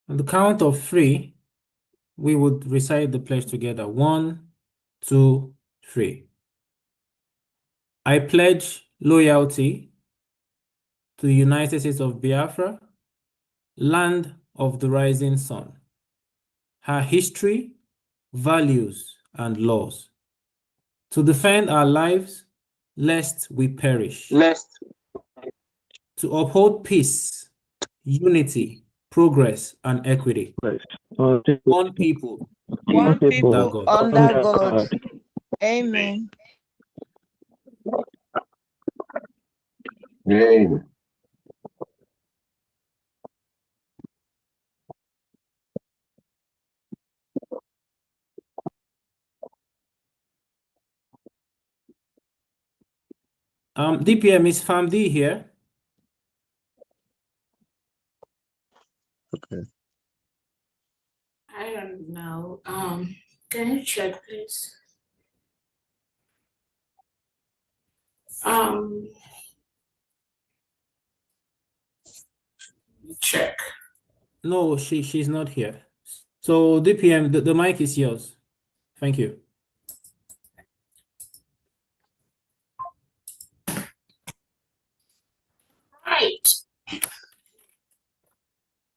On the count of 3, we would recite the pledge together. 1, 2, 3. I pledge loyalty to the United States of Biafra, land of the rising sun, her history, values, and laws, to defend our lives lest we perish, to uphold peace, unity, progress, and equity. One people, One people under God. Amen. Amen. DPM, is FAMD here? Okay. I don't know. Can you check, please? Check. No, she's not here. So DPM, the mic is yours. Thank you. Right.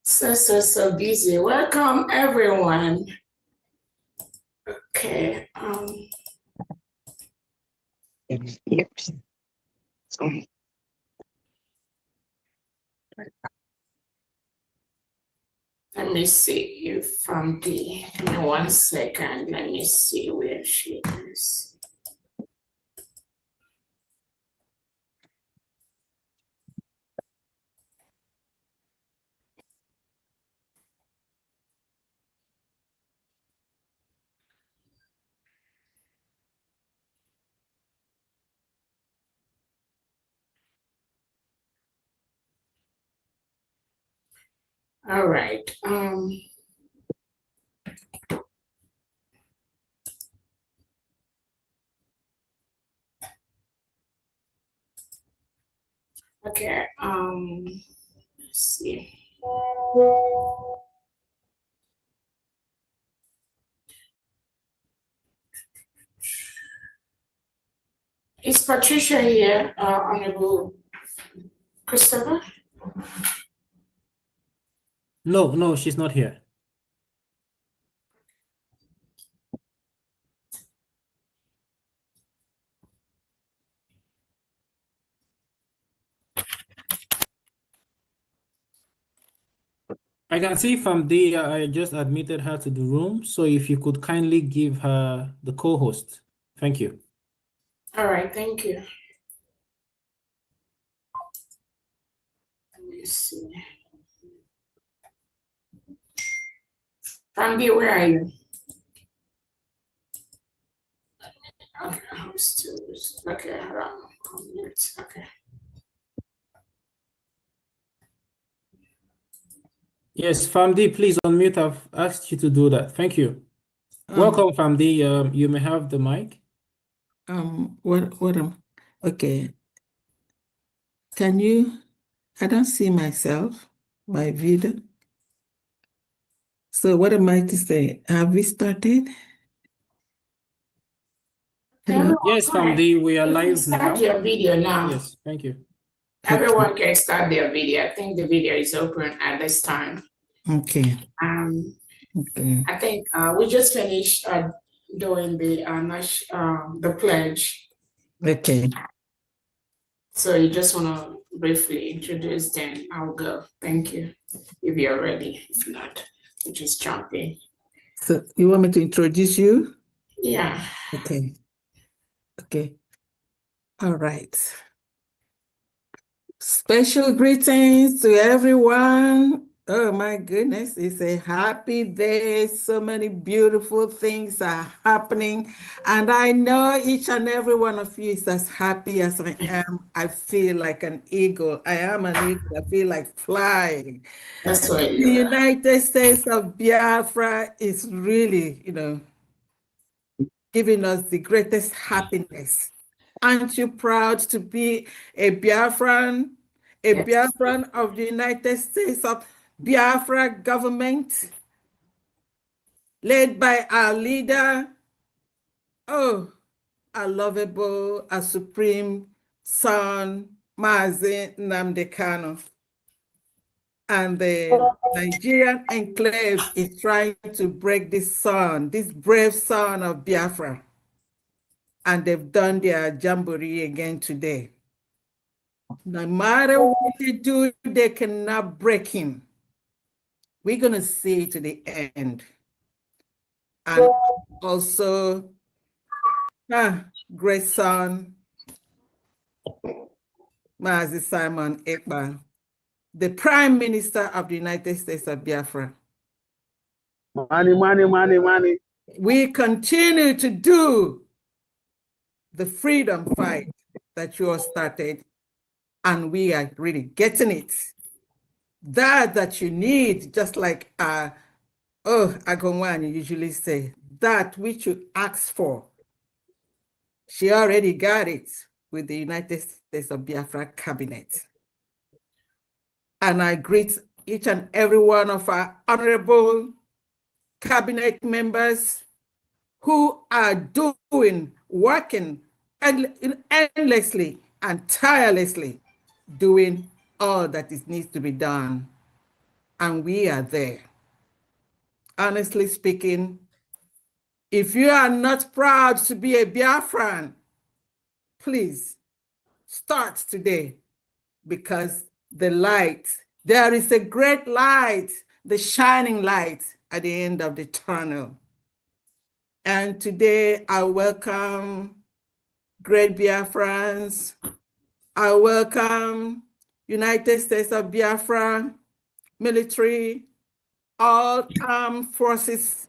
So busy. Welcome, everyone. Okay. Let me see if from the, give me 1 second. Let me see where she is. All right. Okay. Let's see. Is Patricia here, Honorable Christopher? No, she's not here. I can see from there, I just admitted her to the room. So if you could kindly give her the co-host. Thank you. All right, thank you. Let me see. Fambi, where are you? Okay, host. Okay, hold on. Okay. Yes, Famdi, please unmute. I've asked you to do that. Thank you. Welcome, Famdi. You may have the mic. Okay. Can you, I don't see myself, my video. So what am I to say? Have we started? Hello? Yes, Famdi, we are live now. Start your video now. Yes, thank you. Everyone can start their video. I think the video is open at this time. Okay. Okay. I think we just finished doing the pledge. Okay. So you just want to briefly introduce, then I'll go. Thank you. If you're ready. If not, we just jump in. So you want me to introduce you? Yeah. Okay. Okay. All right. Special greetings to everyone. Oh my goodness, it's a happy day. So many beautiful things are happening. And I know each and every one of you is as happy as I am. I feel like an eagle. I am an eagle. I feel like flying. That's what the United States of Biafra is really, giving us the greatest happiness. Aren't you proud to be a Biafran? A Biafran of the United States of Biafra government led by our leader, oh, our lovable, our supreme son, Mazi Nnamdi Kanu. And the Nigerian enclave is trying to break this son, this brave son of Biafra. And they've done their jamboree again today. No matter what they do, they cannot break him. We're going to see to the end. And also, great son, Mazi Simon Ekpa, the Prime Minister of the United States of Biafra. Money. We continue to do the freedom fight that you all started, and we are really getting it. That you need, just like Agongwani usually say, that which you ask for. She already got it with the United States of Biafra cabinet. And I greet each and every one of our honorable cabinet members who are working endlessly and tirelessly, doing all that needs to be done. And we are there. Honestly speaking, if you are not proud to be a Biafran, please start today, because the light, there is a great light, the shining light at the end of the tunnel. And today I welcome great Biafrans. I welcome United States of Biafra, military, all armed forces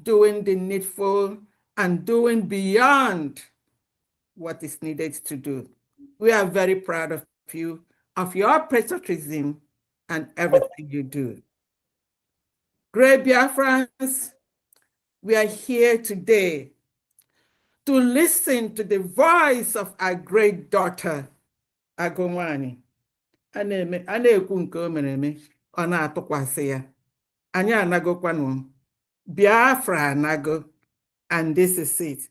doing the needful and doing beyond what is needed to do. We are very proud of you, of your patriotism and everything you do. Great Biafrans, we are here today to listen to the voice of our great daughter, Agongwani. Biafra anago, and this is it.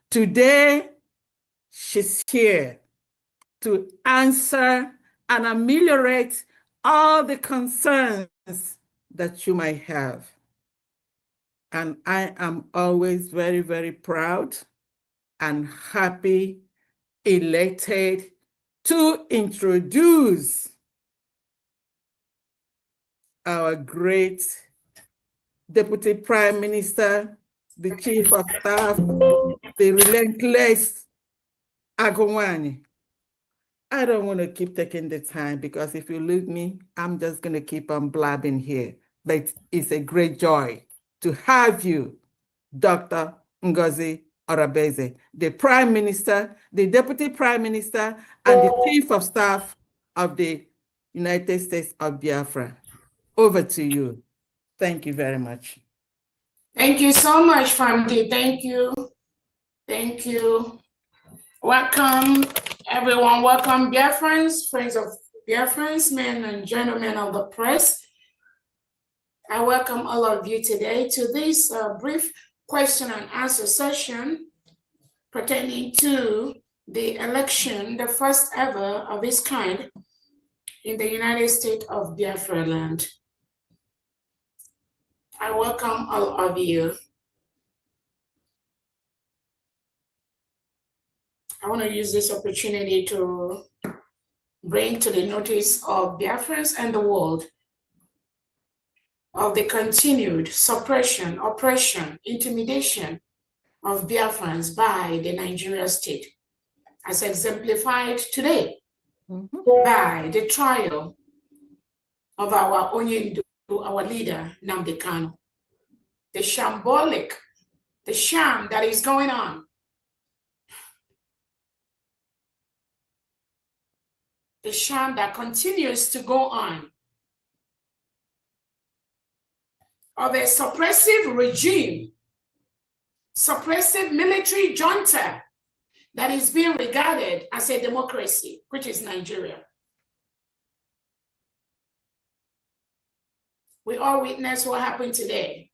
Today, she's here to answer and ameliorate all the concerns that you might have. And I am always very, very proud and happy, elated to introduce our great Deputy Prime Minister, the Chief of Staff, the relentless Agongwani. I don't want to keep taking the time, because if you leave me, I'm just going to keep on blabbing here. But it's a great joy to have you, Dr. Ngozi Orabeze, the Prime Minister, the Deputy Prime Minister, and the Chief of Staff of the United States of Biafra. Over to you. Thank you very much. Thank you so much, Famdi. Thank you. Thank you. Welcome, everyone. Welcome, Biafrans, friends of Biafrans, men and gentlemen of the press. I welcome all of you today to this brief question and answer session pertaining to the election, the first ever of its kind in the United States of Biafra land. I welcome all of you. I want to use this opportunity to bring to the notice of Biafrans and the world of the continued suppression, oppression, intimidation of Biafrans by the Nigerian state, as exemplified today by the trial of our Onyendu, our leader, Nnamdi Kanu. The shambolic, the sham that is going on. The sham that continues to go on of a suppressive regime, suppressive military junta that is being regarded as a democracy, which is Nigeria. We all witnessed what happened today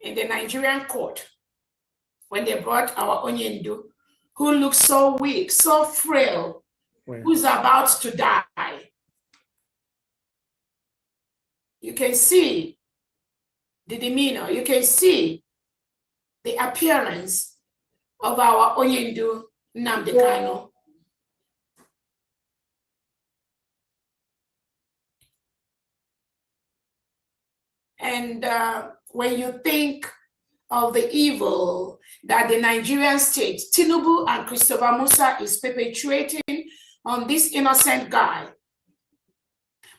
in the Nigerian court when they brought our Onyendu, who looks so weak, so frail, who's about to die. You can see the demeanor, you can see the appearance of our Onyendu Nnamdi Kanu. And when you think of the evil that the Nigerian state, Tinubu and Christopher Musa is perpetuating on this innocent guy,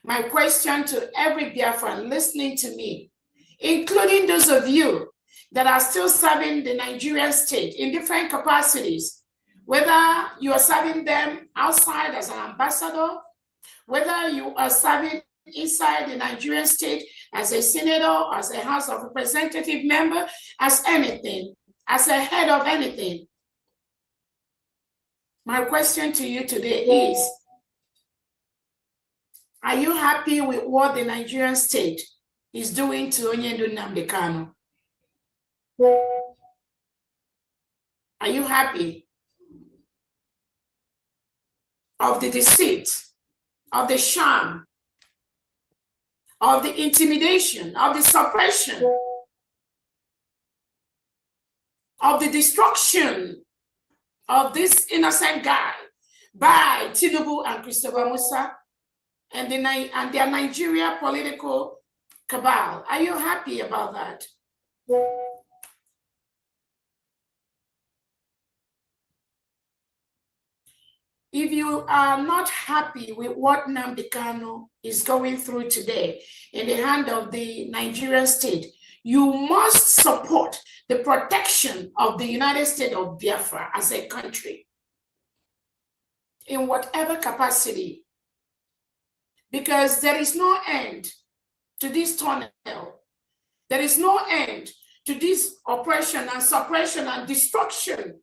my question to every Biafran listening to me, including those of you that are still serving the Nigerian state in different capacities, whether you are serving them outside as an ambassador, whether you are serving inside the Nigerian state as a senator, as a House of Representative member, as anything, as a head of anything. My question to you today is, are you happy with what the Nigerian state is doing to Onyendu Nnamdi Kanu? Are you happy of the deceit, of the sham, of the intimidation, of the suppression, of the destruction of this innocent guy by Tinubu and Christopher Musa and their Nigeria political cabal? Are you happy about that? If you are not happy with what Nnamdi Kanu is going through today in the hand of the Nigerian state, you must support the protection of the United States of Biafra as a country in whatever capacity, because there is no end to this tunnel. There is no end to this oppression and suppression and destruction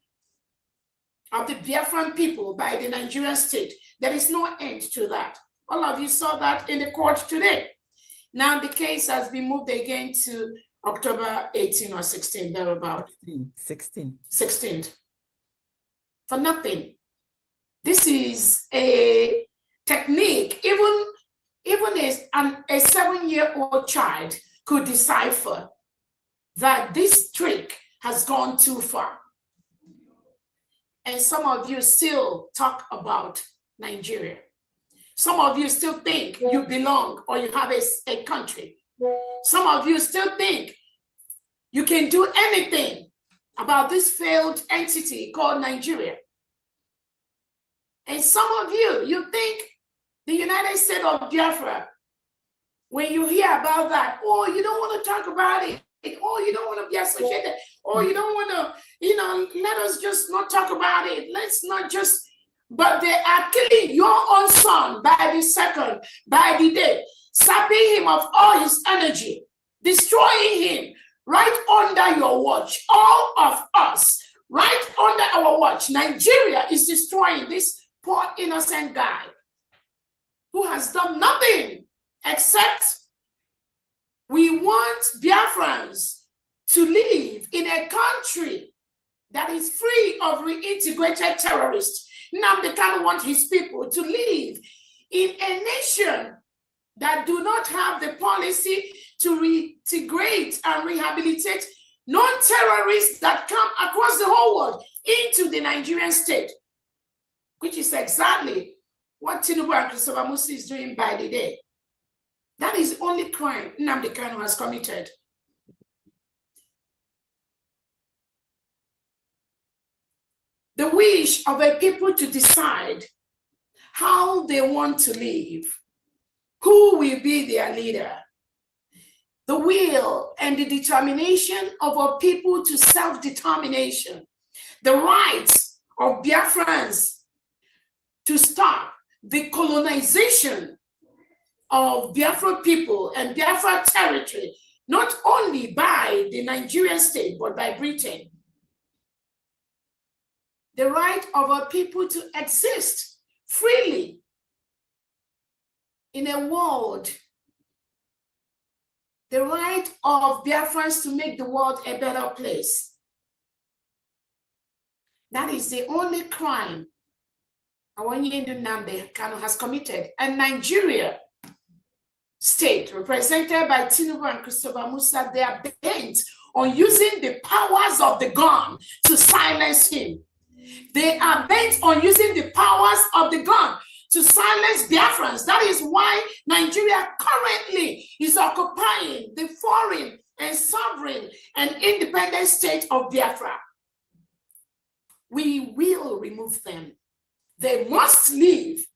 of the Biafran people by the Nigerian state. There is no end to that. All of you saw that in the court today. Now the case has been moved again to October 18 or 16, thereabout. 16th. For nothing. This is a technique. Even a 7-year-old child could decipher that this trick has gone too far. And some of you still talk about Nigeria. Some of you still think you belong or you have a country. Some of you still think you can do anything about this failed entity called Nigeria. And some of you think the United States of Biafra, when you hear about that, oh, you don't want to talk about it. Oh, you don't want to be associated. Oh, you don't want to, let us just not talk about it. Let's not just, but they are killing your own son by the second, by the day, sapping him of all his energy, destroying him right under your watch. All of us, right under our watch. Nigeria is destroying this poor innocent guy who has done nothing except we want Biafrans to live in a country that is free of reintegrated terrorists. Nnamdi Kanu wants his people to live in a nation that do not have the policy to reintegrate and rehabilitate non-terrorists that come across the whole world into the Nigerian state, which is exactly what Tinubu and Christopher Musa is doing by the day. That is the only crime Nnamdi Kanu has committed. The wish of a people to decide how they want to live, who will be their leader, the will and the determination of our people to self-determination, the rights of Biafrans to stop the colonization of Biafra people and Biafra territory, not only by the Nigerian state, but by Britain. The right of our people to exist freely in a world the right of Biafrans to make the world a better place. That is the only crime Awonyendu Nnamdi Kanu has committed. And Nigeria state, represented by Tinubu and Christopher Musa, they are bent on using the powers of the gun to silence him. They are bent on using the powers of the gun to silence Biafrans. That is why Nigeria currently is occupying the foreign and sovereign and independent state of Biafra. We will remove them. They must leave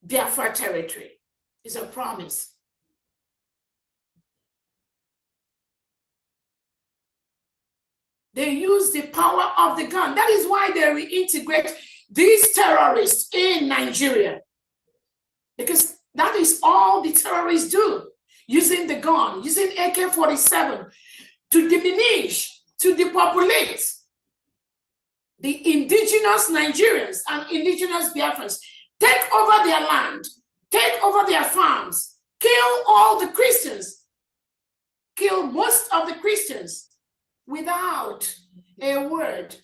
Biafra territory. It's a promise. They use the power of the gun. That is why they reintegrate these terrorists in Nigeria. Because that is all the terrorists do, using the gun, using AK-47 to diminish, to depopulate the indigenous Nigerians and indigenous Biafrans, take over their land, take over their farms, kill all the Christians, kill most of the Christians without a word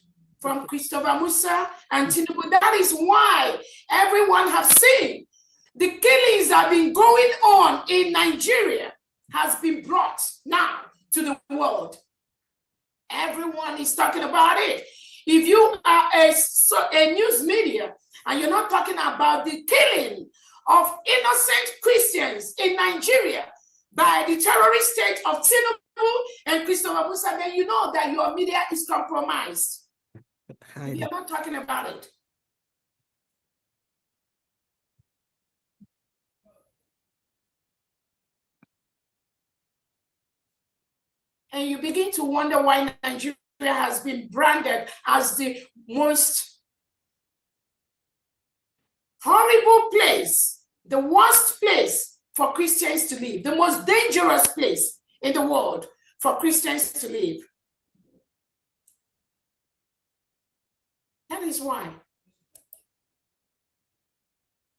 from Christopher Musa and Tinubu. That is why everyone has seen the killings that have been going on in Nigeria has been brought now to the world. Everyone is talking about it. If you are a news media and you're not talking about the killing of innocent Christians in Nigeria by the terrorist state of Tinubu and Christopher Musa, then you know that your media is compromised. You're not talking about it. And you begin to wonder why Nigeria has been branded as the most horrible place, the worst place for Christians to live, the most dangerous place in the world for Christians to live. That is why.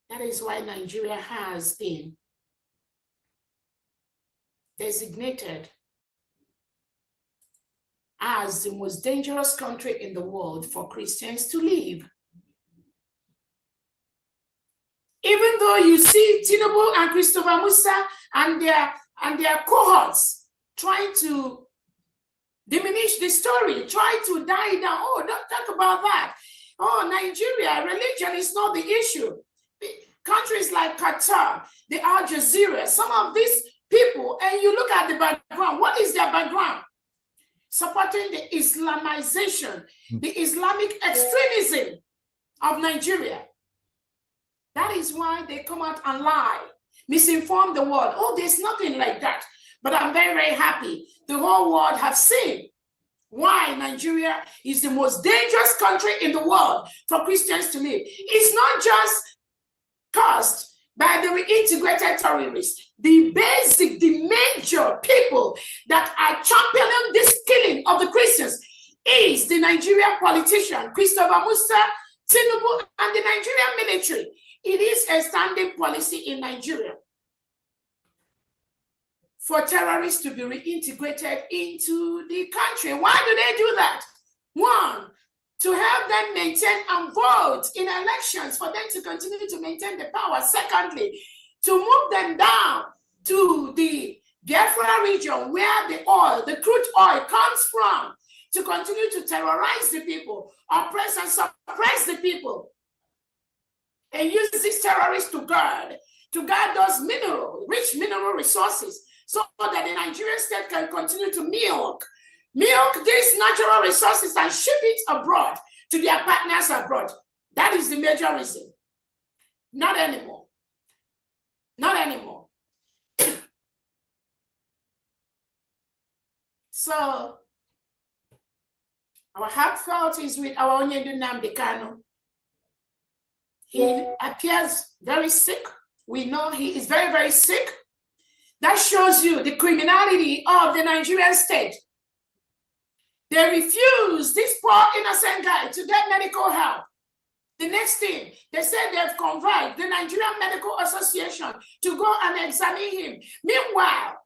That is why Nigeria has been designated as the most dangerous country in the world for Christians to live. Even though you see Tinubu and Christopher Musa and their cohorts trying to diminish the story, try to die down. Oh, don't talk about that. Oh, Nigeria, religion is not the issue. Countries like Qatar, the Al Jazeera, some of these people, and you look at the background, what is their background? Supporting the Islamization, the Islamic extremism of Nigeria. That is why they come out and lie, misinform the world. Oh, there's nothing like that. But I'm very, very happy. The whole world has seen why Nigeria is the most dangerous country in the world for Christians to live. It's not just caused by the reintegrated terrorists. The basic, the major people that are championing this killing of the Christians is the Nigerian politician, Christopher Musa, Tinubu, and the Nigerian military. It is a standing policy in Nigeria for terrorists to be reintegrated into the country. Why do they do that? One, to help them maintain and vote in elections, for them to continue to maintain the power. Secondly, to move them down to the Biafra region where the oil, the crude oil comes from, to continue to terrorize the people, oppress and suppress the people, and use these terrorists to guard those rich mineral resources, so that the Nigerian state can continue to milk these natural resources and ship it abroad to their partners abroad. That is the major reason. Not anymore. Not anymore. So, our heartfelt is with our Awonyendu Nnamdi Kanu. He appears very sick. We know he is very, very sick. That shows you the criminality of the Nigerian state. They refuse this poor innocent guy to get medical help. The next thing, they said they've convoked the Nigerian Medical Association to go and examine him. Meanwhile,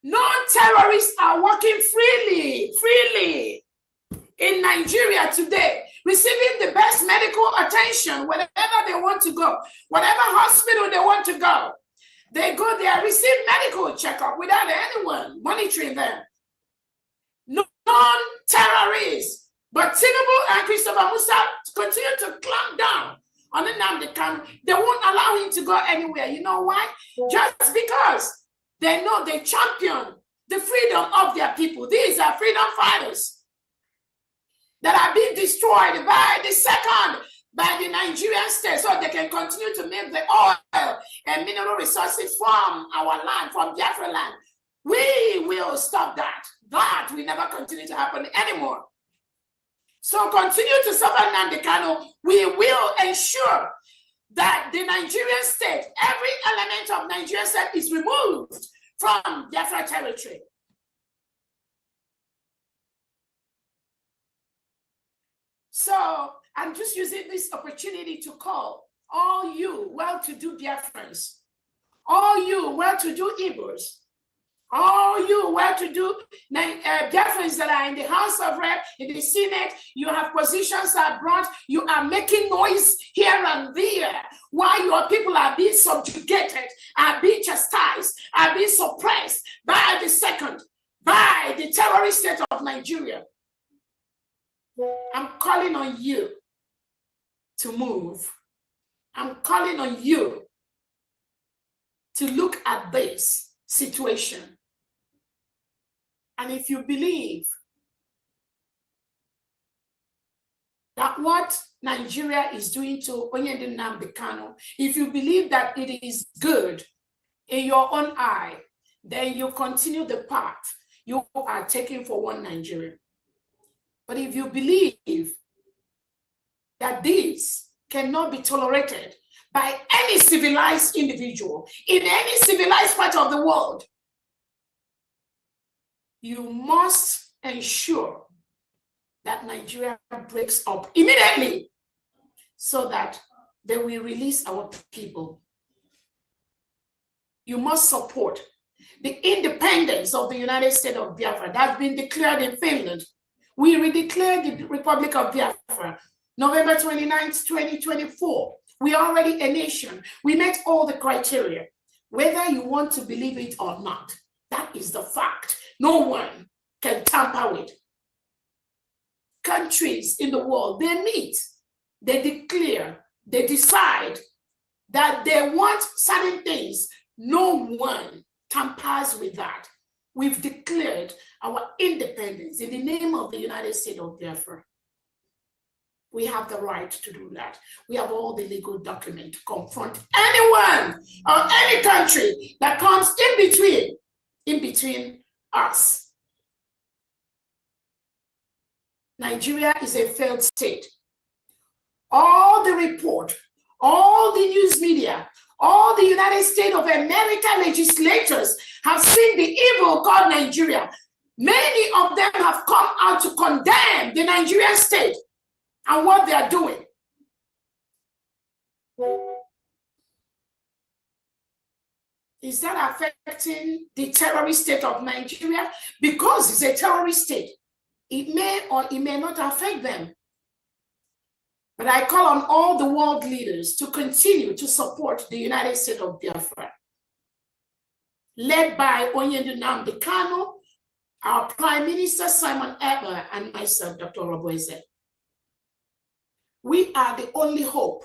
Non-terrorists are working freely in Nigeria today, receiving the best medical attention wherever they want to go, whatever hospital they want to go. They go there, receive medical checkup without anyone monitoring them. Non-terrorists. But Tinubu and Christopher Musa continue to clamp down on Nnamdi Kanu. They won't allow him to go anywhere. You know why? Just because they know they champion the freedom of their people. These are freedom fighters that are being destroyed by the Nigerian state so they can continue to make the oil and mineral resources from our land, from Biafra land. We will stop that. That will never continue to happen anymore. So continue to suffer Nnamdi Kanu. We will ensure that the Nigerian state, every element of Nigerian state is removed from Biafra territory. So I'm just using this opportunity to call all you well-to-do Biafrans, all you well-to-do Igbos, all you well-to-do Biafrans that are in the House of Rep, in the Senate, you have positions abroad, you are making noise here and there while your people are being subjugated, are being chastised, are being suppressed by the terrorist state of Nigeria. I'm calling on you to move. I'm calling on you to look at this situation. And if you believe that what Nigeria is doing to Onyedin Nnamdi Kanu, if you believe that it is good in your own eye, then you continue the path you are taking for one Nigeria. But if you believe that this cannot be tolerated by any civilized individual in any civilized part of the world, you must ensure that Nigeria breaks up immediately so that they will release our people. You must support the independence of the United States of Biafra that's been declared in Finland. We redeclared the Republic of Biafra November 29th, 2024. We are already a nation. We met all the criteria. Whether you want to believe it or not, that is the fact. No one can tamper with. Countries in the world, they meet, they declare, they decide that they want certain things. No one tampers with that. We've declared our independence in the name of the United States of Biafra. We have the right to do that. We have all the legal documents to confront anyone or any country that comes in between us. Nigeria is a failed state. All the report, all the news media, all the United States of America legislators have seen the evil called Nigeria. Many of them have come out to condemn the Nigerian state and what they are doing. Is that affecting the terrorist state of Nigeria? Because it's a terrorist state. It may or it may not affect them. But I call on all the world leaders to continue to support the United States of Biafra, led by Onyedin Nnamdi Kanu, our Prime Minister Simon Ekpa, and myself, Dr. Roboeze. We are the only hope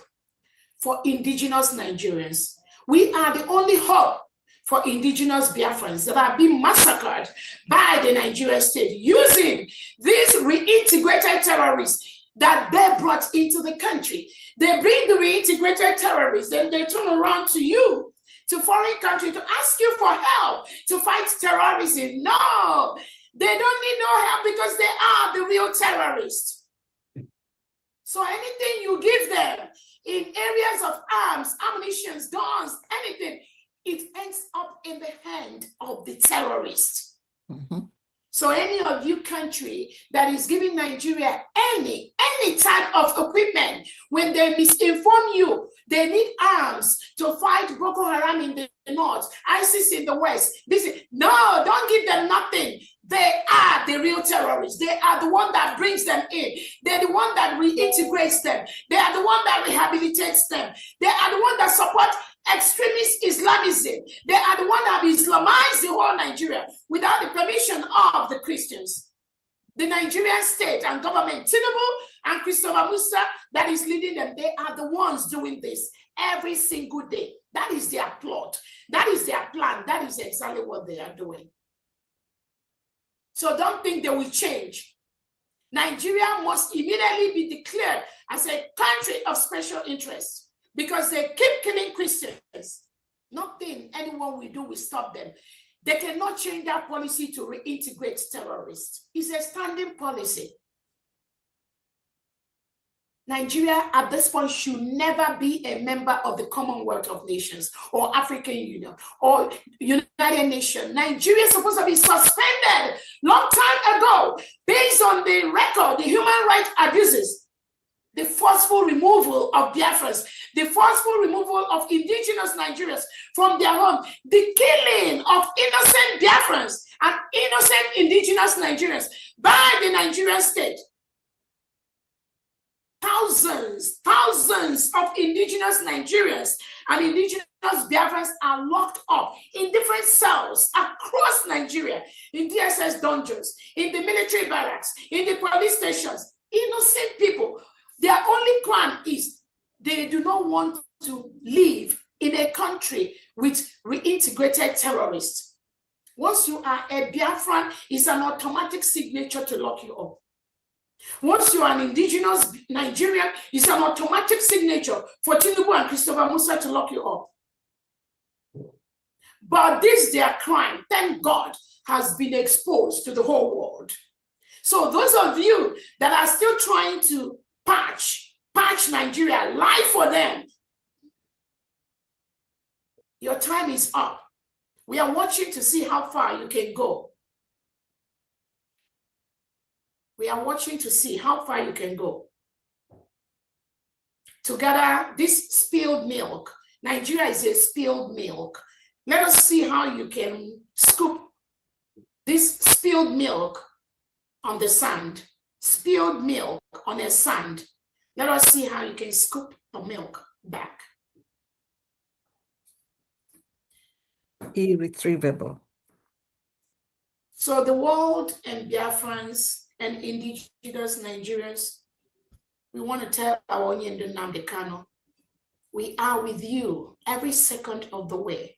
for indigenous Nigerians. We are the only hope for indigenous Biafrans that are being massacred by the Nigerian state using these reintegrated terrorists that they brought into the country. They bring the reintegrated terrorists, then they turn around to you, to foreign country, to ask you for help to fight terrorism. No, they don't need no help because they are the real terrorists. So anything you give them in areas of arms, ammunition, guns, anything, it ends up in the hand of the terrorists. Mm-hmm. So any of you country that is giving Nigeria any any type of equipment. When they misinform you, they need arms to fight Boko Haram in the north, ISIS in the west. No, don't give them nothing. They are the real terrorists. They are the one that brings them in. They're the one that reintegrates them. They are the one that rehabilitates them. They are the one that support extremist Islamism. They are the one that have Islamized the whole Nigeria without the permission of the Christians. The Nigerian state and government, Tinubu and Christopher Musa, that is leading them, they are the ones doing this every single day. That is their plot. That is their plan. That is exactly what they are doing. So don't think they will change. Nigeria must immediately be declared as a country of special interest because they keep killing Christians. Nothing anyone will do will stop them. They cannot change that policy to reintegrate terrorists. It's a standing policy. Nigeria at this point should never be a member of the Commonwealth of Nations or African Union or United Nations. Nigeria is supposed to be suspended long time ago based on the record, the human rights abuses, the forceful removal of Biafrans, the forceful removal of indigenous Nigerians from their home, the killing of innocent Biafrans and innocent indigenous Nigerians by the Nigerian state. Thousands of indigenous Nigerians and indigenous Biafrans are locked up in different cells across Nigeria, in DSS dungeons, in the military barracks, in the police stations. Innocent people. Their only crime is they do not want to live in a country with reintegrated terrorists. Once you are a Biafran, it's an automatic signature to lock you up. Once you are an indigenous Nigerian, it's an automatic signature for Tinubu and Christopher Musa to lock you up. But this, their crime, thank God, has been exposed to the whole world. So those of you that are still trying to patch Nigeria, lie for them, your time is up. We are watching to see how far you can go. We are watching to see how far you can go. To gather this spilled milk. Nigeria is a spilled milk. Let us see how you can scoop this spilled milk on the sand. Spilled milk on a sand. Let us see how you can scoop the milk back. Irretrievable. So the world and Biafrans and indigenous Nigerians, we want to tell our Onyendo Nnamdi Kanu, we are with you every second of the way.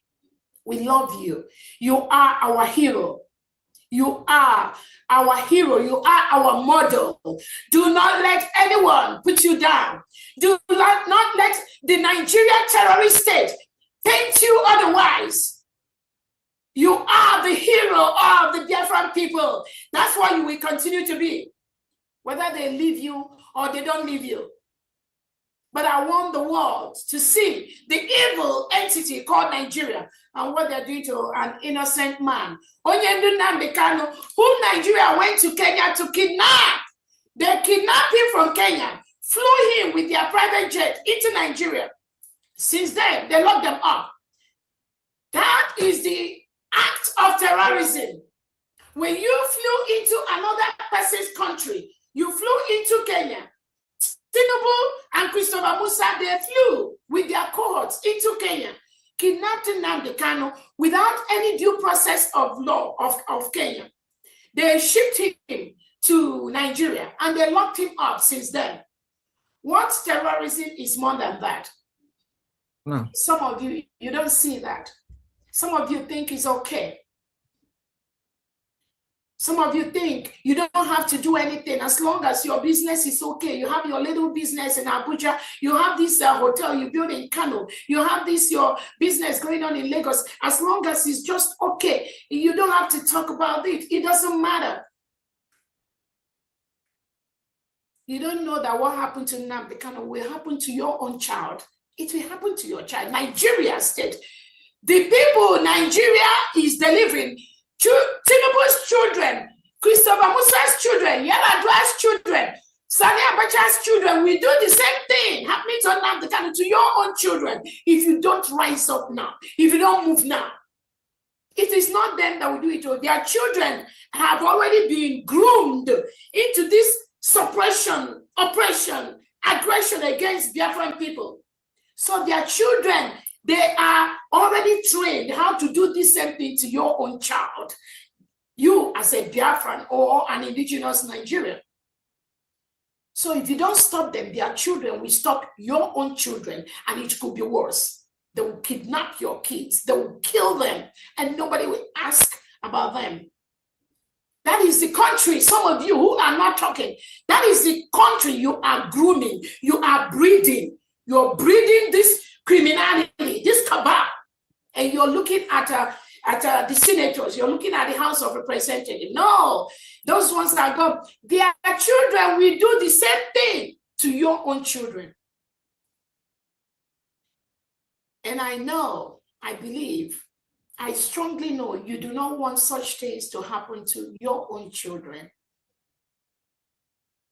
We love you. You are our hero. You are our hero. You are our model. Do not let anyone put you down. Do not let the Nigeria terrorist state paint you otherwise. You are the hero of the Biafran people. That's why you will continue to be, whether they leave you or they don't leave you. But I want the world to see the evil entity called Nigeria and what they're doing to an innocent man. Onyendo Nnamdi Kanu, whom Nigeria went to Kenya to kidnap. They kidnapped him from Kenya, flew him with their private jet into Nigeria. Since then, they locked them up. That is the act of terrorism. When you flew into another person's country, you flew into Kenya. Tinubu and Christopher Musa, they flew with their cohorts into Kenya, kidnapped Nnamdi Kanu without any due process of law of Kenya. They shipped him to Nigeria and they locked him up since then. What terrorism is more than that? No. Some of you, you don't see that. Some of you think it's okay. Some of you think you don't have to do anything as long as your business is okay. You have your little business in Abuja. You have this hotel you build in Kano. You have this, your business going on in Lagos. As long as it's just okay, you don't have to talk about it. It doesn't matter. You don't know that what happened to Nnamdi Kanu will happen to your own child. It will happen to your child. Nigeria state. The people Nigeria is delivering, Tinubu's children, Christopher Musa's children, Yar'Adua's children, Sani Abacha's children will do the same thing happening to Nnamdi Kanu, to your own children, if you don't rise up now, if you don't move now. It is not them that will do it. Their children have already been groomed into this suppression, oppression, aggression against Biafran people. So their children, they are already trained how to do the same thing to your own child. You as a Biafran or an indigenous Nigerian. So if you don't stop them, their children will stop your own children, and it could be worse. They will kidnap your kids, they will kill them, and nobody will ask about them. That is the country, some of you who are not talking, that is the country you are grooming, you are breeding. You're breeding this criminality, this cabal, and you're looking at the senators, you're looking at the House of Representatives. No, those ones are gone. Their children will do the same thing to your own children. And I know, I believe, I strongly know you do not want such things to happen to your own children.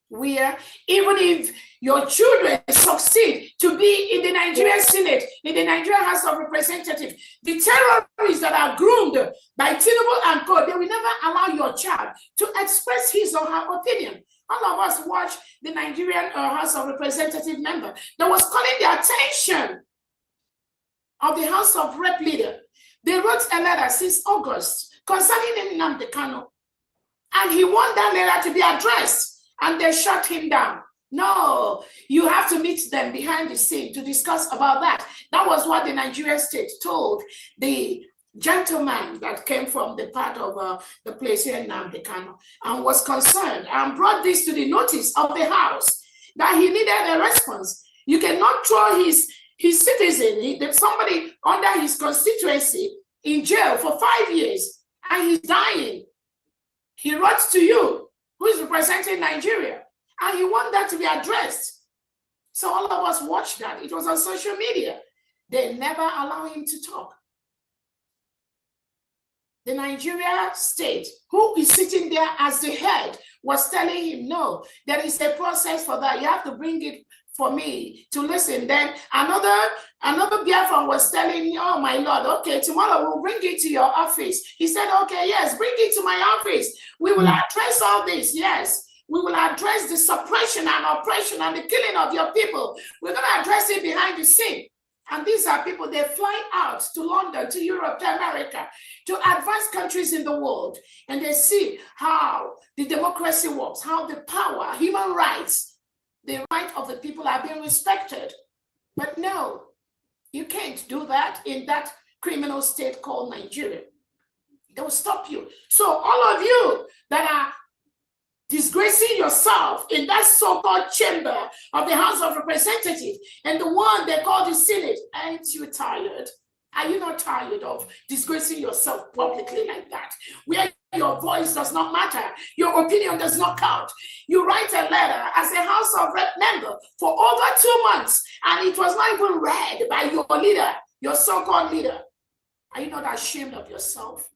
Where even if your children succeed to be in the Nigerian Senate, in the Nigerian House of Representatives, the terrorists that are groomed by Tinubu and Co, they will never allow your child to express his or her opinion. All of us watched the Nigerian House of Representative member that was calling the attention of the House of Rep leader. They wrote a letter since August concerning Nnamdi Kanu, and he want that letter to be addressed. And they shut him down. No, you have to meet them behind the scene to discuss about that. That was what the Nigerian state told the gentleman that came from the part of the place here in Nnamdi Kanu and was concerned and brought this to the notice of the House that he needed a response. You cannot throw his citizen, somebody under his constituency, in jail for 5 years and he's dying. He wrote to you, who is representing Nigeria, and you want that to be addressed. So all of us watched that. It was on social media. They never allow him to talk. The Nigeria state, who is sitting there as the head, was telling him, no, there is a process for that. You have to bring it for me to listen. Then another Biafran was telling me, oh my Lord, okay, tomorrow we'll bring it to your office. He said, okay, yes, bring it to my office. We will address all this, yes. We will address the suppression and oppression and the killing of your people. We're going to address it behind the scene. And these are people, they fly out to London, to Europe, to America, to advanced countries in the world. And they see how the democracy works, how the power, human rights, the right of the people are being respected. But no, you can't do that in that criminal state called Nigeria. They will stop you. So all of you that are disgracing yourself in that so-called chamber of the House of Representatives and the one they call the Senate, aren't you tired? Are you not tired of disgracing yourself publicly like that? Where your voice does not matter, your opinion does not count. You write a letter as a House of Rep member for over 2 months, and it was not even read by your leader, your so-called leader. Are you not ashamed of yourself?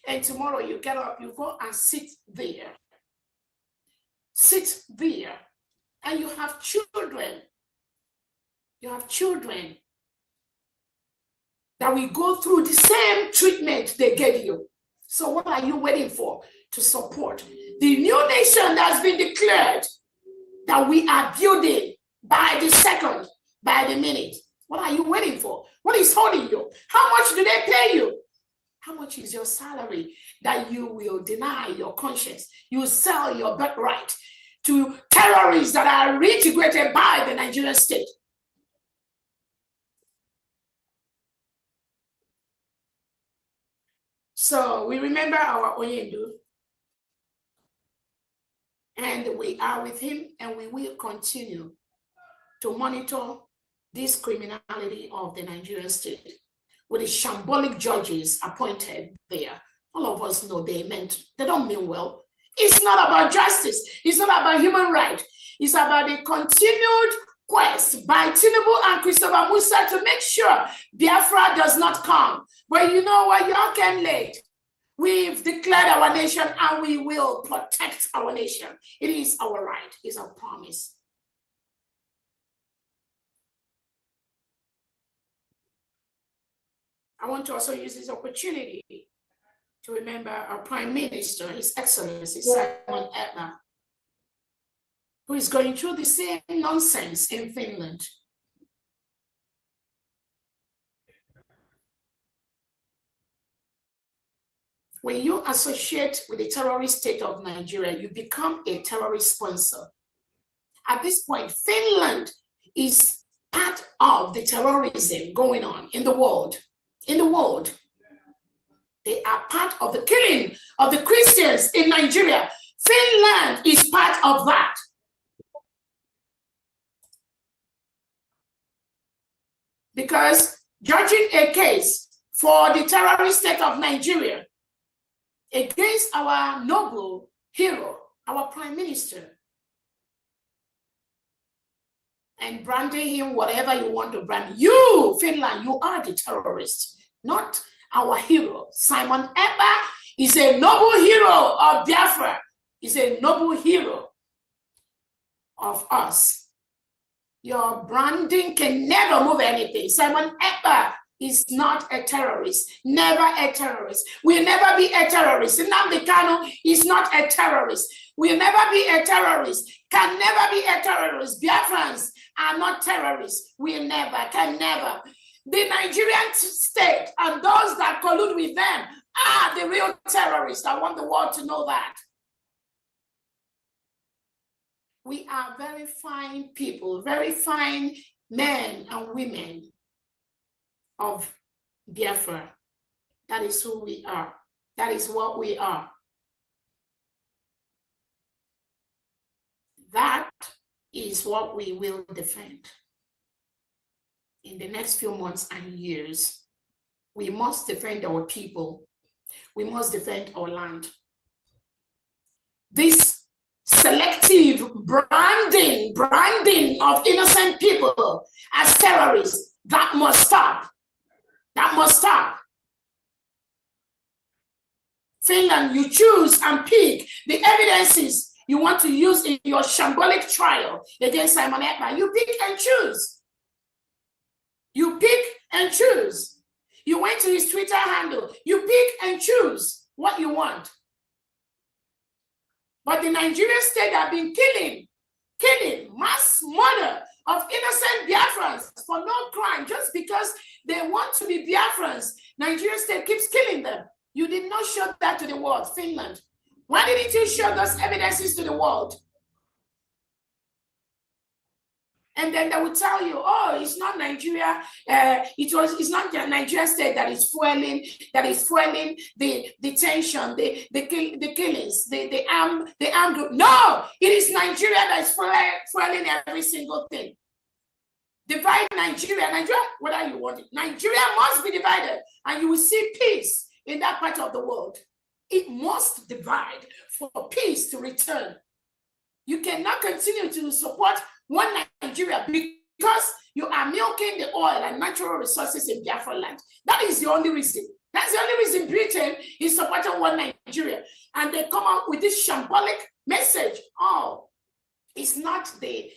And tomorrow you get up, you go and sit there. Sit there, and you have children. You have children that will go through the same treatment they gave you. So what are you waiting for to support the new nation that's been declared that we are building by the second, by the minute? What are you waiting for? What is holding you? How much do they pay you? How much is your salary that you will deny your conscience? You will sell your birthright to terrorists that are reintegrated by the Nigerian state? So we remember our Oyendu, and we are with him, and we will continue to monitor this criminality of the Nigerian state with the shambolic judges appointed there. All of us know they don't mean well. It's not about justice. It's not about human rights. It's about the continued quest by Tinubu and Christopher Musa to make sure Biafra does not come. But you know what? Y'all came late. We've declared our nation and we will protect our nation. It is our right, it's our promise. I want to also use this opportunity to remember our Prime Minister, His Excellency Simon Ekpa, who is going through the same nonsense in Finland. When you associate with the terrorist state of Nigeria, you become a terrorist sponsor. At this point, Finland is part of the terrorism going on in the world. In the world, they are part of the killing of the Christians in Nigeria. Finland is part of that. Because judging a case for the terrorist state of Nigeria against our noble hero, our Prime Minister, and branding him whatever you want to brand. You, Finland, you are the terrorist, not our hero. Simon Ekpa is a noble hero of Biafra. He's a noble hero of us. Your branding can never move anything. Simon Ekpa is not a terrorist, never a terrorist. Will never be a terrorist. Nnamdi Kanu is not a terrorist. Will never be a terrorist. Can never be a terrorist. Biafrans are not terrorists. Will never, can never. The Nigerian state and those that collude with them are the real terrorists. I want the world to know that. We are very fine people, very fine men and women of Biafra. That is who we are. That is what we are. That is what we will defend. In the next few months and years, we must defend our people. We must defend our land. This selective branding of innocent people as terrorists, that must stop. That must stop. Finland, you choose and pick the evidences you want to use in your shambolic trial against Simon Ekpa. You pick and choose. You pick and choose. You went to his Twitter handle. You pick and choose what you want. But the Nigerian state have been killing mass murder of innocent Biafrans for no crime, just because they want to be Biafrans. Nigerian state keeps killing them. You did not show that to the world, Finland. Why didn't you show those evidences to the world? And then they will tell you, oh, it's not Nigeria. It's not the Nigerian state that is fueling the tension, the killings, the armed group. No, it is Nigeria that is fueling every single thing. Divide Nigeria. Nigeria, whether you want it, Nigeria must be divided, and you will see peace in that part of the world. It must divide for peace to return. You cannot continue to support one Nigeria because you are milking the oil and natural resources in Biafra land. That is the only reason. That's the only reason Britain is supporting one Nigeria. And they come out with this shambolic message. Oh, it's not the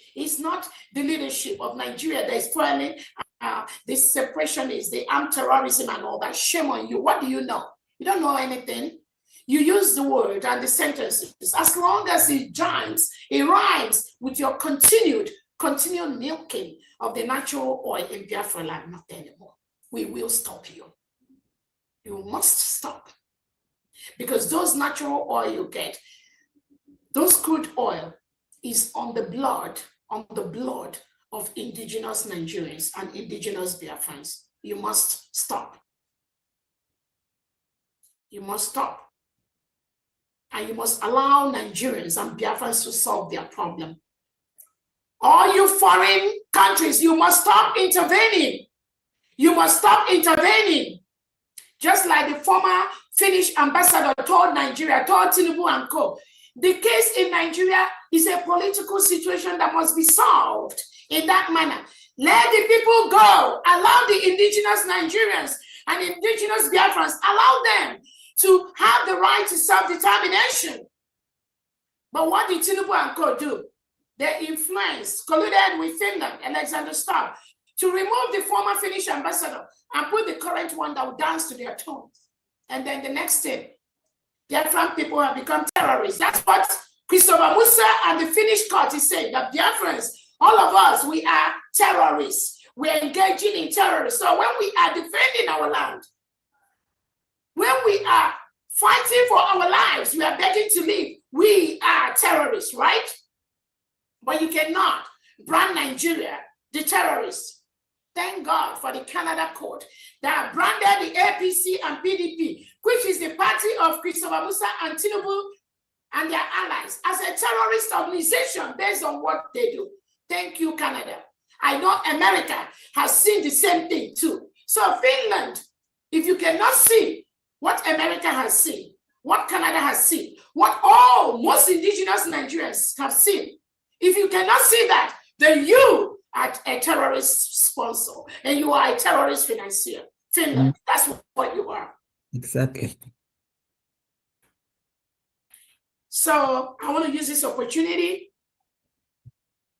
leadership of Nigeria that is fueling the separationists, the armed terrorism and all that. Shame on you. What do you know? You don't know anything. You use the word and the sentences as long as it rhymes with your continued milking of the natural oil in Biafra land. Not anymore. We will stop you. You must stop. Because those natural oil you get, those crude oil is on the blood of indigenous Nigerians and indigenous Biafrans. You must stop. You must stop. And you must allow Nigerians and Biafrans to solve their problem. All you foreign countries, you must stop intervening. You must stop intervening. Just like the former Finnish ambassador told Nigeria, told Tinubu and co. The case in Nigeria is a political situation that must be solved in that manner. Let the people go. Allow the indigenous Nigerians and indigenous Biafrans, allow them to have right to self-determination. But what did Tinubu and co do? They influenced, colluded with Finland, Alexander Stubb, to remove the former Finnish ambassador and put the current one that would dance to their tones. And then the next thing, Biafran people have become terrorists. That's what Christopher Musa and the Finnish court is saying, that Biafrans, all of us, we are terrorists. We are engaging in terrorism. So when we are defending our land, when we are fighting for our lives, we are begging to live, we are terrorists, right? But you cannot brand Nigeria the terrorists. Thank God for the Canada court that branded the APC and PDP, which is the party of Christopher Musa and Tinubu and their allies, as a terrorist organization based on what they do. Thank you, Canada. I know America has seen the same thing too. So Finland, if you cannot see what America has seen, what Canada has seen, what most indigenous Nigerians have seen, if you cannot see that, then you are a terrorist sponsor and you are a terrorist financier. Finland, that's what you are. Exactly. So I want to use this opportunity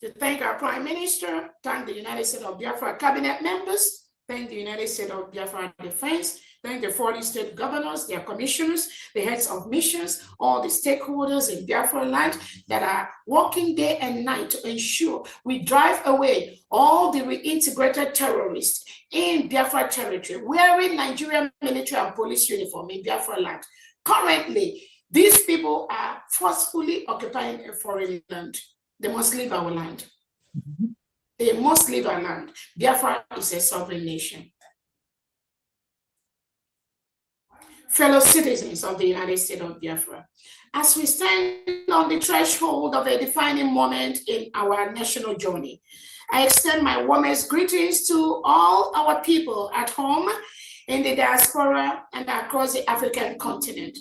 to thank our Prime Minister, thank the United States of Biafra cabinet members, thank the United States of Biafra Defense, thank the 40 state governors, their commissioners, the heads of missions, all the stakeholders in Biafra land that are working day and night to ensure we drive away all the reintegrated terrorists in Biafra territory, wearing Nigerian military and police uniform in Biafra land. Currently, these people are forcefully occupying a foreign land. They must leave our land. They must leave our land. Biafra is a sovereign nation. Fellow citizens of the United States of Biafra, as we stand on the threshold of a defining moment in our national journey, I extend my warmest greetings to all our people at home, in the diaspora, and across the African continent.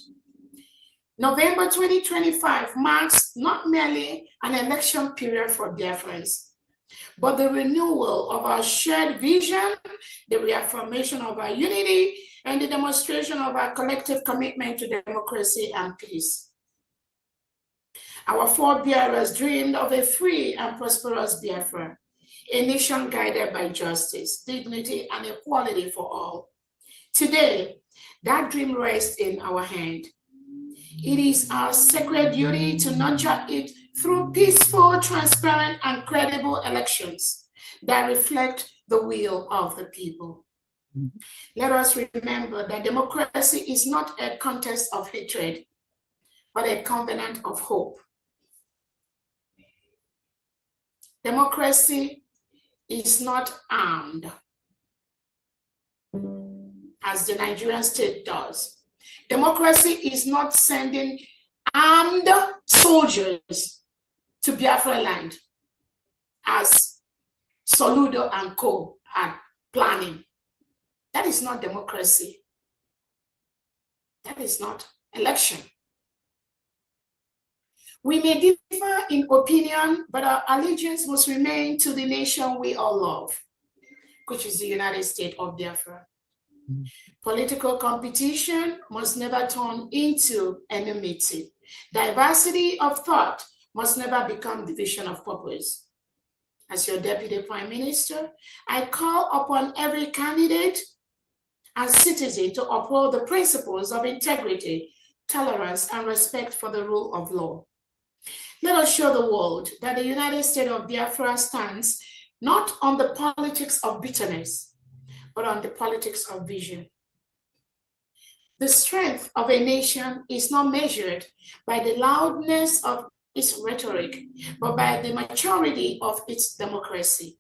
November 2025 marks not merely an election period for Biafrans, but the renewal of our shared vision, the reaffirmation of our unity, and the demonstration of our collective commitment to democracy and peace. Our forebearers dreamed of a free and prosperous Biafra, a nation guided by justice, dignity, and equality for all. Today, that dream rests in our hand. It is our sacred duty to nurture it through peaceful, transparent, and credible elections that reflect the will of the people. Let us remember that democracy is not a contest of hatred, but a covenant of hope. Democracy is not armed, as the Nigerian state does. Democracy is not sending armed soldiers to Biafra land, as Soludo and co are planning. That is not democracy. That is not election. We may differ in opinion, but our allegiance must remain to the nation we all love, which is the United States of Biafra. Political competition must never turn into enmity. Diversity of thought must never become division of purpose. As your Deputy Prime Minister, I call upon every candidate and citizen to uphold the principles of integrity, tolerance, and respect for the rule of law. Let us show the world that the United States of Biafra stands not on the politics of bitterness, but on the politics of vision. The strength of a nation is not measured by the loudness of its rhetoric, but by the maturity of its democracy,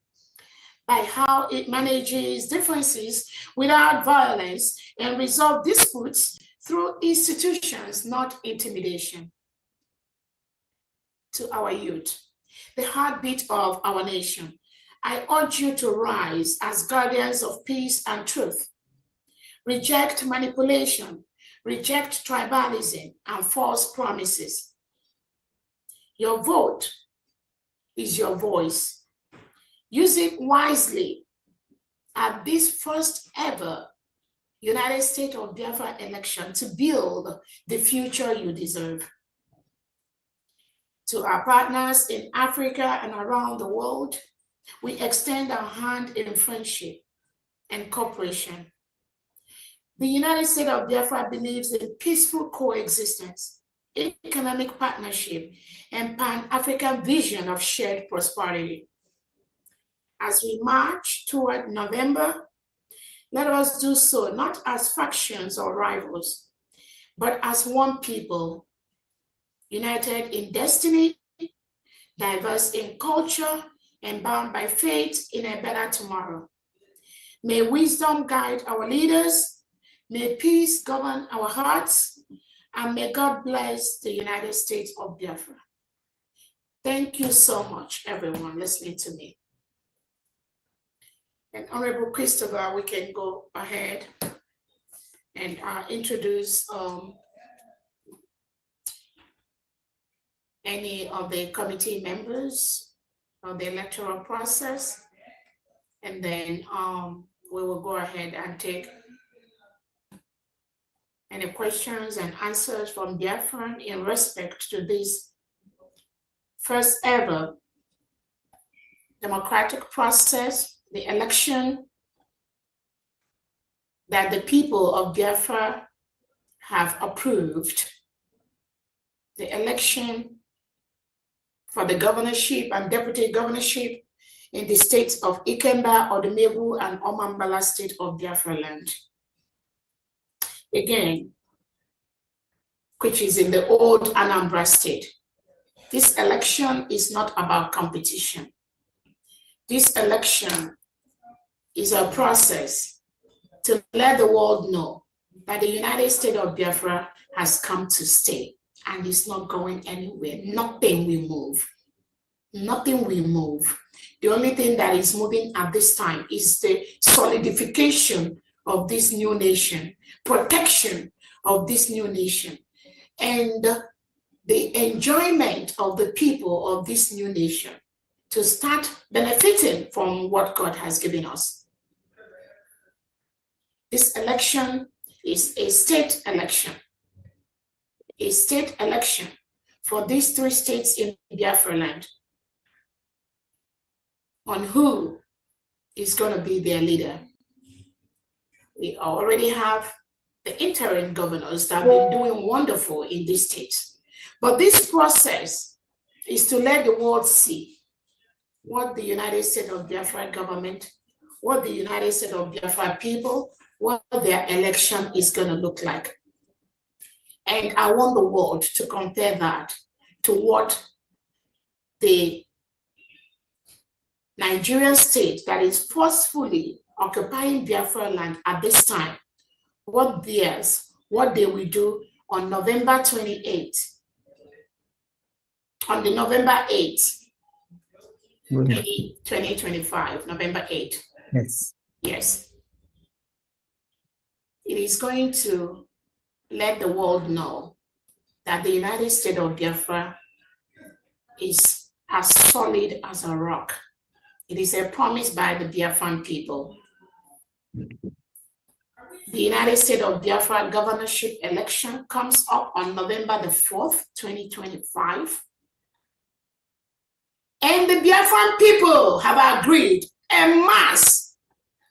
by how it manages differences without violence and resolve disputes through institutions, not intimidation. To our youth, the heartbeat of our nation, I urge you to rise as guardians of peace and truth. Reject manipulation, reject tribalism and false promises. Your vote is your voice. Use it wisely at this first ever United States of Biafra election to build the future you deserve. To our partners in Africa and around the world, we extend our hand in friendship and cooperation. The United States of Biafra believes in peaceful coexistence, economic partnership, and Pan-African vision of shared prosperity. As we march toward November, let us do so not as factions or rivals, but as one people, united in destiny, diverse in culture, and bound by faith in a better tomorrow. May wisdom guide our leaders, may peace govern our hearts, and may God bless the United States of Biafra. Thank you so much, everyone, listening to me. And Honorable Christopher, we can go ahead and introduce any of the committee members of the electoral process. And then we will go ahead and take any questions and answers from Biafran in respect to this first ever democratic process, the election that the people of Biafra have approved, the election for the governorship and deputy governorship in the states of Ikemba, Odumebu, and Omambala state of Biafra land. Again, which is in the old Anambra state. This election is not about competition. This election is a process to let the world know that the United States of Biafra has come to stay and it's not going anywhere. Nothing will move. Nothing will move. The only thing that is moving at this time is the solidification of this new nation, protection of this new nation, and the enjoyment of the people of this new nation to start benefiting from what God has given us. This election is a state election. A state election for these three states in Biafra land on who is going to be their leader. We already have the interim governors that have been doing wonderful in these states. But this process is to let the world see what the United States of Biafra government, what the United States of Biafra people, what their election is going to look like. And I want the world to compare that to what the Nigerian state that is forcefully occupying Biafra land at this time, what they will do on November 28th, on the November 8th, 2025, November 8th. Yes. Yes. It is going to let the world know that the United States of Biafra is as solid as a rock. It is a promise by the Biafran people. The United States of Biafra governorship election comes up on November the 4th, 2025. And the Biafran people have agreed en masse.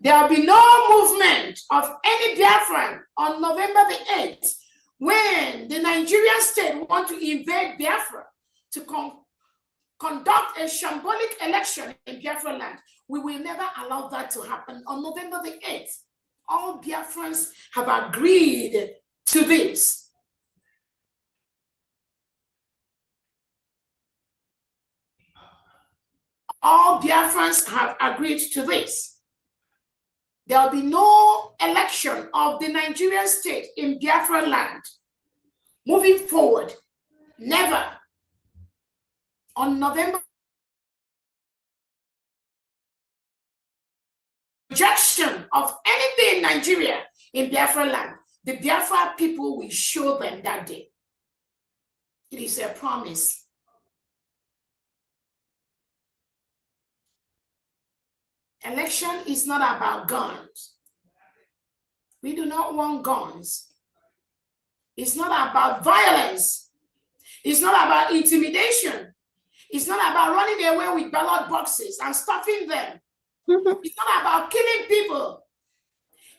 There will be no movement of any Biafran on November the 8th when the Nigerian state want to invade Biafra to conduct a shambolic election in Biafra land. We will never allow that to happen on November the 8th. All Biafrans have agreed to this. All Biafrans have agreed to this. There will be no election of the Nigerian state in Biafra land moving forward. Never. On November, rejection of anything in Nigeria in Biafra land, the Biafra people will show them that day. It is a promise. Election is not about guns. We do not want guns. It's not about violence. It's not about intimidation. It's not about running away with ballot boxes and stuffing them. It's not about killing people.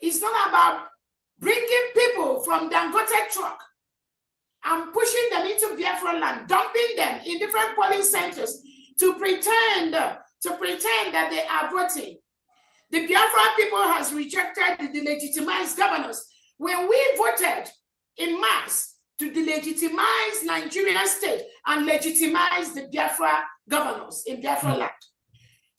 It's not about bringing people from Dangote truck and pushing them into Biafra land, dumping them in different polling centers to pretend that they are voting. The Biafra people has rejected the delegitimized governors. When we voted in mass to delegitimize Nigerian state and legitimize the Biafra governors in Biafra land.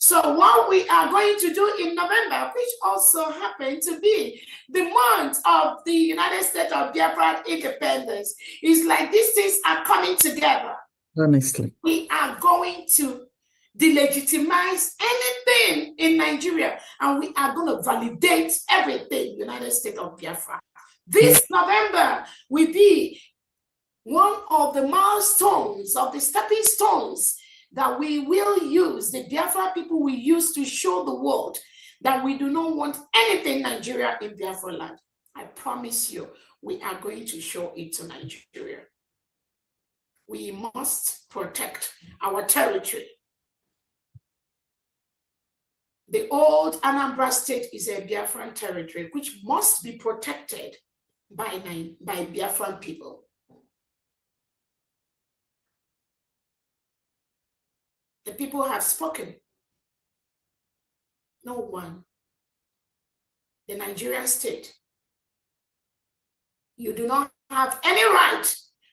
So what we are going to do in November, which also happened to be the month of the United States of Biafra independence, is like these things are coming together. Honestly. We are going to delegitimize anything in Nigeria, and we are going to validate everything United States of Biafra. This November will be one of the milestones, of the stepping stones that we will use, the Biafra people will use to show the world that we do not want anything Nigeria in Biafra land. I promise you, we are going to show it to Nigeria. We must protect our territory. The old Anambra state is a Biafran territory, which must be protected by Biafran people. The people have spoken. No one. The Nigerian state. You do not have any right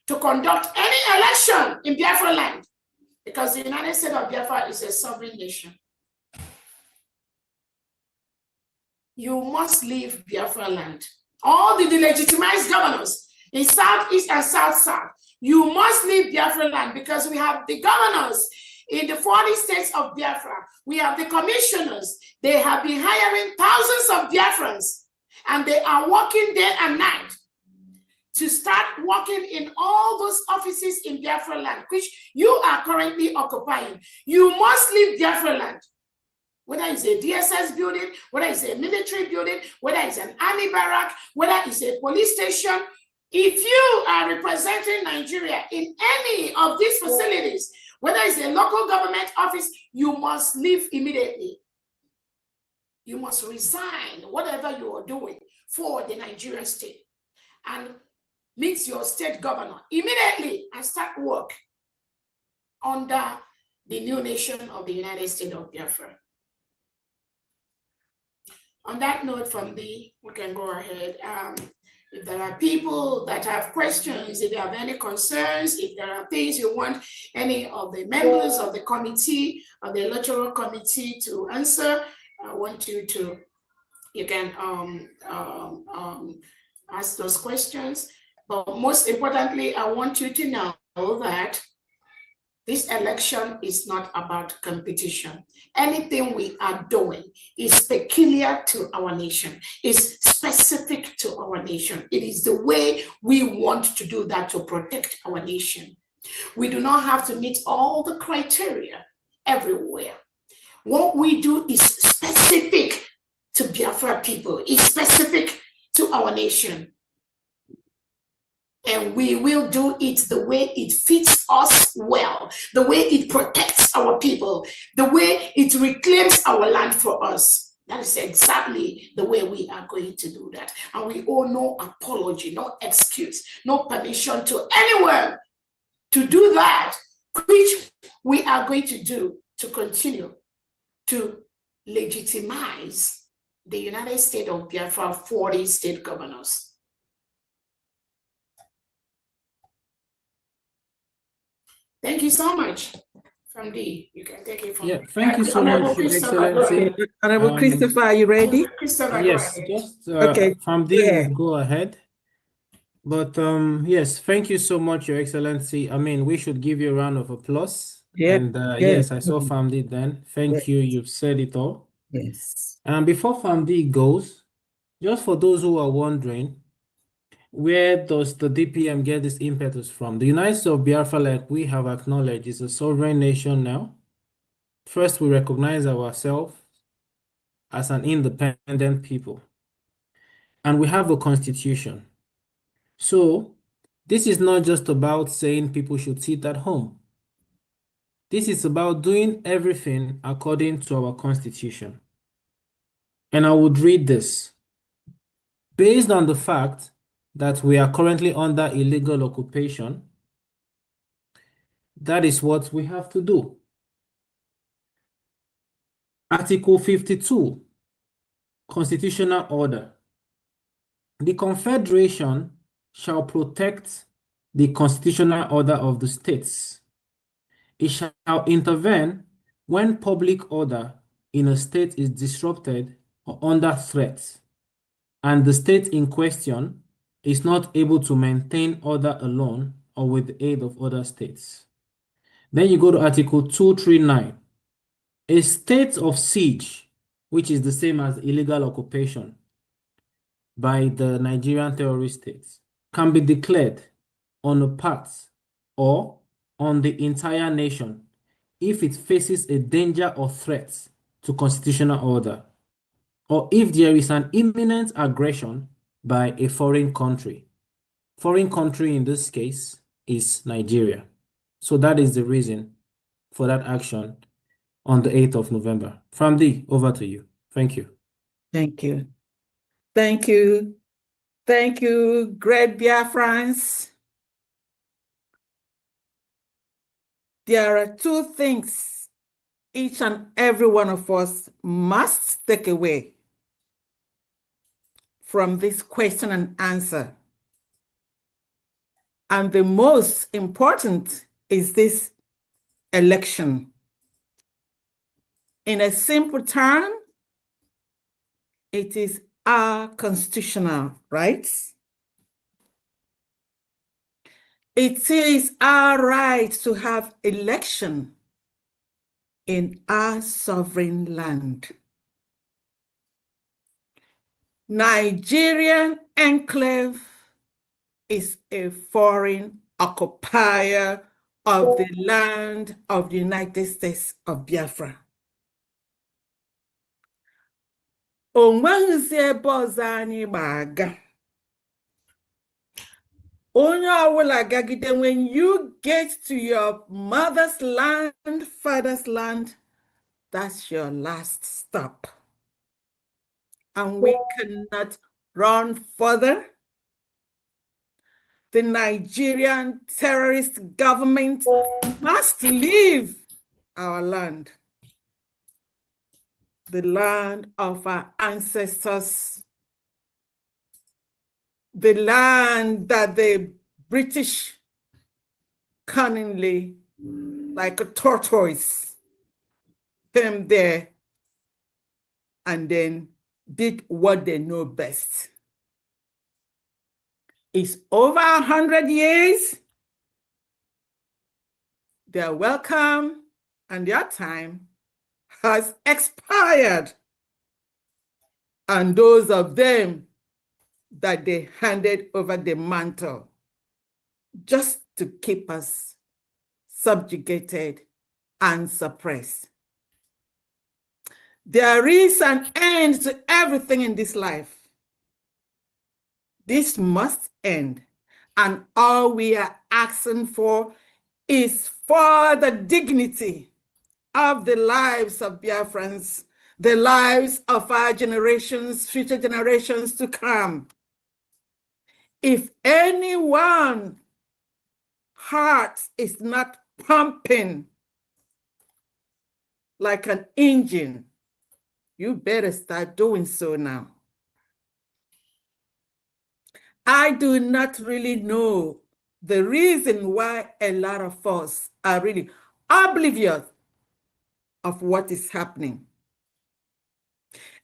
to conduct any election in Biafra land because the United States of Biafra is a sovereign nation. You must leave Biafra land. All the delegitimized governors in Southeast and South-South, you must leave Biafra land because we have the governors in the 40 states of Biafra. We have the commissioners. They have been hiring thousands of Biafrans, and they are working day and night to start working in all those offices in Biafra land, which you are currently occupying. You must leave Biafra land. Whether it's a DSS building, whether it's a military building, whether it's an army barrack, whether it's a police station, if you are representing Nigeria in any of these facilities, whether it's a local government office, you must leave immediately. You must resign whatever you are doing for the Nigerian state and meet your state governor immediately and start work under the new nation of the United States of Biafra. On that note, we can go ahead. If there are people that have questions, if you have any concerns, if there are things you want any of the members of the committee, of the electoral committee to answer, I want you can ask those questions. But most importantly, I want you to know that this election is not about competition. Anything we are doing is peculiar to our nation, is specific to our nation. It is the way we want to do that to protect our nation. We do not have to meet all the criteria everywhere. What we do is specific to Biafra people, is specific to our nation. And we will do it the way it fits us well, the way it protects our people, the way it reclaims our land for us. That is exactly the way we are going to do that. And we owe no apology, no excuse, no permission to anyone to do that, which we are going to do to continue to legitimize the United States of Biafra 40 state governors. Thank you so much. From D, you can take it from. Yeah, thank you so much, Your Excellency. Honorable Christopher, are you ready? Yes, just okay. From D, go ahead. But yes, thank you so much, Your Excellency. I mean, we should give you a round of applause. Yeah. And yes, I saw Famdi then. Thank you. You've said it all. Yes. And before Famdi goes, just for those who are wondering, where does the DPM get this impetus from? The United States of Biafra, like we have acknowledged, is a sovereign nation now. First, we recognize ourselves as an independent people. and we have a constitution. So this is not just about saying people should sit at home. This is about doing everything according to our constitution. And I would read this. Based on the fact that we are currently under illegal occupation, that is what we have to do. Article 52, Constitutional Order. The Confederation shall protect the constitutional order of the states. It shall intervene when public order in a state is disrupted or under threat, and the state in question is not able to maintain order alone or with the aid of other states. Then you go to Article 239. A state of siege, which is the same as illegal occupation by the Nigerian terrorist states, can be declared on a part or on the entire nation if it faces a danger or threat to constitutional order, or if there is an imminent aggression by a foreign country. Foreign country in this case is Nigeria. So that is the reason for that action on the 8th of November. Famdi, over to you. Thank you. Thank you. Thank you. Thank you, great Biafrans. There are two things each and every one of us must take away from this question and answer. And the most important is this election. In a simple term, it is our constitutional rights. It is our right to have election in our sovereign land. Nigerian enclave is a foreign occupier of the land of the United States of Biafra. Onweghịzi ebe ọzọ anyị ga-aga. Onye ọbụla gagide, when you get to your mother's land, father's land, that's your last stop. And we cannot run further. The Nigerian terrorist government must leave our land. The land of our ancestors, the land that the British cunningly, like a tortoise, came there and then did what they know best. It's over 100 years. They're welcome, and their time has expired. And those of them that they handed over the mantle just to keep us subjugated and suppressed. There is an end to everything in this life. This must end. And all we are asking for is for the dignity of the lives of Biafrans, the lives of our generations, future generations to come. If anyone's heart is not pumping like an engine, you better start doing so now. I do not really know the reason why a lot of us are really oblivious of what is happening.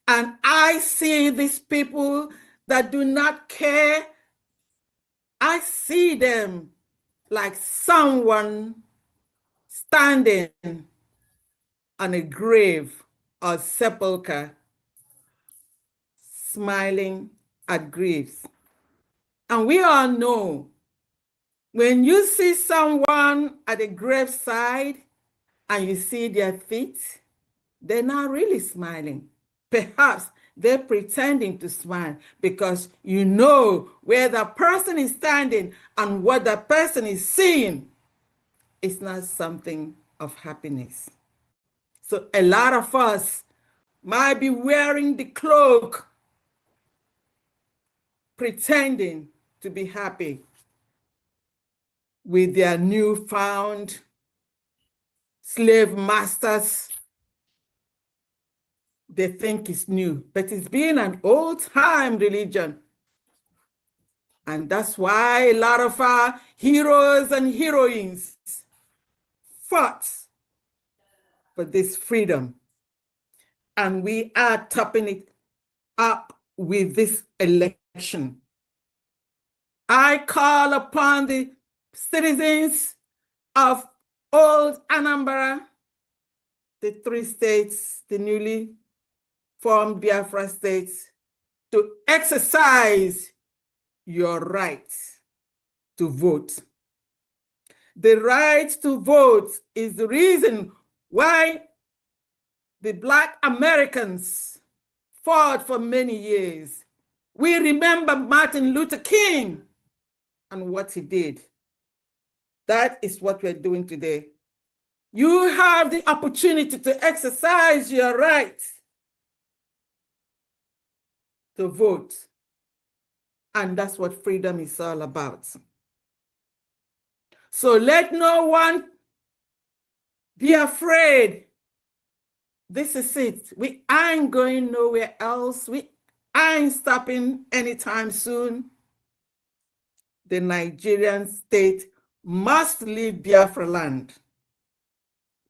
And I see these people that do not care. I see them like someone standing on a grave or sepulcher, smiling at graves. And we all know when you see someone at a graveside and you see their feet, they're not really smiling. Perhaps they're pretending to smile because you know where the person is standing and what the person is seeing is not something of happiness. So a lot of us might be wearing the cloak, pretending to be happy with their newfound slave masters. They think it's new, but it's been an old-time religion. And that's why a lot of our heroes and heroines fought for this freedom. And we are topping it up with this election. I call upon the citizens of old Anambra, the 3 states, the newly formed Biafra states, to exercise your right to vote. The right to vote is the reason why the Black Americans fought for many years. We remember Martin Luther King and what he did. That is what we're doing today. You have the opportunity to exercise your right to vote. And that's what freedom is all about. So let no one be afraid. This is it. We ain't going nowhere else. We ain't stopping anytime soon. The Nigerian state must leave Biafra land.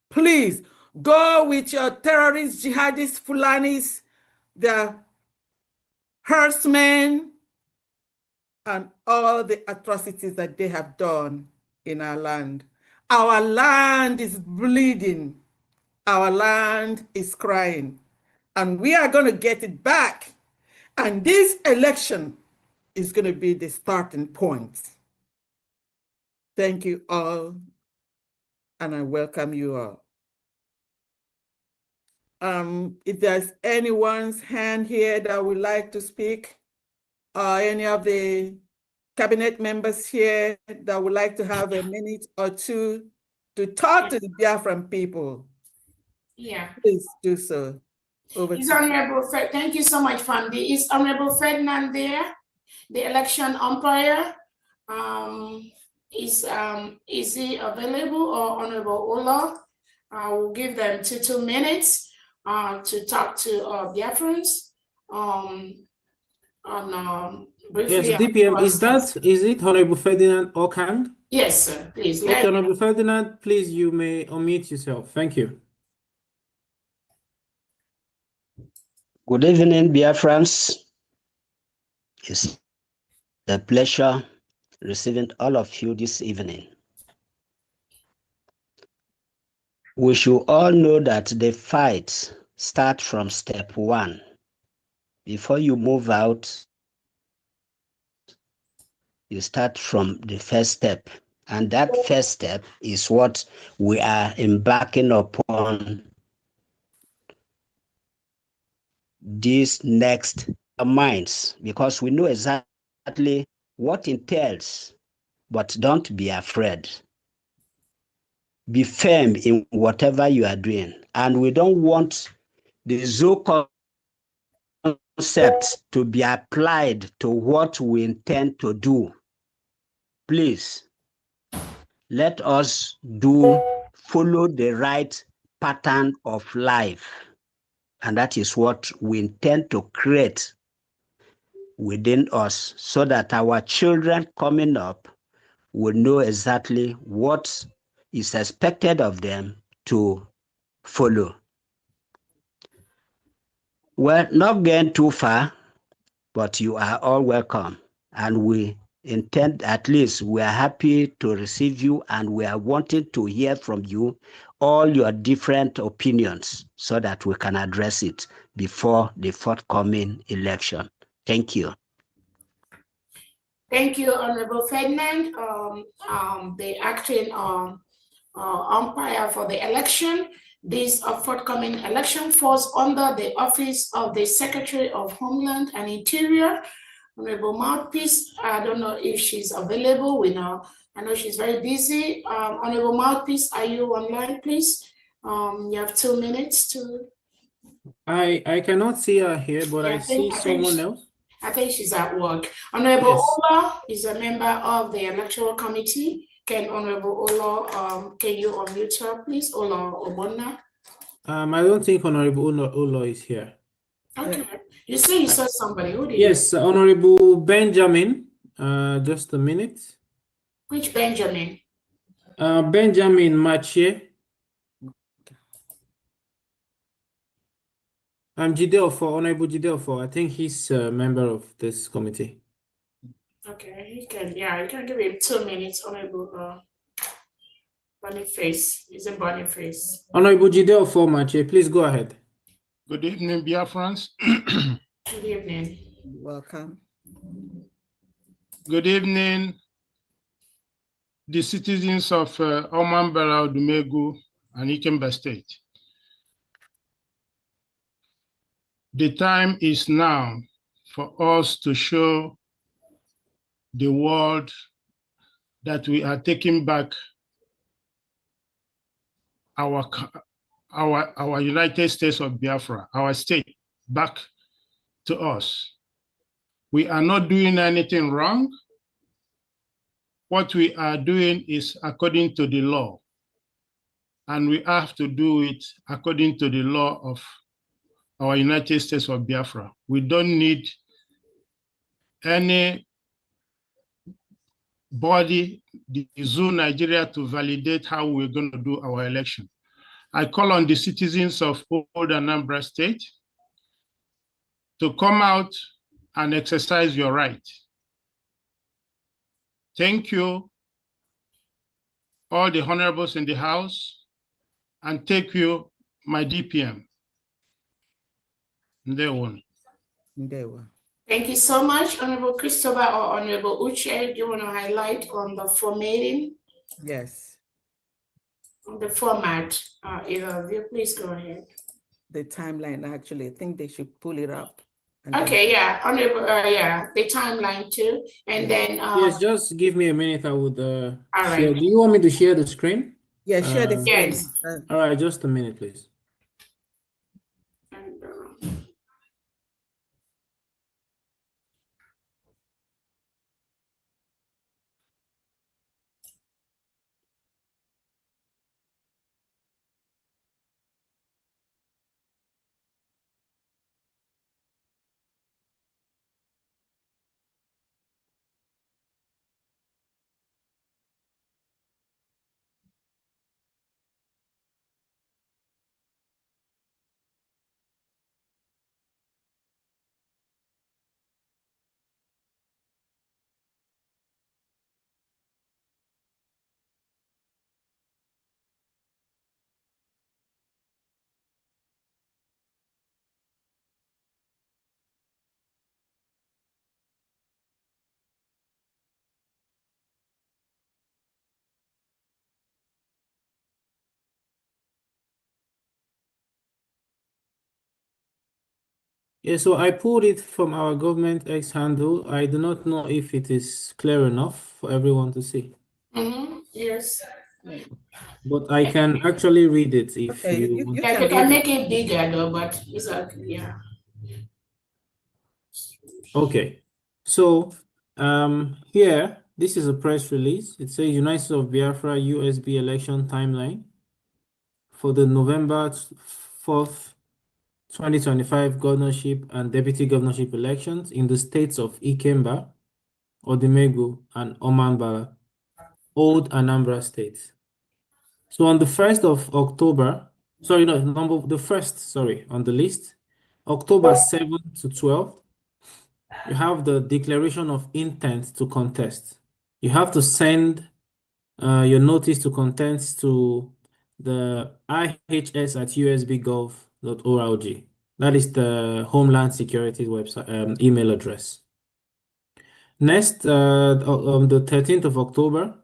Please go with your terrorists, jihadists, Fulanis, the herdsmen, and all the atrocities that they have done in our land. Our land is bleeding. Our land is crying. And we are going to get it back. And this election is going to be the starting point. Thank you all, and I welcome you all. If there's anyone's hand here that would like to speak, or any of the cabinet members here that would like to have a minute or two to talk to the Biafran people, please do so. Over to Honorable thank you so much, Famdi. Is Honorable Ferdinand there, the election umpire? Is he available, or Honorable Ola? I will give them 2 minutes to talk to Biafrans. Briefly. Yes, DPM, is it Honorable Ferdinand Okand? Yes, sir, please. Okay, Honorable Ferdinand, please, you may unmute yourself. Thank you. Good evening, Biafrans. It's a pleasure receiving all of you this evening. We should all know that the fight starts from step 1. Before you move out, you start from the first step. And that first step is what we are embarking upon these next minds, because we know exactly what it entails, but don't be afraid. Be firm in whatever you are doing. And we don't want the Zoo concept to be applied to what we intend to do. Please, let us follow the right pattern of life. And that is what we intend to create within us, so that our children coming up will know exactly what is expected of them to follow. Well, not going too far, but you are all welcome. And we intend, at least we are happy to receive you, and we are wanting to hear from you all your different opinions so that we can address it before the forthcoming election. Thank you. Thank you, Honorable Ferdinand, the acting umpire for the election. This forthcoming election falls under the office of the Secretary of Homeland and Interior, Honorable Mouthpiece. I don't know if she's available. I know she's very busy. Honorable Mouthpiece, are you online, please? You have 2 minutes to. I cannot see her here, but I see someone else. I think she's at work. Honorable Yes. Ola is a member of the Electoral Committee. Can Honorable Ola, can you unmute her, please? Ola Obonna. I don't think Honorable Ulo is here. Okay. You say you saw somebody. Who did Yes, Honorable Benjamin. Just a minute. Which Benjamin? Benjamin Mache. Honorable Jidelfo. I think he's a member of this committee. Okay, you can give him 2 minutes, Honorable Boniface. He's a Boniface. Honorable Jidelfo Mache, please go ahead. Good evening, Biafrans. Good evening. Welcome. Good evening, the citizens of Omambara, Dumegu, and Ikemba State. The time is now for us to show the world that we are taking back our United States of Biafra, our state, back to us. We are not doing anything wrong. What we are doing is according to the law, and we have to do it according to the law of our United States of Biafra. We don't need any body, the zoo Nigeria, to validate how we're going to do our election. I call on the citizens of Old Anambra State to come out and exercise your right. Thank you, all the honorables in the House, and thank you, my DPM. Thank you so much, Honorable Christopher or Honorable Uche. Do you want to highlight on the formatting? Yes. On the format, either of you, please go ahead. The timeline, actually, I think they should pull it up. Okay, yeah, Honorable, the timeline too, and then. Yes, just give me a minute. I would all share. right. Do you want me to share the screen? Yeah, share the screen. Yes. All right, just a minute, please. And, Yeah, so I pulled it from our government X handle. I do not know if it is clear enough for everyone to see. yes. But I can actually read it if Okay, you you want. Yeah, can you can read make it bigger though, but it's okay, yeah. Okay. So here, this is a press release. It says United States of Biafra USB election timeline for the November 4th, 2025 governorship and deputy governorship elections in the states of Ikemba, Odimegu, and Omanbala, Old Anambra states. So on the 1st of October, sorry, no, the first, sorry, on the list, October 7th to 12th, you have the declaration of intent to contest. You have to send your notice to contest to the ihs@usbgov.org. That is the Homeland Security website email address. Next, on the 13th of October,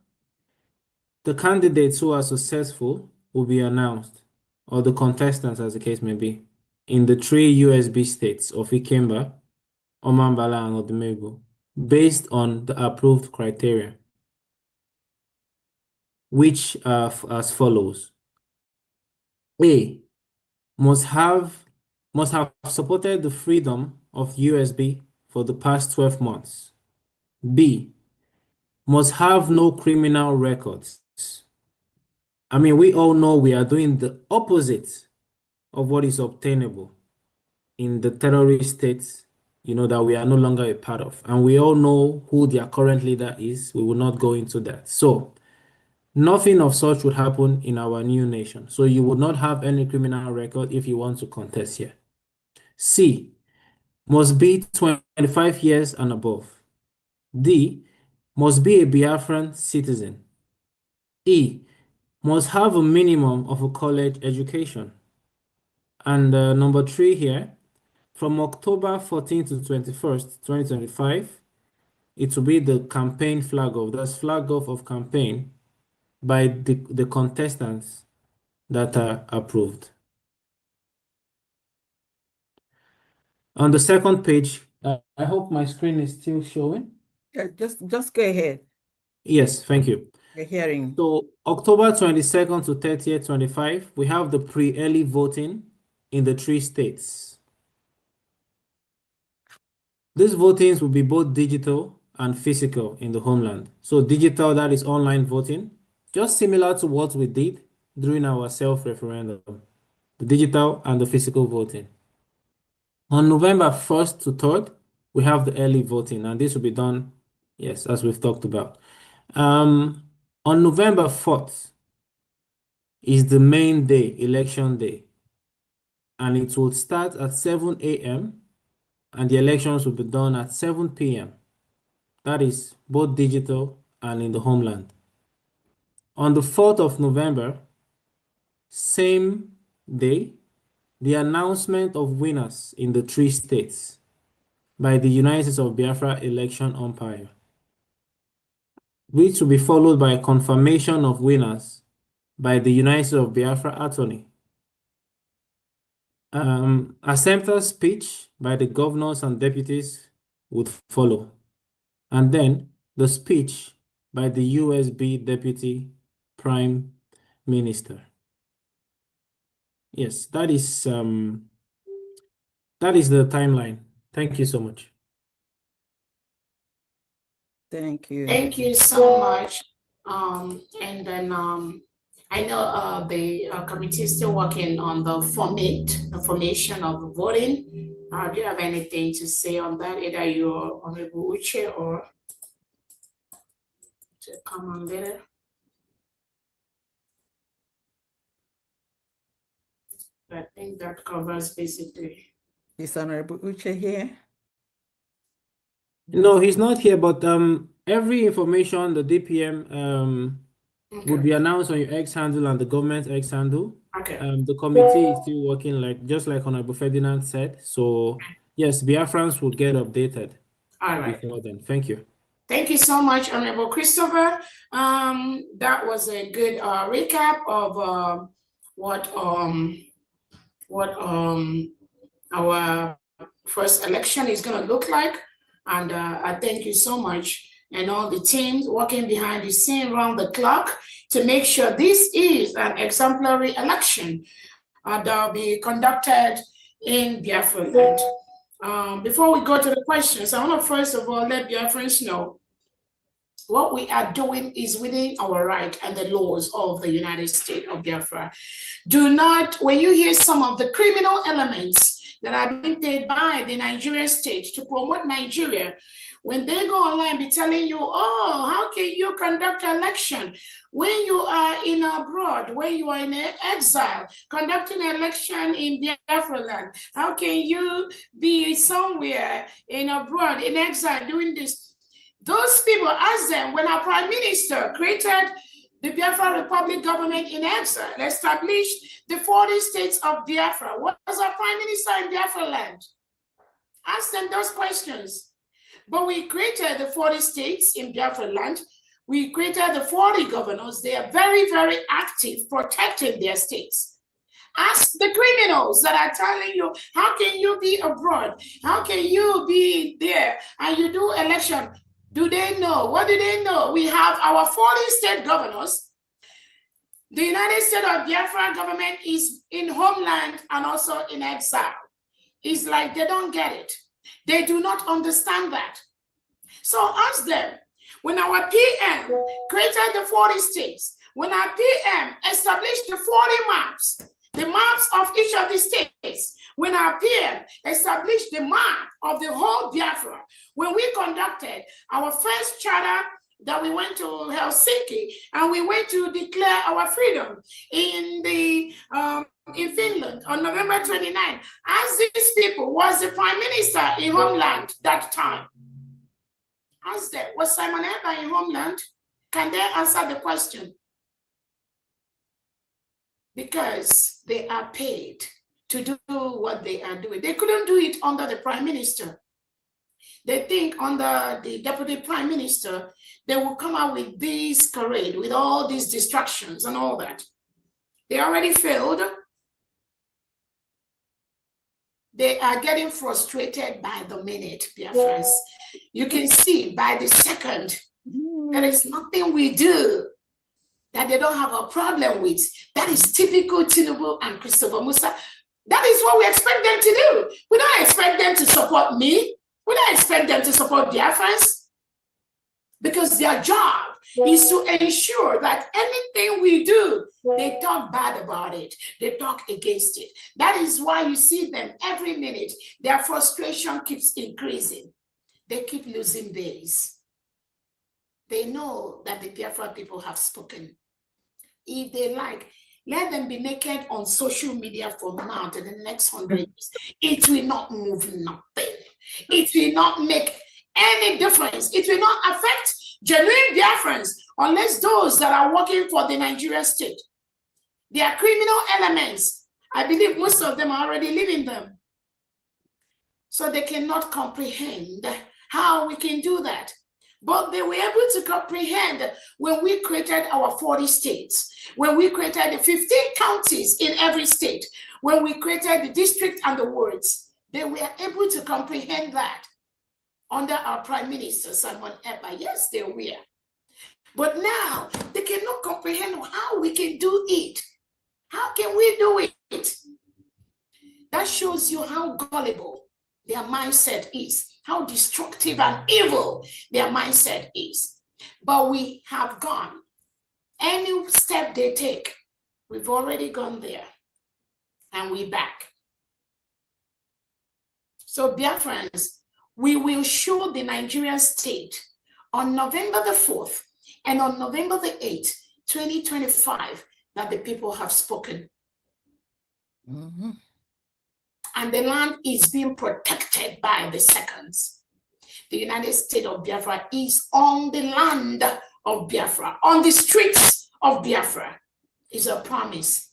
the candidates who are successful will be announced. or the contestants, as the case may be, in the 3 USB states of Ikemba, Omambala, and Odumegwu, based on the approved criteria, which are as follows. A, must have supported the freedom of USB for the past 12 months. B, must have no criminal records. I mean, we all know we are doing the opposite of what is obtainable in the terrorist states, that we are no longer a part of. And we all know who their current leader is. We will not go into that. So nothing of such would happen in our new nation. So you would not have any criminal record if you want to contest here. C, must be 25 years and above. D, must be a Biafran citizen. E, must have a minimum of a college education. And number 3 here, from October 14th to 21st, 2025, it will be the campaign flag off. That's flag off of campaign by the contestants that are approved. On the second page, I hope my screen is still showing. Yeah, just go ahead. Yes, thank you. We're hearing. So October 22nd to 30th, 25, we have the pre-early voting in the 3 states. These votings will be both digital and physical in the homeland. So digital, that is online voting, just similar to what we did during our self-referendum, the digital and the physical voting. On November 1st to 3rd, we have the early voting, and this will be done, yes, as we've talked about. On November 4th is the main day, election day, and it will start at 7 a.m. and the elections will be done at 7 p.m. That is both digital and in the homeland. On the 4th of November, same day, the announcement of winners in the 3 states by the United States of Biafra election umpire, which will be followed by a confirmation of winners by the United States of Biafra attorney. Acceptance speech by the governors and deputies would follow, and then the speech by the USB Deputy Prime Minister. Yes, that is the timeline. Thank you so much. Thank you. Thank you so much. And then I know the committee is still working on the formation of the voting. Do you have anything to say on that, either your Honorable Uche or to come on later? I think that covers basically. Is Honorable Uche here? No, he's not here, but every information, the DPM would be announced on your X handle and the government X handle. Okay. The committee is still working just like Honorable Ferdinand said. So yes, Biafrans will get updated. All right. Before then. Thank you. Thank you so much, Honorable Christopher. That was a good recap of what our first election is going to look like. And I thank you so much and all the teams working behind the scene around the clock to make sure this is an exemplary election that will be conducted in Biafra land. Before we go to the questions, I want to first of all let Biafrans know what we are doing is within our right and the laws of the United States of Biafra. Do not, when you hear some of the criminal elements that are being paid by the Nigerian state to promote Nigeria, when they go online be telling you, oh, how can you conduct an election when you are in abroad, when you are in exile, conducting an election in Biafra land? How can you be somewhere in abroad, in exile, doing this? Those people, ask them, when our prime minister created the Biafra Republic government in exile, established the 40 states of Biafra, was our prime minister in Biafra land? Ask them those questions. But we created the 40 states in Biafra land. We created the 40 governors. They are very, very active protecting their states. Ask the criminals that are telling you, how can you be abroad? How can you be there and you do election? Do they know? What do they know? We have our 40 state governors. The United States of Biafra government is in homeland and also in exile. It's like they don't get it. They do not understand that. So ask them, when our PM created the 40 states, when our PM established the 40 maps, the maps of each of the states, when our PM established the map of the whole Biafra, when we conducted our first charter that we went to Helsinki and we went to declare our freedom in Finland on November 29, as these people was the prime minister in homeland that time. Ask them, was Simon Eber in homeland? Can they answer the question? Because they are paid to do what they are doing. They couldn't do it under the prime minister. They think under the deputy prime minister, they will come out with this parade, with all these distractions and all that. They already failed. They are getting frustrated by the minute, Biafrans. You can see by the second, there is nothing we do that they don't have a problem with. That is typical Tinubu and Christopher Musa. That is what we expect them to do. We don't expect them to support me. We don't expect them to support Biafrans. Because their job is to ensure that anything we do, they talk bad about it. They talk against it. That is why you see them every minute. Their frustration keeps increasing. They keep losing days. They know that the Biafra people have spoken. If they like, let them be naked on social media from now to the next 100 years. It will not move nothing. It will not make any difference. It will not affect genuine Biafrans unless those that are working for the Nigerian state. They are criminal elements. I believe most of them are already living them. So they cannot comprehend how we can do that. But they were able to comprehend when we created our 40 states, when we created the 15 counties in every state, when we created the district and the wards. They were able to comprehend that under our Prime Minister, Simon Eber. Yes, they were. But now, they cannot comprehend how we can do it. How can we do it? That shows you how gullible their mindset is, how destructive and evil their mindset is. But we have gone. Any step they take, we've already gone there. And we're back. So, Biafrans, we will show the Nigerian state on November the 4th and on November the 8th, 2025, that the people have spoken. Mm-hmm. And the land is being protected by the seconds. The United States of Biafra is on the land of Biafra, on the streets of Biafra. It's a promise.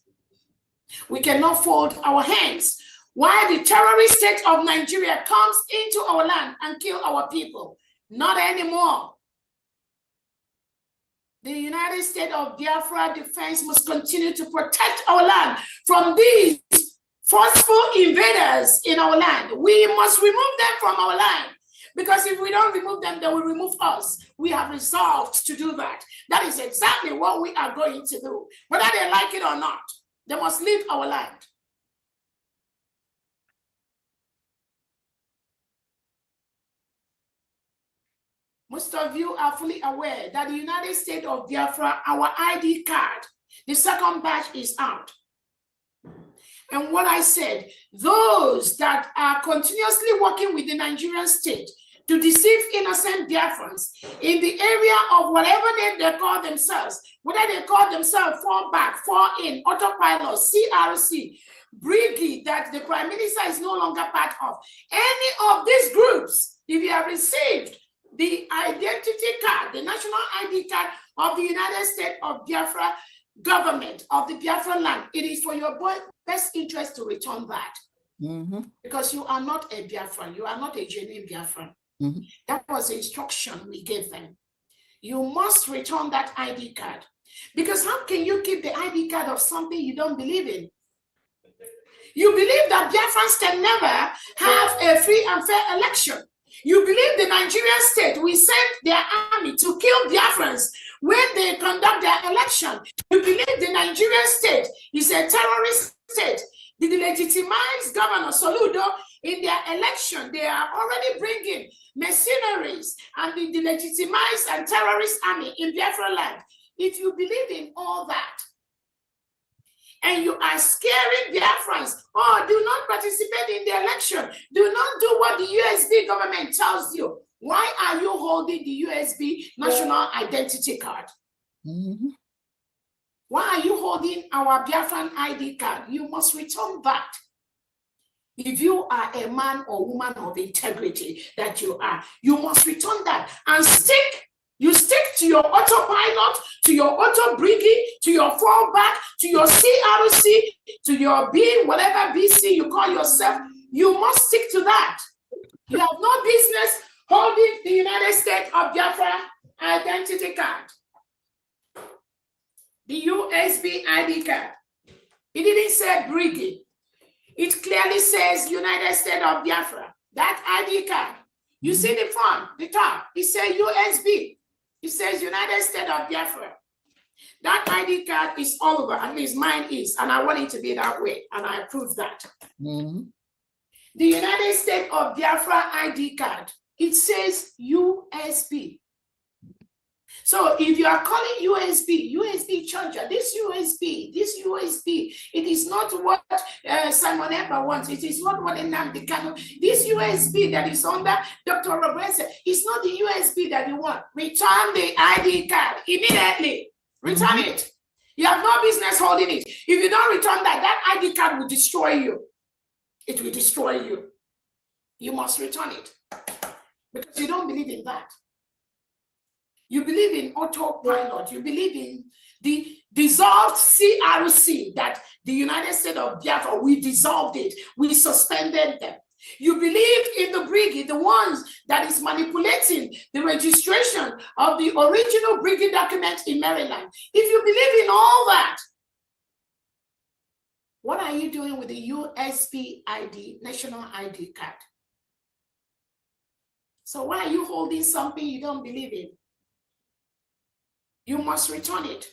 We cannot fold our hands while the terrorist state of Nigeria comes into our land and kill our people. Not anymore. The United States of Biafra defense must continue to protect our land from these forceful invaders in our land. We must remove them from our land, because if we don't remove them, they will remove us. We have resolved to do that. That is exactly what we are going to do. Whether they like it or not, they must leave our land. Most of you are fully aware that the United States of Biafra, our ID card, the second batch is out. And what I said, those that are continuously working with the Nigerian state to deceive innocent Biafrans in the area of whatever name they call themselves, whether they call themselves fall back, fall in, autopilot, CRC, brigade that the Prime Minister is no longer part of, any of these groups, if you have received the identity card, the national ID card of the United States of Biafra government, of the Biafra land, it is for your best interest to return that. Mm-hmm. Because you are not a Biafran, you are not a genuine Biafran. Mm-hmm. That was the instruction we gave them. You must return that ID card. Because how can you keep the ID card of something you don't believe in? You believe that Biafrans can never have a free and fair election. You believe the Nigerian state will send their army to kill Biafrans when they conduct their election. You believe the Nigerian state is a terrorist state. The legitimized governor Soludo, in their election, they are already bringing mercenaries and the legitimized and terrorist army in Biafra land. If you believe in all that, and you are scaring Biafrans, oh, do not participate in the election. Do not do what the USB government tells you. Why are you holding the USB national identity card? Mm-hmm. Why are you holding our Biafran ID card? You must return that. If you are a man or woman of integrity that you are, you must return that and stick. You stick to your autopilot, to your auto briggy, to your fallback, to your CRC, to your B, whatever BC you call yourself. You must stick to that. You have no business holding the United States of Biafra identity card. The USB ID card. It didn't say briggy. It clearly says United States of Biafra. That ID card. You see the front, the top. It says USB. It says United States of Biafra. That ID card is all over. At least mine is. And I want it to be that way. And I approve that. Mm-hmm. The United States of Biafra ID card. It says USB. So if you are calling USB charger, this USB, it is not what Simon Eber wants. It is not what Nnamdi Kanu. This USB that is under Dr. Roberts, it's not the USB that you want. Return the ID card immediately. Return it. You have no business holding it. If you don't return that, that ID card will destroy you. It will destroy you. You must return it because you don't believe in that. You believe in autopilot. You believe in the dissolved CRC that the United States of Biafra, we dissolved it. We suspended them. You believe in the brigade, the ones that is manipulating the registration of the original brigade document in Maryland. If you believe in all that, what are you doing with the USB ID, national ID card? So why are you holding something you don't believe in? You must return it.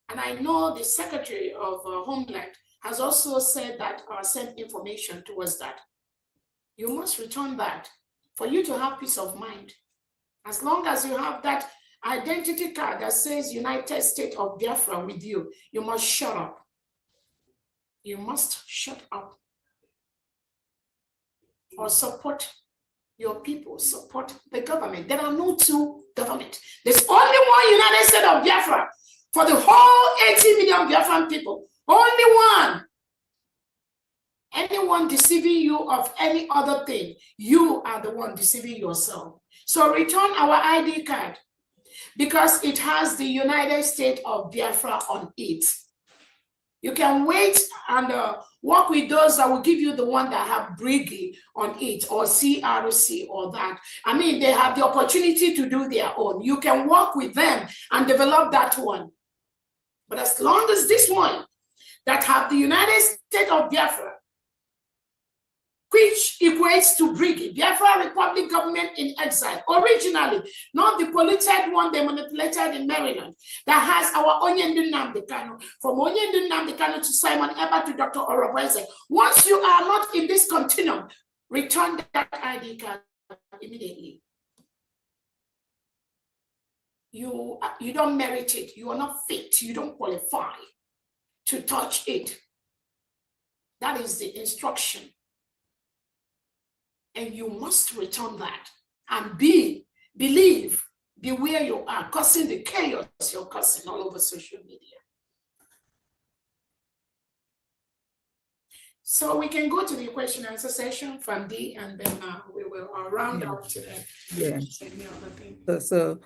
And I know the Secretary of Homeland has also said that or sent information towards that. You must return that for you to have peace of mind. As long as you have that identity card that says United States of Biafra with you, you must shut up. You must shut up. Or support your people, support the government. There are no two governments. There's only one United States of Biafra for the whole 80 million Biafran people. Only one. Anyone deceiving you of any other thing, you are the one deceiving yourself. So return our ID card because it has the United States of Biafra on it. You can wait and work with those that will give you the one that have brigade on it or CRC or that. I mean, they have the opportunity to do their own. You can work with them and develop that one. But as long as this one that have the United States of Biafra, which equates to brigade, Biafra Republic government in exile, originally, not the polluted one they manipulated in Maryland, that has our Onyendu Nnamdi Kanu, from Onyendu Nnamdi Kanu to Simon Eber to Dr. Orobeze. Once you are not in this continuum, return that ID card immediately. You don't merit it. You are not fit. You don't qualify to touch it. That is the instruction. And you must return that and believe, be where you are, causing the chaos you're causing all over social media. So we can go to the question and answer session from D, and then we will round up to that. Yes. So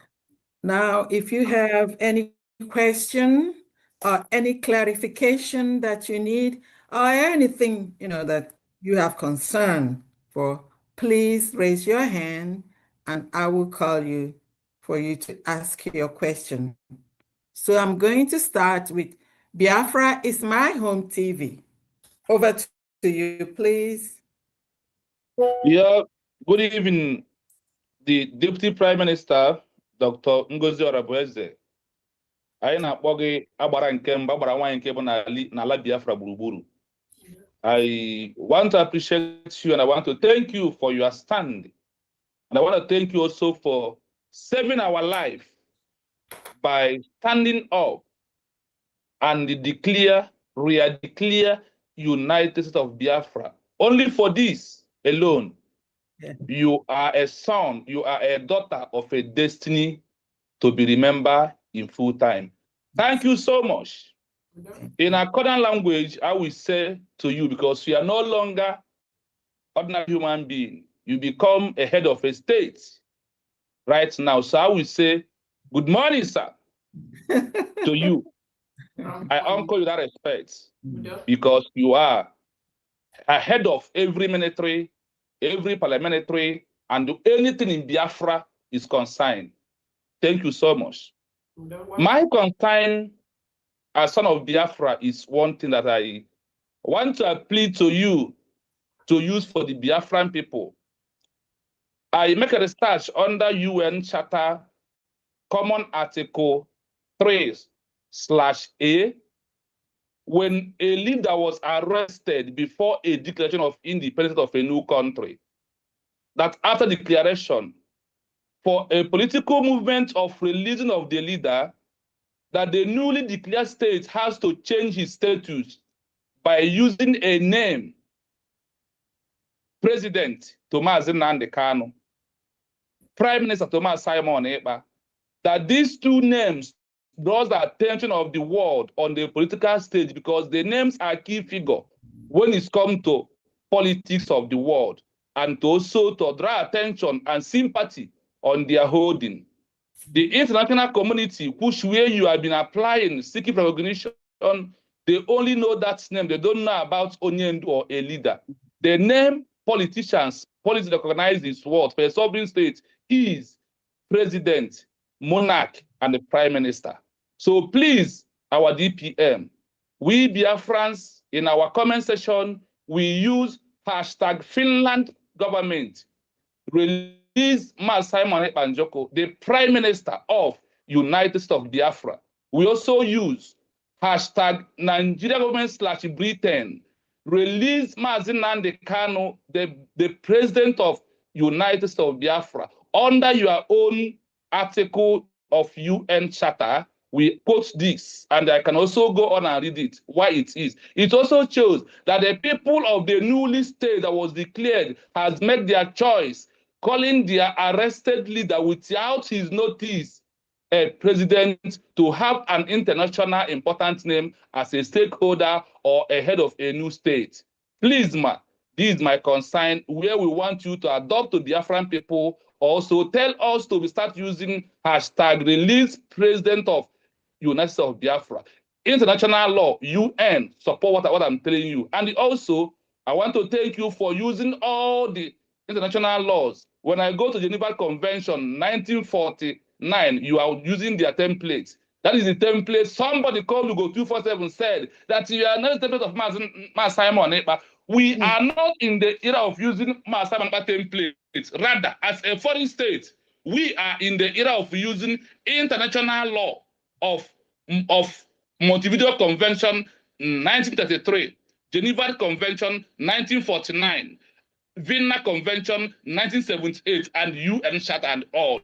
now, if you have any question or any clarification that you need, or anything that you have concern for, please raise your hand and I will call you for you to ask your question. So I'm going to start with Biafra is my home TV. Over to to you, please. Yeah, good evening, the Deputy Prime Minister, Dr. Ngozi Orabueze. Anyị na-akpọ gị agbara nke mba agbara nwaanyị nke bụ n'ala Biafra gburugburu. I want to appreciate you and I want to thank you for your stand. And I want to thank you also for saving our life by standing up and declare United States of Biafra. Only for this alone, you are a son, you are a daughter of a destiny to be remembered in full time. Thank you so much. In our current language, I will say to you, because you are no longer ordinary human being, you become a head of a state right now. So I will say, good morning, sir, to you. I uncle you that respect because you are ahead of every military, every parliamentary, and anything in Biafra is concerned. Thank you so much. My concern as son of Biafra is one thing that I want to appeal to you to use for the Biafran people. I make a research under UN Charter Common Article 3/A. When a leader was arrested before a declaration of independence of a new country, that after declaration, for a political movement of releasing of the leader, that the newly declared state has to change his status by using a name, President Thomas Nnamdi Kanu, Prime Minister Thomas Simon Ekpa, that these two names draws the attention of the world on the political stage because the names are key figure when it's come to politics of the world, and also to draw attention and sympathy on their holding. The international community, where you have been applying, seeking recognition, they only know that name. They don't know about Onyendu or a leader. The name politicians, policy recognize this word for a sovereign state is president, monarch, and the prime minister. So please, our DPM, we Biafrans in our comment section, we use hashtag Finland government, release Mas Simon Ekpa, the Prime Minister of United States of Biafra. We also use hashtag Nigeria government / Britain, release Mas Nnamdi Kanu, the President of United States of Biafra, under your own article of UN Charter. We quote this, and I can also go on and read it, why it is. It also shows that the people of the newly state that was declared has made their choice, calling their arrested leader without his notice a president to have an international important name as a stakeholder or a head of a new state. Please, ma, this is my concern, where we want you to adopt to Biafran people. Also tell us to start using hashtag release president of United States of Biafra. International law, UN, support what I'm telling you. And also, I want to thank you for using all the international laws. When I go to Geneva Convention 1949, you are using their templates. That is the template. Somebody called Lugo 247 said that you are not the template of Mas Simon Ekpa. We are not in the era of using Mas Simon Ekpa templates. Rather, as a foreign state, we are in the era of using international law of Montevideo Convention 1933, Geneva Convention 1949, Vienna Convention 1978, and UN Charter and all.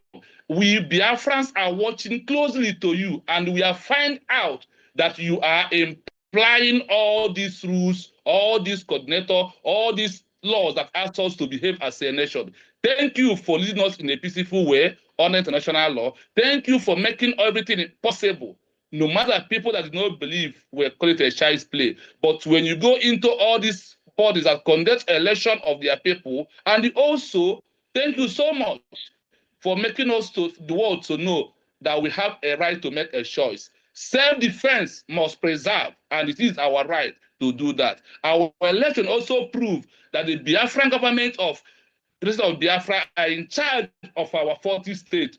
We Biafrans are watching closely to you, and we have found out that you are implying all these rules, all these coordinator, all these laws that ask us to behave as a nation. Thank you for leading us in a peaceful way on international law. Thank you for making everything possible. No matter people that do not believe we call it a child's play. But when you go into all these bodies that conduct election of their people, and also thank you so much for making us to the world to know that we have a right to make a choice. Self-defense must preserve, and it is our right to do that. Our election also proved that the Biafran government of the rest of Biafra are in charge of our 40 states,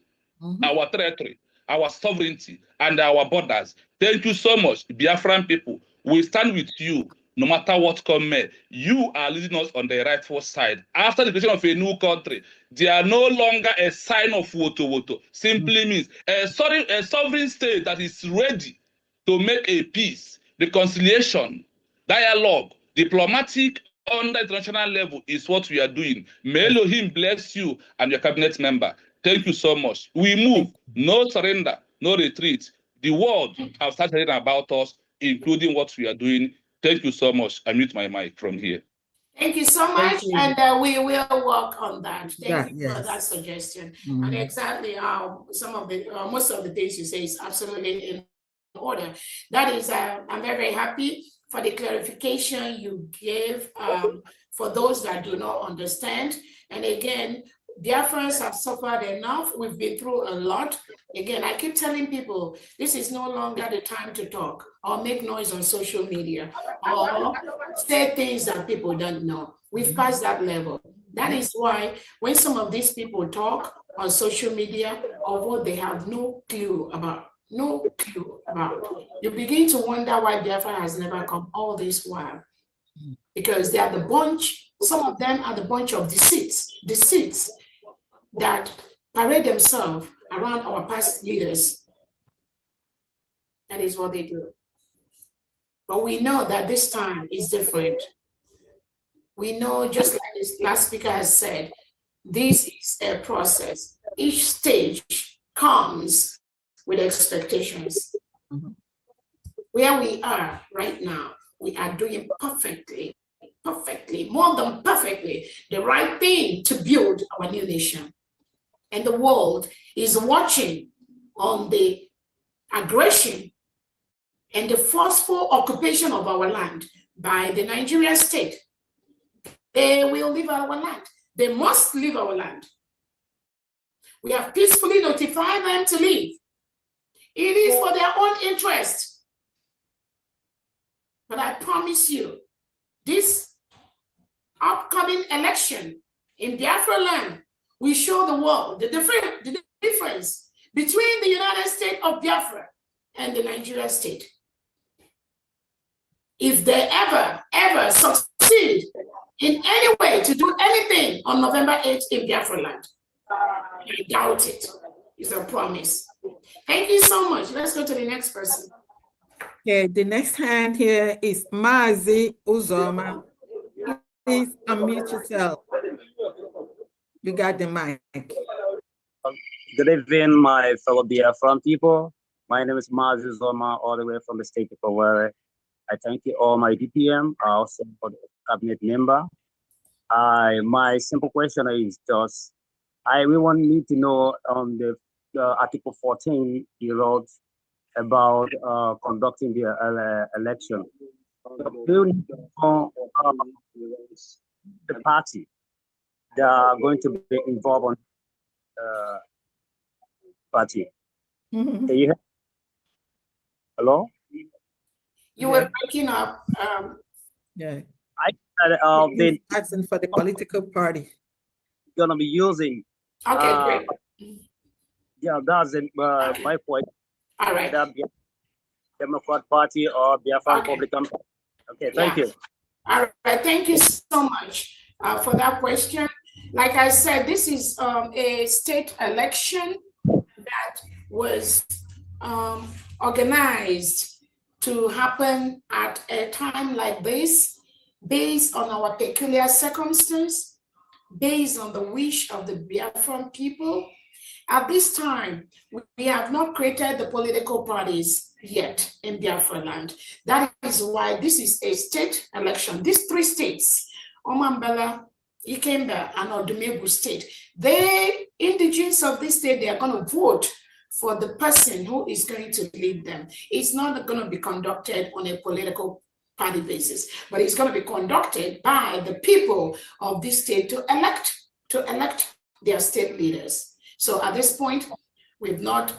our territory, our sovereignty, and our borders. Thank you so much, Biafran people. We stand with you. no matter what come, you are leading us on the rightful side. After the creation of a new country, they are no longer a sign of woto. Simply means a sovereign state that is ready to make a peace, reconciliation, dialogue, diplomatic on the international level is what we are doing. May Elohim bless you and your cabinet member. Thank you so much. We move, no surrender, no retreat. The world have started hearing about us, including what we are doing. Thank you so much. I mute my mic from here. Thank you so much, and we will work on that. Thank you for that suggestion. And exactly, most of the things you say is absolutely in order. That is, I'm very happy for the clarification you gave for those that do not understand. And again, Biafrans have suffered enough. We've been through a lot. Again, I keep telling people, this is no longer the time to talk or make noise on social media or say things that people don't know. We've passed that level. That is why when some of these people talk on social media of what they have no clue about, you begin to wonder why Biafra has never come all this while. Because they are the bunch, some of them are the bunch of deceits that parade themselves around our past leaders. That is what they do. But we know that this time is different. We know, just like this last speaker has said, this is a process. Each stage comes with expectations. Where we are right now, we are doing perfectly, more than perfectly, the right thing to build our new nation. And the world is watching on the aggression and the forceful occupation of our land by the Nigerian state. They will leave our land. They must leave our land. We have peacefully notified them to leave. It is for their own interest. But I promise you, this upcoming election in Biafra land will show the world the difference between the United States of Biafra and the Nigerian state. If they ever succeed in any way to do anything on November 8th in Biafra land, I doubt it. It's a promise. Thank you so much. Let's go to the next person. Okay, the next hand here is Mazi Uzoma. Please unmute yourself. You got the mic. Good evening, my fellow Biafran people. My name is Mazi Uzoma, all the way from the state of Owerri. I thank you all, my DPM, also for the cabinet member. My simple question is just, we want me to know on the Article 14, you wrote about conducting the election. Do you know the party that are going to be involved on party? Can you hear? Hello? You were breaking up. Yeah. They asking for the political party. Gonna be using. Okay, great. Yeah, that's my point. All right. Democrat Party or Biafra Republican Party. Okay, thank you. All right, thank you so much for that question. Like I said, this is a state election that was organized to happen at a time like this, based on our peculiar circumstance, based on the wish of the Biafran people. At this time, we have not created the political parties yet in Biafra land. That is why this is a state election. These three states, Omambela, Ikemba, and Odumegu state, the indigenes of this state, they are going to vote for the person who is going to lead them. It's not going to be conducted on a political party basis, but it's going to be conducted by the people of this state to elect their state leaders. So at this point, we've not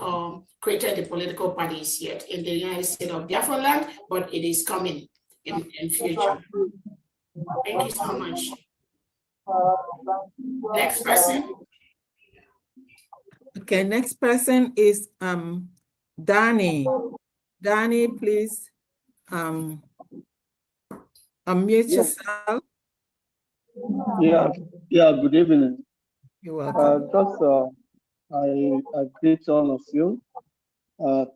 created the political parties yet in the United States of Biafra land, but it is coming in future. Thank you so much. Next person. Okay, next person is Danny. Danny, please Unmute yourself. Yeah, good evening. You're welcome. I greet all of you.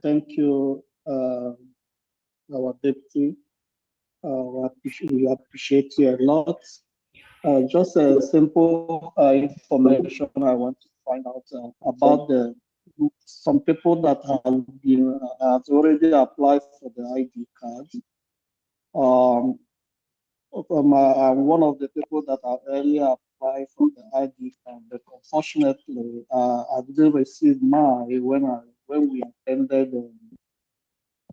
Thank you, our deputy. We appreciate you a lot. Just a simple information I want to find out about some people that have already applied for the ID card. I'm one of the people that have earlier applied for the ID card, but unfortunately, I didn't receive mine when we attended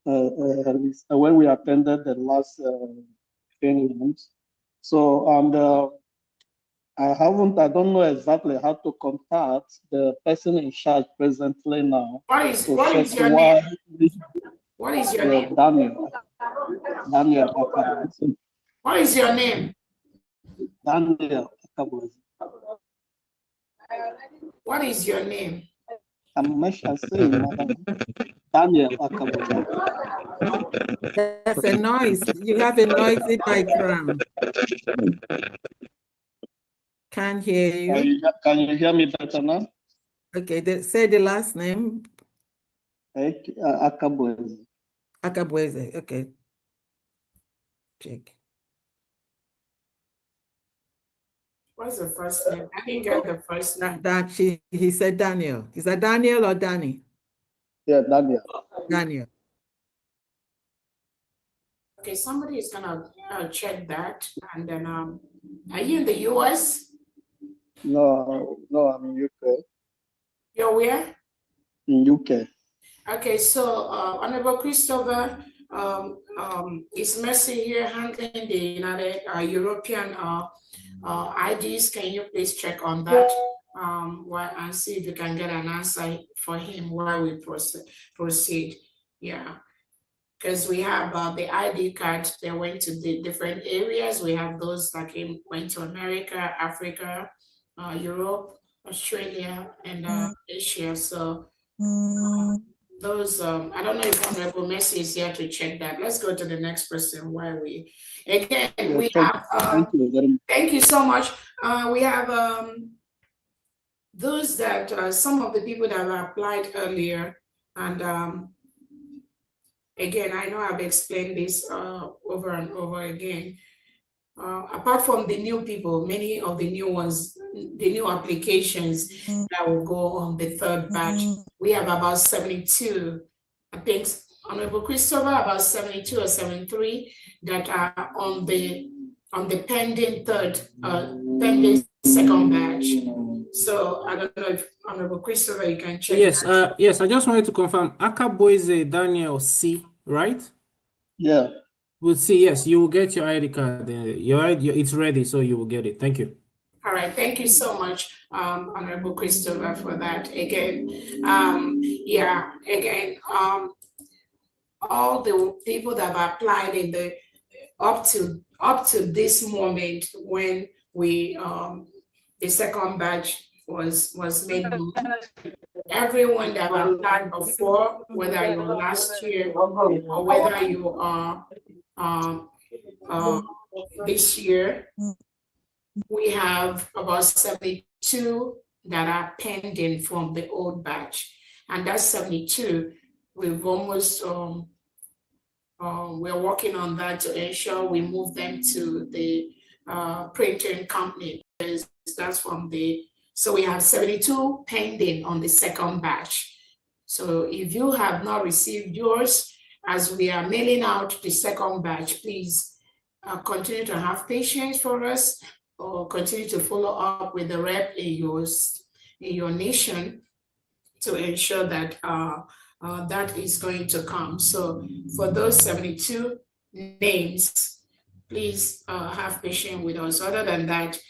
the last training. So, and I don't know exactly how to contact the person in charge presently now. What is your name? What is your name? Daniel. What is your name? Daniel. What is your name? I'm saying, Madam. Daniel Akaboy. That's a noise. You have a noisy background. Can't hear you. Can you hear me better now? Okay, say the last name. Akaboy. Akabweze. Okay. Check. What's the first name? I didn't get the first name. He said Daniel. Is that Daniel or Danny? Yeah, Daniel. Daniel. Okay, somebody is gonna check that, and then are you in the US? No, I'm in UK. You're where? In UK. Okay, so Honorable Christopher is Mercy here handling the United European IDs. Can you please check on that and see if you can get an answer for him while we proceed? Yeah, because we have the ID cards. They went to the different areas. We have those that went to America, Africa, Europe, Australia, and Asia. So those, I don't know if Honorable Mercy is here to check that. Let's go to the next person while we have, thank you so much. We have those that, some of the people that have applied earlier, and again, I know I've explained this over and over again. Apart from the new people, many of the new ones, the new applications that will go on the third batch, we have about 72. I think, Honorable Christopher, about 72 or 73 that are on the pending pending second batch. So I don't know if Honorable Christopher, you can check. Yes, yes, I just wanted to confirm. Akaboyze Daniel C, right? Yeah. We'll see. Yes, you will get your ID card. It's ready, so you will get it. Thank you. All right, thank you so much, Honorable Christopher, for that. Again, all the people that have applied in the up to this moment when we the second batch was made. Everyone that applied before, whether you were last year or whether you are this year, we have about 72 that are pending from the old batch, and that's 72. We've almost we're working on that to ensure we move them to the printing company. That's from so we have 72 pending on the second batch. So if you have not received yours, as we are mailing out the second batch, please continue to have patience for us, or continue to follow up with the rep in your nation to ensure that that is going to come. So for those 72 names, please have patience with us. Other than that,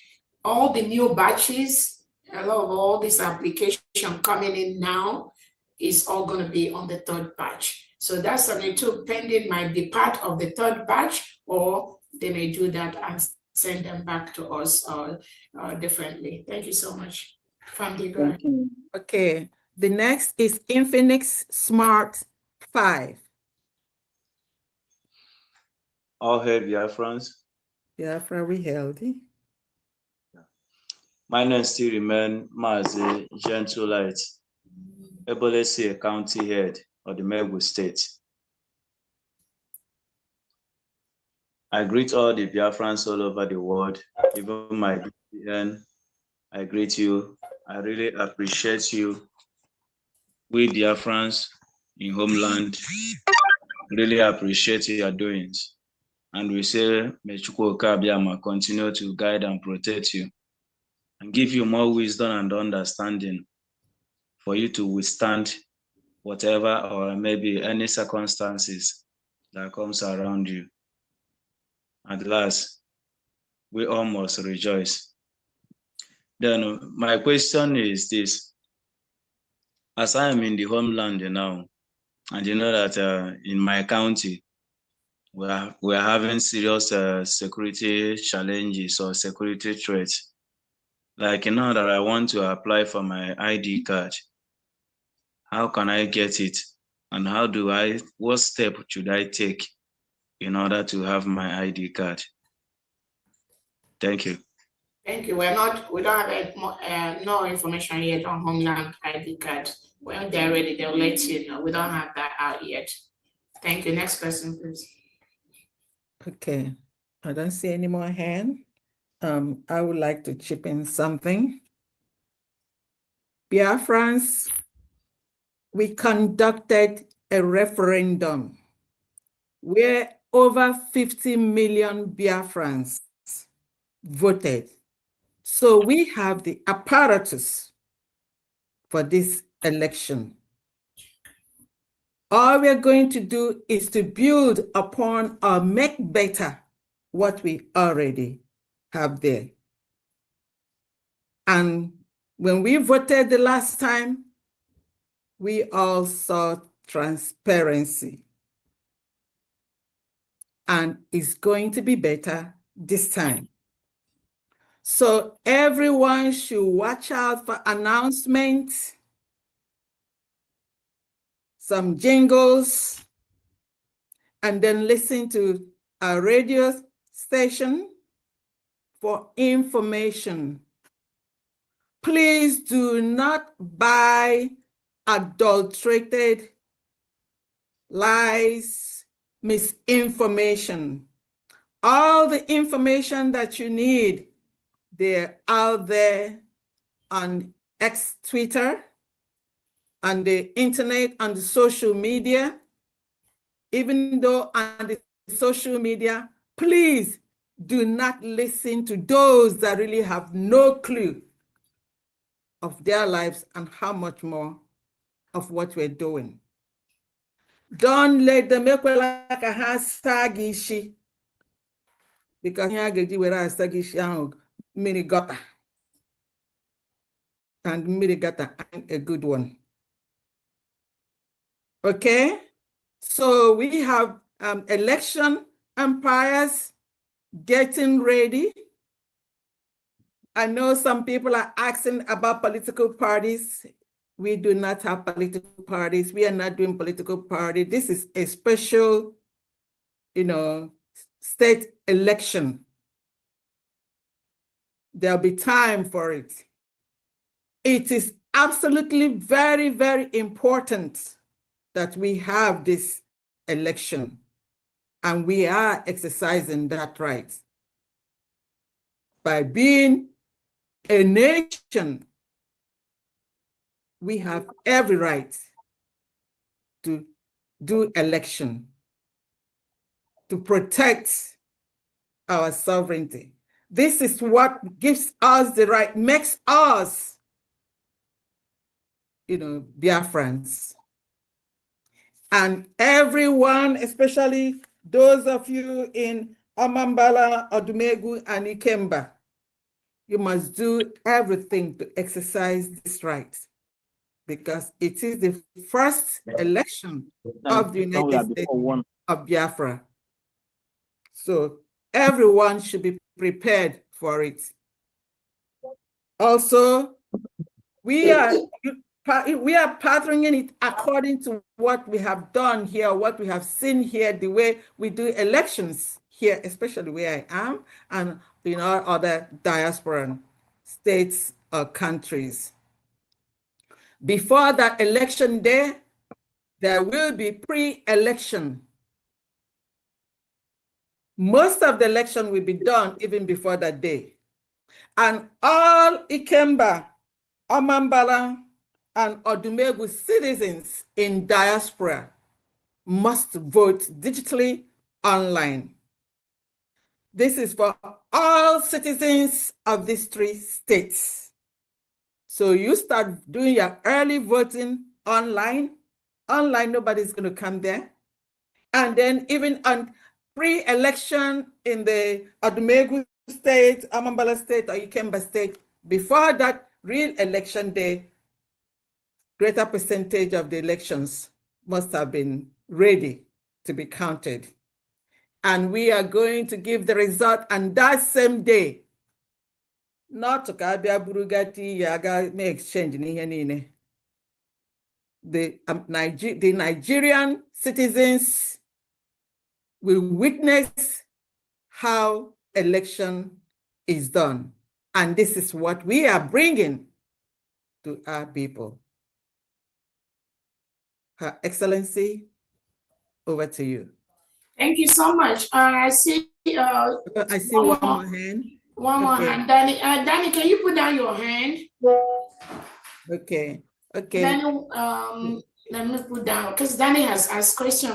all the new batches, a lot of all this application coming in now is all going to be on the third batch. So that 72 pending might be part of the third batch, or they may do that and send them back to us differently. Thank you so much. Family, okay, the next is Infinix Smart 5. All hail Biafrans. Biafra, we healthy. My name still remain Mazi Gentleite, Ebolesi County Head of the Megwu State. I greet all the Biafrans all over the world, even my DPN. I greet you. I really appreciate you. We Biafrans in homeland really appreciate your doings. And we say, may Chukwu Okabiyama continue to guide and protect you and give you more wisdom and understanding for you to withstand whatever or maybe any circumstances that comes around you. At last, we all must rejoice. Then my question is this. As I am in the homeland now, and you know that in my county, we are having serious security challenges or security threats. Like now that I want to apply for my ID card, how can I get it? And what step should I take in order to have my ID card? Thank you. Thank you. We don't have no information yet on Homeland ID card. When they're ready, they'll let you know. We don't have that out yet. Thank you. Next question, please. Okay, I don't see any more hand. I would like to chip in something. Biafrans, we conducted a referendum where over 50 million Biafrans voted. So we have the apparatus for this election. All we're going to do is to build upon or make better what we already have there. And when we voted the last time, we all saw transparency. And it's going to be better this time. So everyone should watch out for announcements, some jingles, and then listen to a radio station for information. Please do not buy adulterated lies, misinformation. All the information that you need, they're out there on X, Twitter, on the internet, on the social media. Even though on the social media, please do not listen to those that really have no clue of their lives and how much more of what we're doing. Don't let them make like a hashtag issue, because here get where I hashtag mini gutter, and mini gutter ain't a good one. Okay, so we have election umpires getting ready. I know some people are asking about political parties. We do not have political parties. We are not doing political party. This is a special, state election. There'll be time for it. It is absolutely very, very important that we have this election, and we are exercising that right by being a nation. We have every right to do election, to protect our sovereignty. This is what gives us the right, makes us, Biafrans. And everyone, especially those of you in Amambala, Odumegu, and Ikemba, you must do everything to exercise this right, because it is the first election of the United States of Biafra. So everyone should be prepared for it. Also, we are patterning it according to what we have done here, what we have seen here, the way we do elections here, especially where I am, and in all other diaspora states or countries. Before that election day, there will be pre-election. Most of the election will be done even before that day. And all Ikemba, Amambala, and Odumegu citizens in diaspora must vote digitally online. This is for all citizens of these 3 states. So you start doing your early voting online. Online, nobody's going to come there. And then even on pre-election in the Odumegu state, Amambala state, or Ikemba state, before that real election day, greater percentage of the elections must have been ready to be counted. And we are going to give the result on that same day. Not to Kabia Burugati, Yaga, may exchange in here. The Nigerian citizens will witness how election is done. And this is what we are bringing to our people. Her Excellency, over to you. Thank you so much. I see one more hand. One more hand. Danny, Danny, can you put down your hand? Okay. Danny, let me put down, because Danny has asked question.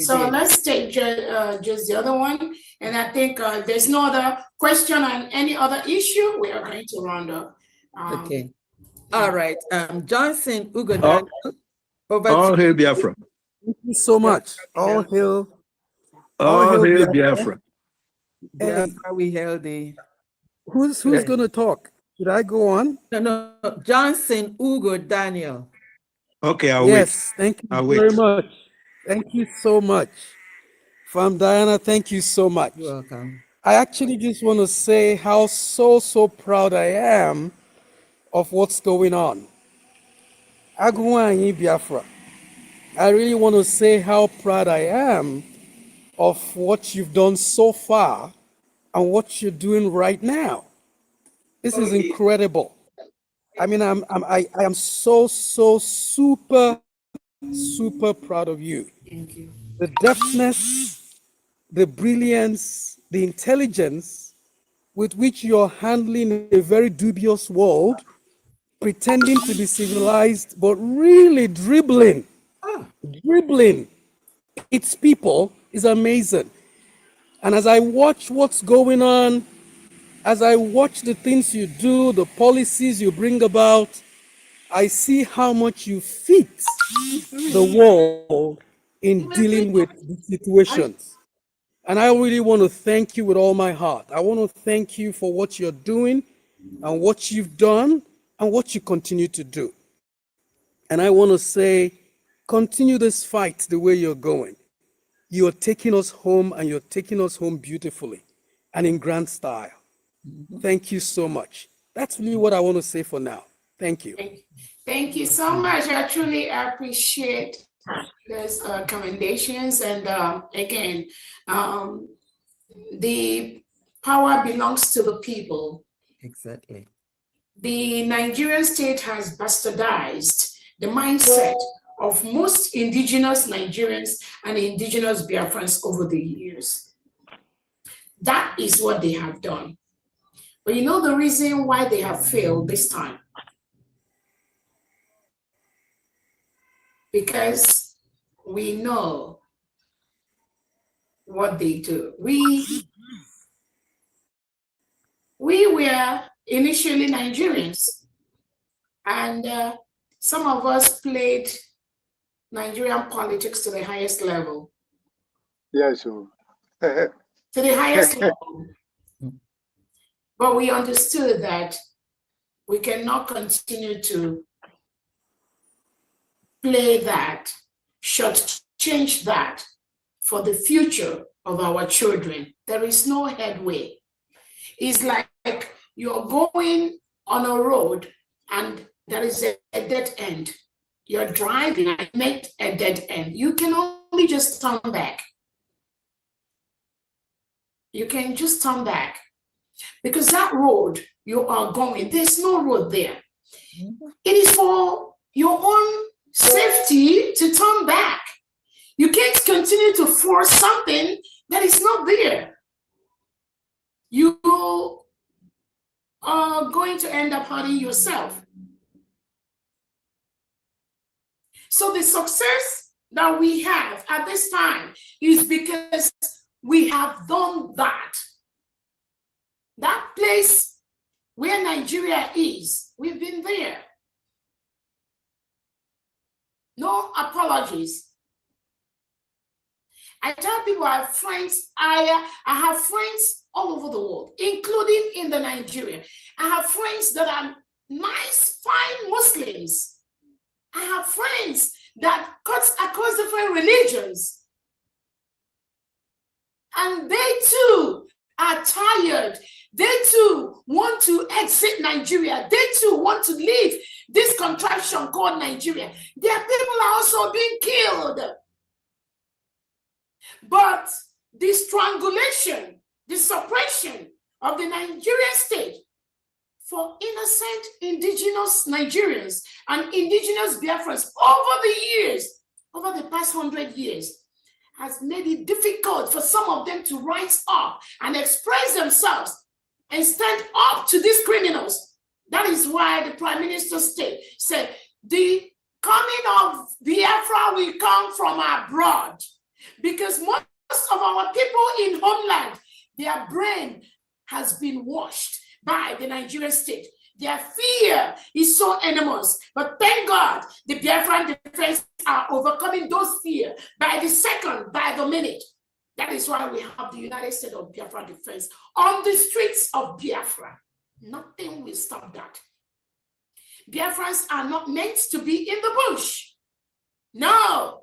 So let's take just the other one. And I think there's no other question on any other issue. We are going to round up. Okay. All right. Johnson Ugo. All hail Biafra. Thank you so much. All hail Biafra. Biafra, we hail the. Who's going to talk? Should I go on? No. Johnson Ugo Daniel. Okay, I'll wait. Yes, thank you very much. Thank you so much. Fam Diana, thank you so much. You're welcome. I actually just want to say how so proud I am of what's going on. Agwanyi Biafra. I really want to say how proud I am of what you've done so far and what you're doing right now. This is incredible. I mean, I am so super proud of you. Thank you. The deftness, the brilliance, the intelligence with which you're handling a very dubious world, pretending to be civilized, but really dribbling its people is amazing. And as I watch what's going on, as I watch the things you do, the policies you bring about, I see how much you fit the world in dealing with the situations. And I really want to thank you with all my heart. I want to thank you for what you're doing and what you've done and what you continue to do. And I want to say, continue this fight the way you're going. You're taking us home, and you're taking us home beautifully and in grand style. Thank you so much. That's really what I want to say for now. Thank you. Thank you so much. I truly appreciate those commendations. And again, the power belongs to the people. Exactly. The Nigerian state has bastardized the mindset of most indigenous Nigerians and indigenous Biafrans over the years. That is what they have done. But you know the reason why they have failed this time? Because we know what they do. We were initially Nigerians, and some of us played Nigerian politics to the highest level. Yes, sir. To the highest level. But we understood that we cannot continue to play that, shortchange that for the future of our children. There is no headway. It's like you're going on a road and there is a dead end. You're driving and make a dead end. You can only just turn back. you can just turn back. Because that road you are going, there's no road there. It is for your own safety to turn back. You can't continue to force something that is not there. You are going to end up hurting yourself. So the success that we have at this time is because we have done that. That place where Nigeria is, we've been there. No apologies. I tell people I have friends, I have friends all over the world, including in the Nigeria. I have friends that are nice, fine Muslims. I have friends that cut across different religions. And they too are tired. They too want to exit Nigeria. They too want to leave this contraction called Nigeria. Their people are also being killed. But the strangulation, the suppression of the Nigerian state for innocent indigenous Nigerians and indigenous Biafrans over the years, over the past 100 years, has made it difficult for some of them to rise up and express themselves and stand up to these criminals. That is why the Prime Minister said, the coming of Biafra will come from abroad, because most of our people in homeland, their brain has been washed by the Nigerian state. Their fear is so enormous. But thank God, the Biafran defense are overcoming those fears by the second, by the minute. That is why we have the United States of Biafra defense on the streets of Biafra. Nothing will stop that. Biafrans are not meant to be in the bush. No.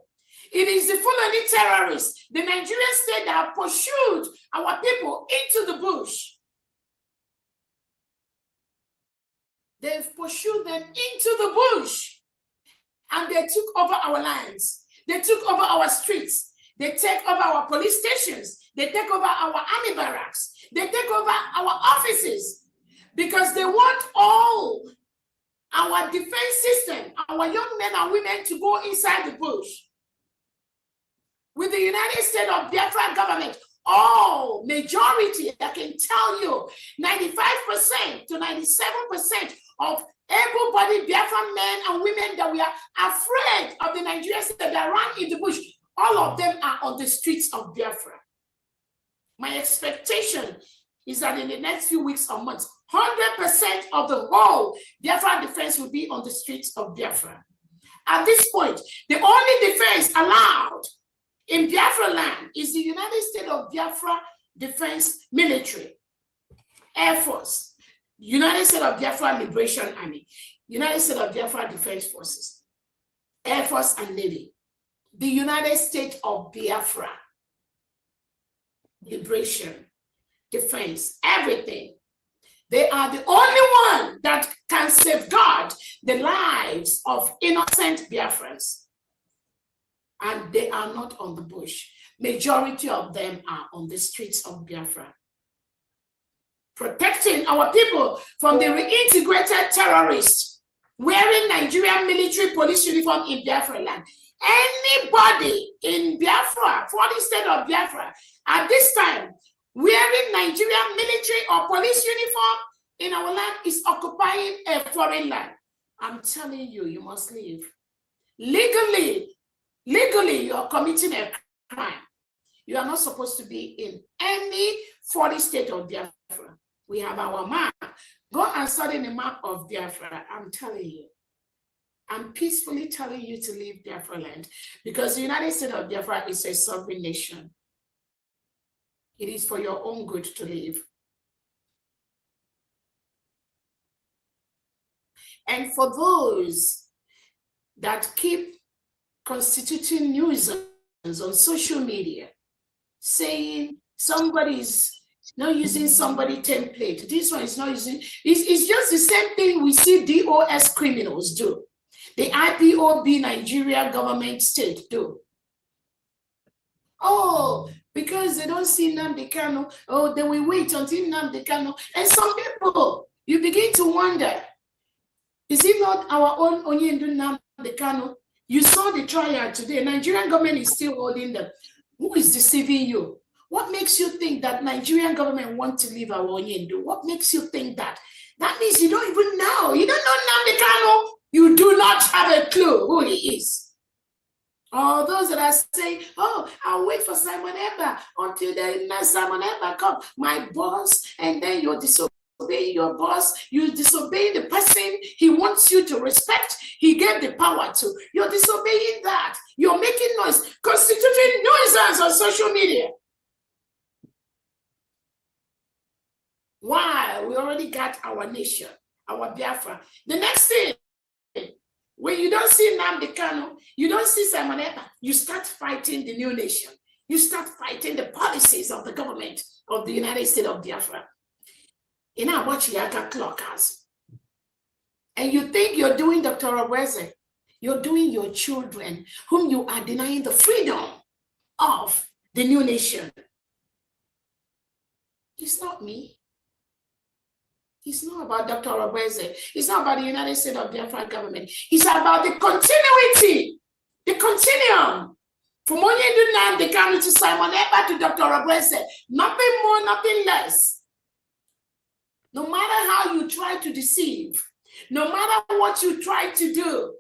It is the Fulani terrorists, the Nigerian state, that have pursued our people into the bush. They've pursued them into the bush, and they took over our lands. They took over our streets. They take over our police stations. They take over our army barracks. They take over our offices, because they want all our defense system, our young men and women, to go inside the bush. With the United States of Biafra government, all majority, I can tell you, 95% to 97% of able-bodied Biafran men and women that we are afraid of the Nigerian state that run in the bush, all of them are on the streets of Biafra. My expectation is that in the next few weeks or months, 100% of the whole Biafra defense will be on the streets of Biafra. At this point, the only defense allowed in Biafra land is the United States of Biafra Defense Military, Air Force, United States of Biafra Liberation Army, United States of Biafra Defense Forces, Air Force and Navy, the United States of Biafra, Liberation, Defense, everything. They are the only one that can safeguard the lives of innocent Biafrans. And they are not on the bush. Majority of them are on the streets of Biafra, protecting our people from the reintegrated terrorists wearing Nigerian military police uniform in Biafra land. Anybody in Biafra, for the state of Biafra, at this time, wearing Nigerian military or police uniform in our land is occupying a foreign land. I'm telling you, you must leave. Legally, you are committing a crime. You are not supposed to be in any foreign state of Biafra. We have our map. Go and study the map of Biafra. I'm telling you. I'm peacefully telling you to leave Biafra land, because the United States of Biafra is a sovereign nation. It is for your own good to leave. And for those that keep constituting nuisance on social media, saying somebody's not using somebody template, this one is not using, it's just the same thing we see DOS criminals do, the IPOB Nigeria government state do. Oh, because because they don't see Nnamdi Kanu, oh, they will wait until Nnamdi Kanu. And some people, you begin to wonder, is it not our own Onyendu Nnamdi Kanu? You saw the trial today. Nigerian government is still holding them. Who is deceiving you? What makes you think that Nigerian government want to leave our Onyendu? What makes you think that? That means you don't even know. You don't know Nnamdi Kanu. You do not have a clue who he is. Or those that are saying, oh, I'll wait for Simon Ekpa until the next Simon Ekpa come. My boss, and then you're disobeying your boss. You're disobeying the person he wants you to respect. He gave the power to. You're disobeying that. You're making noise, constituting nuisance on social media. Why? We already got our nation, our Biafra. The next thing, when you don't see Nnamdi Kanu, you don't see Simon Ekpa, you start fighting the new nation. You start fighting the policies of the government of the United States of Biafra. You know what you got clockers. And you think you're doing Dr. Obweze, you're doing your children, whom you are denying the freedom of the new nation. It's not me. It's not about Dr. Obweze. It's not about the United States of Biafra government. It's about the continuity, the continuum. From Onyendu Nnamdi Kanu to Simon Ekpa to Dr. Obweze. Nothing more, nothing less. No matter how you try to deceive, no matter what you try to do,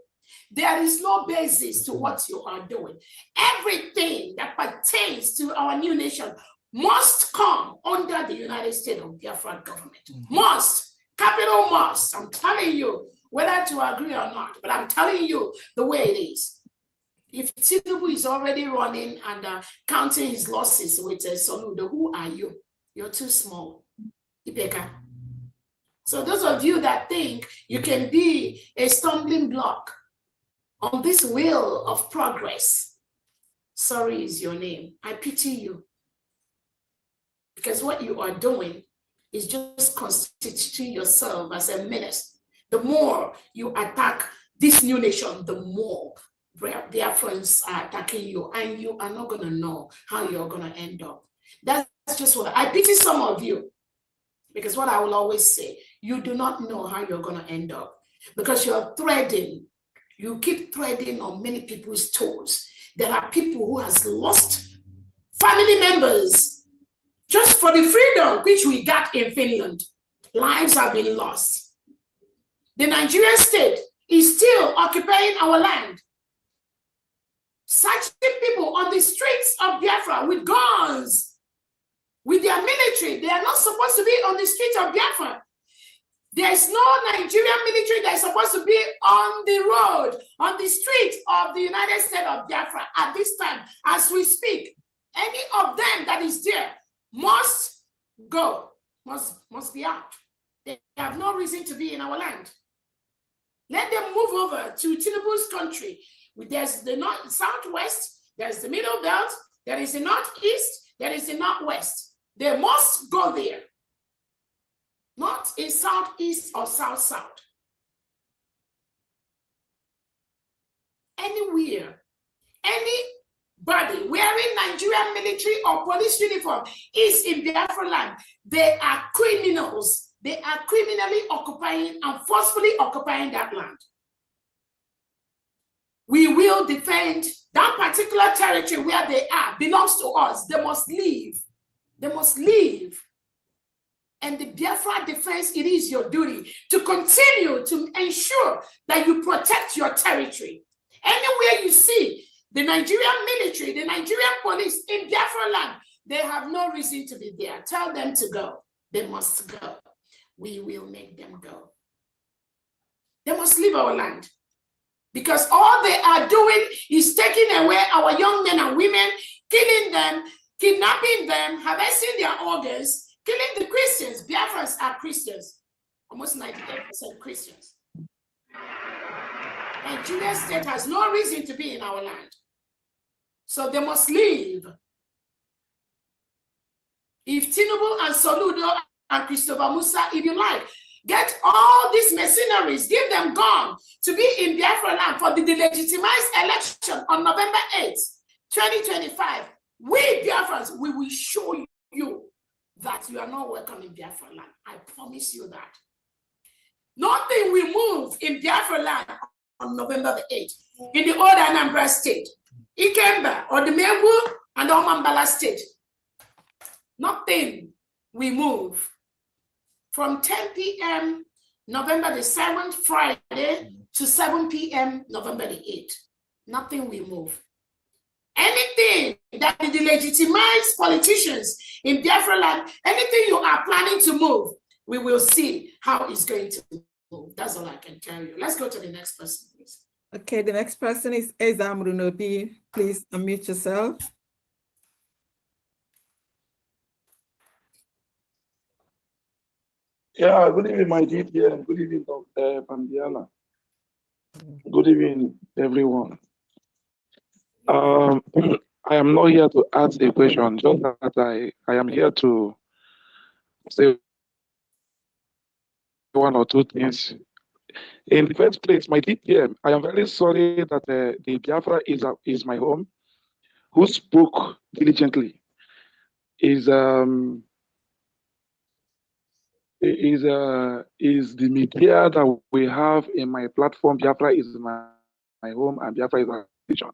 there is no basis to what you are doing. Everything that pertains to our new nation must come under the United States of Biafra government. Must. Capital must. I'm telling you, whether to agree or not, but I'm telling you the way it is. If Tinubu is already running and counting his losses with Soludo, who are you? You're too small. Ibeka. So those of you that think you can be a stumbling block on this wheel of progress, sorry is your name. I pity you. Because what you are doing is just constituting yourself as a menace. The more you attack this new nation, the more Biafrans are attacking you, and you are not going to know how you're going to end up. That's just what I pity some of you. Because what I will always say, you do not know how you're going to end up. Because you're threading, you keep threading on many people's toes. There are people who has lost family members just for the freedom which we got in Finland. Lives have been lost. The Nigerian state is still occupying our land. Such people on the streets of Biafra with guns, with their military, they are not supposed to be on the streets of Biafra. There is no Nigerian military that is supposed to be on the road, on the streets of the United States of Biafra at this time, as we speak. Any of them that is there must go, must be out. They have no reason to be in our land. Let them move over to Tinubu's country. There's the north, southwest, there's the middle belt, there is the northeast, there is the northwest. They must go there. Not in southeast or south-south. Anywhere, anybody wearing Nigerian military or police uniform is in Biafra land. They are criminals. They are criminally occupying and forcefully occupying that land. We will defend that particular territory where they are, belongs to us. They must leave. They must leave. And the Biafra defense, it is your duty to continue to ensure that you protect your territory. Anywhere you see the Nigerian military, the Nigerian police in Biafra land, they have no reason to be there. Tell them to go. They must go. We will make them go. They must leave our land. Because all they are doing is taking away our young men and women, killing them, kidnapping them, harvesting their organs, killing the Christians. Biafrans are Christians. Almost 98% Christians. Nigeria state has no reason to be in our land. So they must leave. If Tinubu and Soludo and Christopher Musa, if you like, get all these mercenaries, give them gun to be in Biafra land for the delegitimized election on November 8th, 2025. We Biafra Biafrans, we will show you that you are not welcome in Biafra land. I promise you that. Nothing will move in Biafra land on November the 8th. In the old Anambra state, Ikemba, or the Mengu and Omambala state, nothing will move. From 10 p.m. November the 7th, Friday, to 7 p.m. November the 8th. Nothing will move. Anything that will delegitimize politicians in Biafra land, anything you are planning to move, we will see how it's going to move. That's all I can tell you. Let's go to the next person, please. Okay, the next person is Ezam Runobi. Please unmute yourself. Yeah, good evening, my DPM. Good evening, Dr. Pandiana. Good evening, everyone. I am not here to ask a question, just that I am here to say one or two things. In the first place, my DPM, I am very sorry that the Biafra is my home, who spoke diligently, is the media that we have in my platform. Biafra is my home, and Biafra is our vision.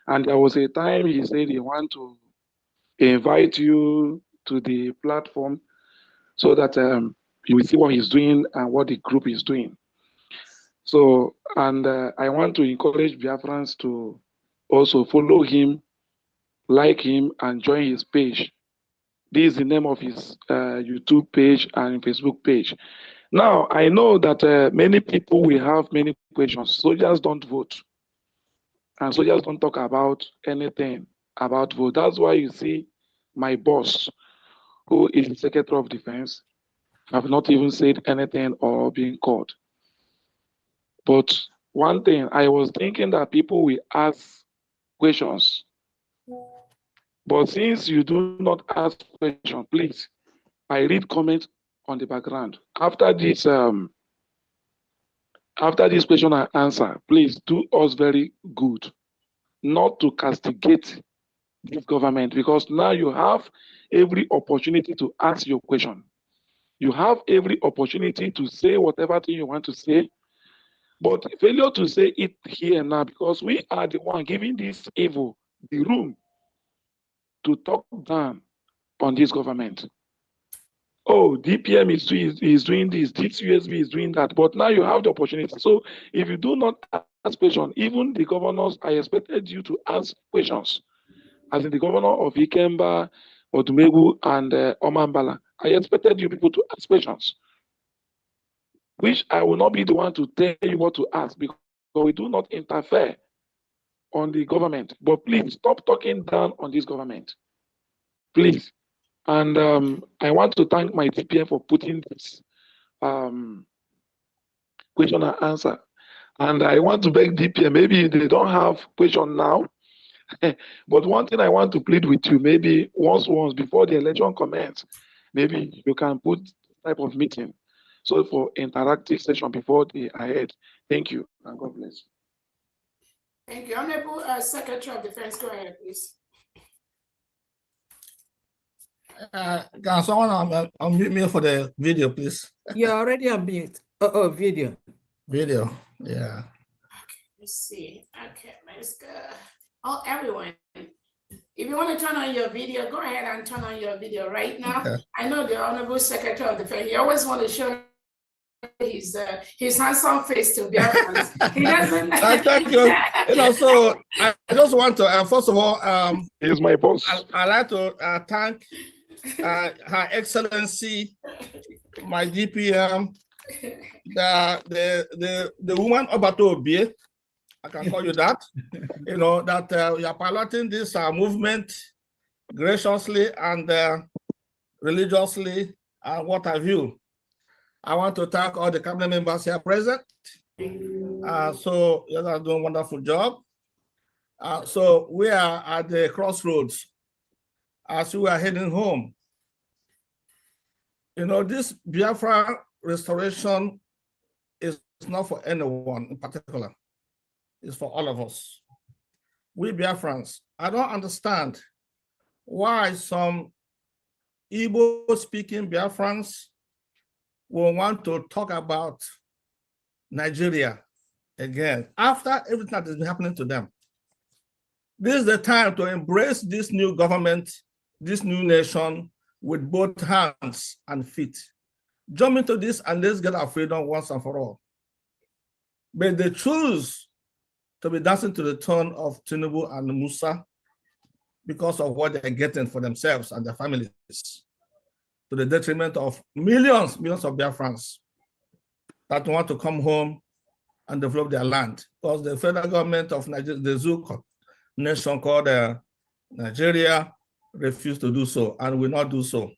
And there was a time he said he want to invite you to the platform so that you will see what he's doing and what the group is doing. So, and I want to encourage Biafrans to also follow him, like him, and join his page. This is the name of his YouTube page and Facebook page. Now, I know that many people will have many questions. Soldiers don't vote. And soldiers don't talk about anything about vote. That's why you see my boss, who is the Secretary of Defense, have not even said anything or been called. But one thing, I was thinking that people will ask questions. But since you do not ask questions, please, I read comments on the background. After this question and answer, please do us very good not to castigate this government, because now you have every opportunity to ask your question. You have every opportunity to say whatever thing you want to say, but failure to say it here now, because we are the one giving this evil the room to talk down on this government. Oh, DPM is doing this, this USB is doing that, but now you have the opportunity. So if you do not ask questions, even the governors, I expected you to ask questions. As in the governor of Ikemba, Odumegu, and Omambala, I expected you people to ask questions, which I will not be the one to tell you what to ask, because we do not interfere on the government. But please stop talking down on this government, please. And I want to thank my DPM for putting this question and answer. And I want to beg DPM, maybe they don't have question now, but one thing I want to plead with you, maybe once before the election commence, maybe you can put type of meeting, so for interactive session before the ahead. Thank you, and God bless. Thank you. Honorable Secretary of Defense, go ahead, please. Can someone unmute me for the video, please? You're already unmute. Oh, video. Video, yeah. Okay, let's see. Okay, let's go. Oh, everyone, if you want to turn on your video, go ahead and turn on your video right now. Okay. I know the Honorable Secretary of Defense, he always want to show his handsome face to Biafrans. He doesn't. Thank you. So I just want to, first of all, he's my boss. I'd like to thank Her Excellency, my DPM, the woman Obato Obie, I can call you that, that you are piloting this movement graciously and religiously, and what have you. I want to thank all the cabinet members here present. So you guys are doing a wonderful job. So we are at the crossroads as we are heading home. This Biafra restoration is not for anyone in particular. It's for all of us. We Biafrans, I don't understand why some Igbo-speaking Biafrans will want to talk about Nigeria again after everything that has been happening to them. This is the time to embrace this new government, this new nation with both hands and feet. Jump into this and let's get our freedom once and for all. But they choose to be dancing to the tune of Tinubu and Musa because of what they're getting for themselves and their families, to the detriment of millions of Biafrans that want to come home and develop their land. Because the federal government of Nigeria, the zoo nation called Nigeria, refused to do so and will not do so.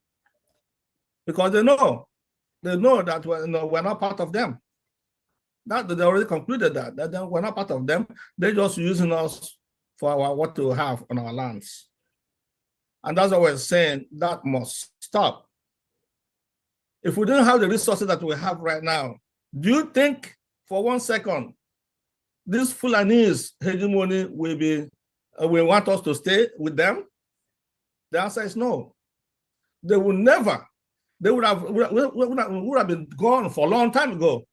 Because they know that we're not part of them. That they already concluded that we're not part of them. They're just using us for what to have on our lands. And that's what we're saying, that must stop. If we don't have the resources that we have right now, do you think for 1 second this Fulanese hegemony will want us to stay with them? The answer is no. They will never. They would have been gone for a long time ago.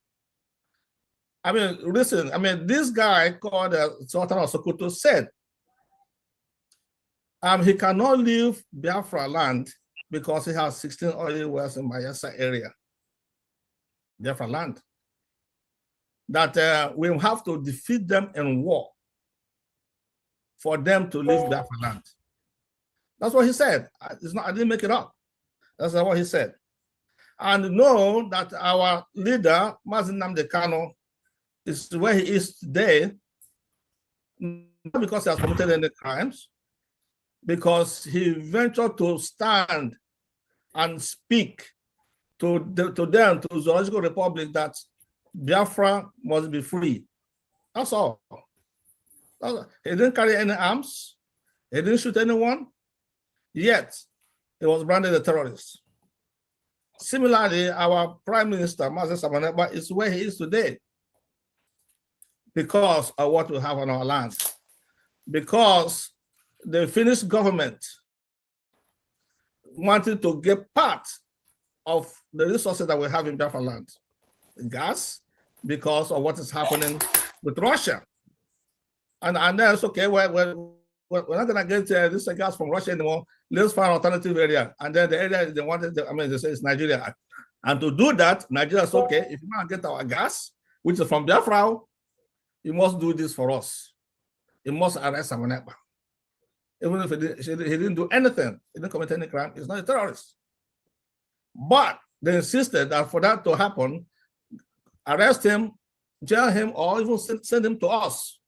I mean, listen, this guy called Sultan of Sokoto said he cannot leave Biafra land because he has 16 oil wells in Bayelsa area, Biafra land. That we have to defeat them in war for them to leave Biafra land. That's what he said. I didn't make it up. That's what he said. And know that our leader, Mazi Nnamdi Kanu, is where he is today, not because he has committed any crimes, because he ventured to stand and speak to them, to the Zoological Republic, that Biafra must be free. That's all. He didn't carry any arms. He didn't shoot anyone. Yet, he was branded a terrorist. Similarly, our Prime Minister, Mazi Samaneba, is where he is today because of what we have on our land. Because the Finnish government wanted to get part of the resources that we have in Biafra land, gas, because of what is happening with Russia. And then it's okay, we're not going to get this gas from Russia anymore. Let's find an alternative area. And then the area they wanted, they say it's Nigeria. And to do that, Nigeria is okay. If you want to get our gas, which is from Biafra, you must do this for us. You must arrest Samaneba. Even if he didn't do anything, he didn't commit any crime, he's not a terrorist. But they insisted that for that to happen, arrest him, jail him, or even send him to us.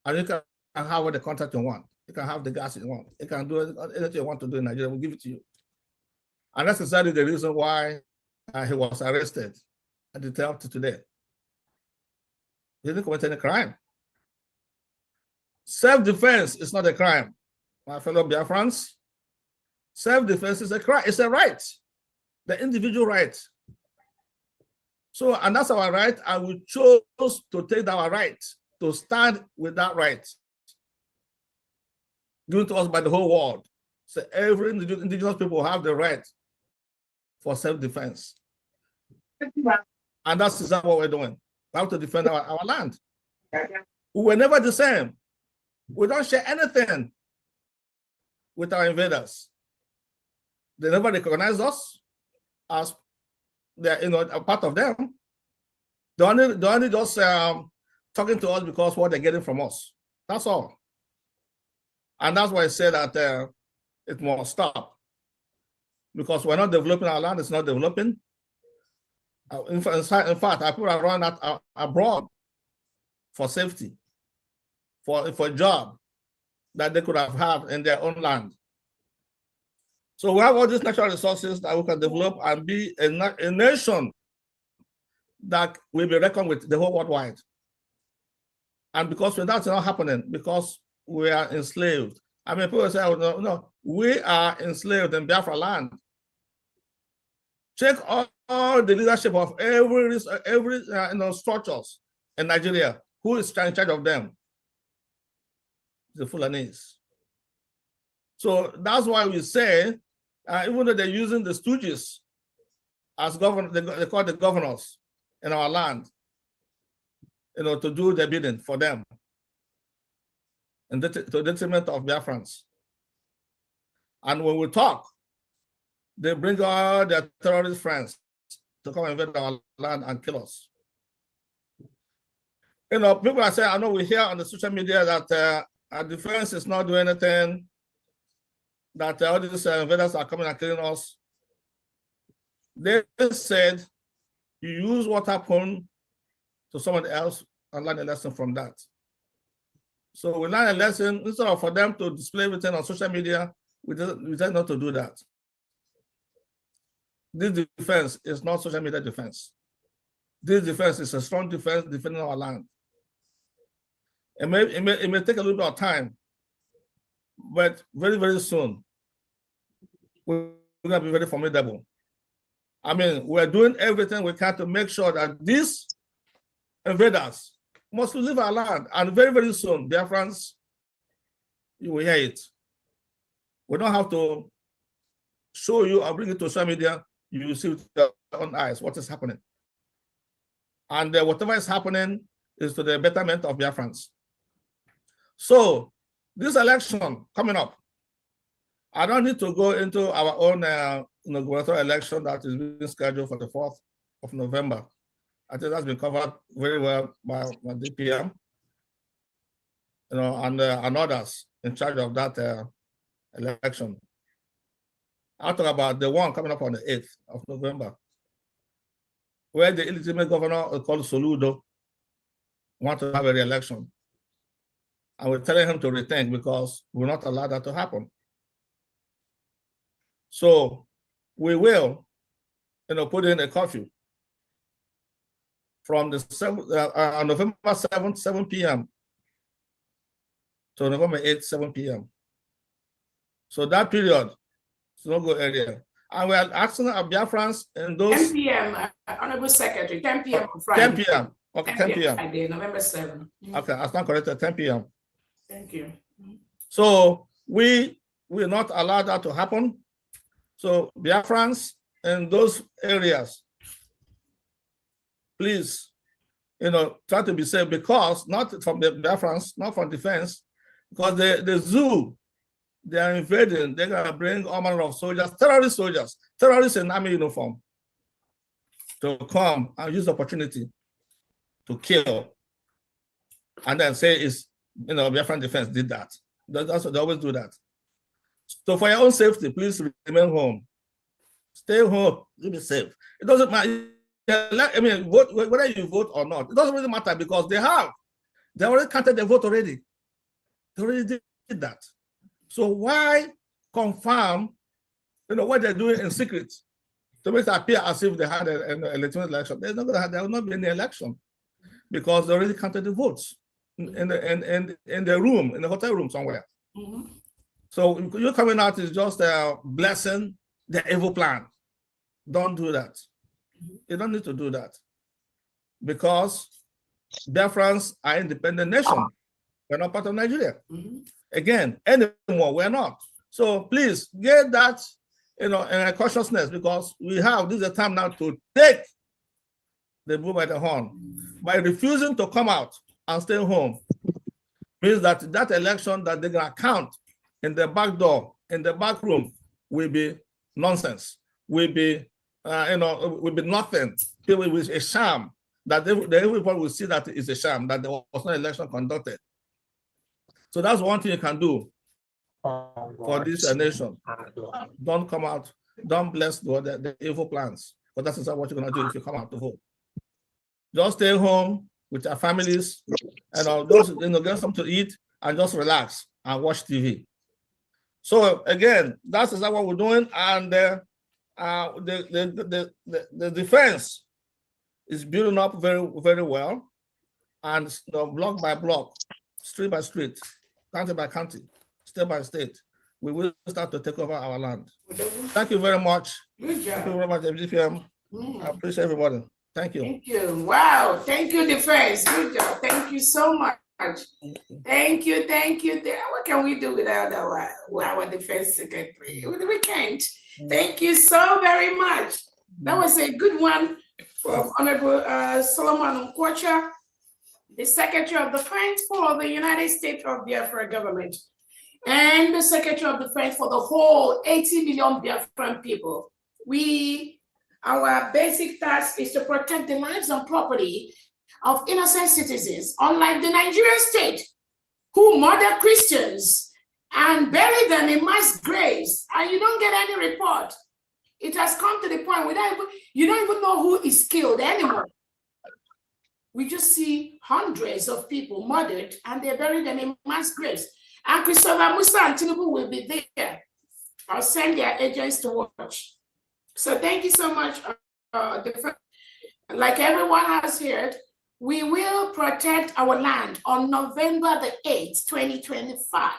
And you can have the contract you want. You can have the gas you want. You can do anything you want to do in Nigeria, we'll give it to you. And that's exactly the reason why he was arrested and detained to today. He didn't commit any crime. Self-defense is not a crime, my fellow Biafrans. Self-defense is a crime. It's a right, the individual right. So, and that's our right, and we chose to take our right, to stand with that right given to us by the whole world. So every indigenous people have the right for self-defense. And that's exactly what we're doing. We have to defend our land. We were never the same. We don't share anything with our invaders. They never recognize us as a part of them. They only just talking to us because what they're getting from us. That's all. And that's why I say that it must stop. Because we're not developing our land, it's not developing. In fact, I put around that abroad for safety, for a job that they could have had in their own land. So we have all these natural resources that we can develop and be a nation that will be reckoned with the whole worldwide. And because that's not happening, because we are enslaved. I mean, people say, oh, no, we are enslaved in Biafra land. Check all the leadership of every structures in Nigeria. Who is in charge of them? The Fulanese. So that's why we say, even though they're using the stooges as governors, they call the governors in our land, to do the bidding for them, and to the detriment of Biafrans. And when we talk, they bring all their terrorist friends to come invade our land and kill us. People are saying, I know we hear on the social media that our defense is not doing anything, that all these invaders are coming and killing us. They said, you use what happened to someone else and learn a lesson from that. So we learn a lesson, instead of for them to display everything on social media, we decide not to do that. This defense is not social media defense. This defense is a strong defense defending our land. It may take a little bit of time, but very, very soon, we're going to be very formidable. I mean, we're doing everything we can to make sure that these invaders must leave our land. And very, very soon, Biafrans, you will hear it. We don't have to show you or bring it to social media. You will see with your own eyes what is happening. And whatever is happening is to the betterment of Biafrans. So this election coming up, I don't need to go into our own gubernatorial election that is being scheduled for the 4th of November. I think that's been covered very well by DPM, and others in charge of that election. I'll talk about the one coming up on the 8th of November, where the illegitimate governor called Soludo wants to have a re-election. And we're telling him to rethink because we're not allowed that to happen. So we will, put in a curfew from the November 7th, 7 p.m. to November 8th, 7 p.m. So that period is no go area. And we are asking our Biafrans in those 10 p.m. Honorable Secretary, 10 p.m. on Friday. 10 p.m. Okay, 10 p.m. Friday, November 7th. Okay, I stand corrected, 10 p.m. Thank you. So we will not allow that to happen. So Biafrans in those areas, please, try to be safe, because not from the Biafrans, not from defense, because the zoo, they are invading, they're gonna bring all manner of soldiers, terrorists in army uniform, to come and use the opportunity to kill, and then say it's, Biafran defense did that. That's what they always do that. So for your own safety, please remain home. Stay home, be safe. It doesn't matter. I mean, whether you vote or not, it doesn't really matter, because they already counted the vote already. They already did that. So why confirm, what they're doing in secret to make it appear as if they had an electoral election? There will not be any election, because they already counted the votes in the room, in the hotel room somewhere. Mm-hmm. So you coming out is just blessing the evil plan. Don't do that. You don't need to do that, because Biafrans are an independent nation. We're not part of Nigeria. Mm-hmm. Again, anymore, we're not. So please get that, in a consciousness, because this is a time now to take the bull by the horn. By refusing to come out and stay home means that election that they're gonna count in the back door, in the back room, will be nonsense. Will be nothing. It will be a sham. That everybody will see that it's a sham, that there was no election conducted. So that's one thing you can do for this nation. Don't come out. Don't bless the evil plans, because that's not what you're gonna do if you come out to vote. Just stay home with your families, and just get something to eat and just relax and watch TV. So again, that's exactly what we're doing, and the defense is building up very, very well, and block by block, street by street, county by county, state by state, we will start to take over our land. Thank you very much. Good job. Thank you very much, MGPM. I appreciate everybody. Thank you. Thank you. Wow. Thank you, Defense. Good job. Thank you so much. Thank you, thank you. What can we do without our defense secretary? We can't. Thank you so very much. That was a good one from Honorable Solomon Nkwocha, the Secretary of Defense for the United States of Biafra government, and the Secretary of Defense for the whole 80 million Biafran people. Our basic task is to protect the lives and property of innocent citizens, unlike the Nigerian state, who murder Christians and bury them in mass graves, and you don't get any report. It has come to the point where you don't even know who is killed anymore. We just see hundreds of people murdered and they bury them in mass graves. And Christopher Musa and Tinubu will be there. I'll send their agents to watch. So thank you so much. Like everyone has heard, we will protect our land on November the 8th, 2025.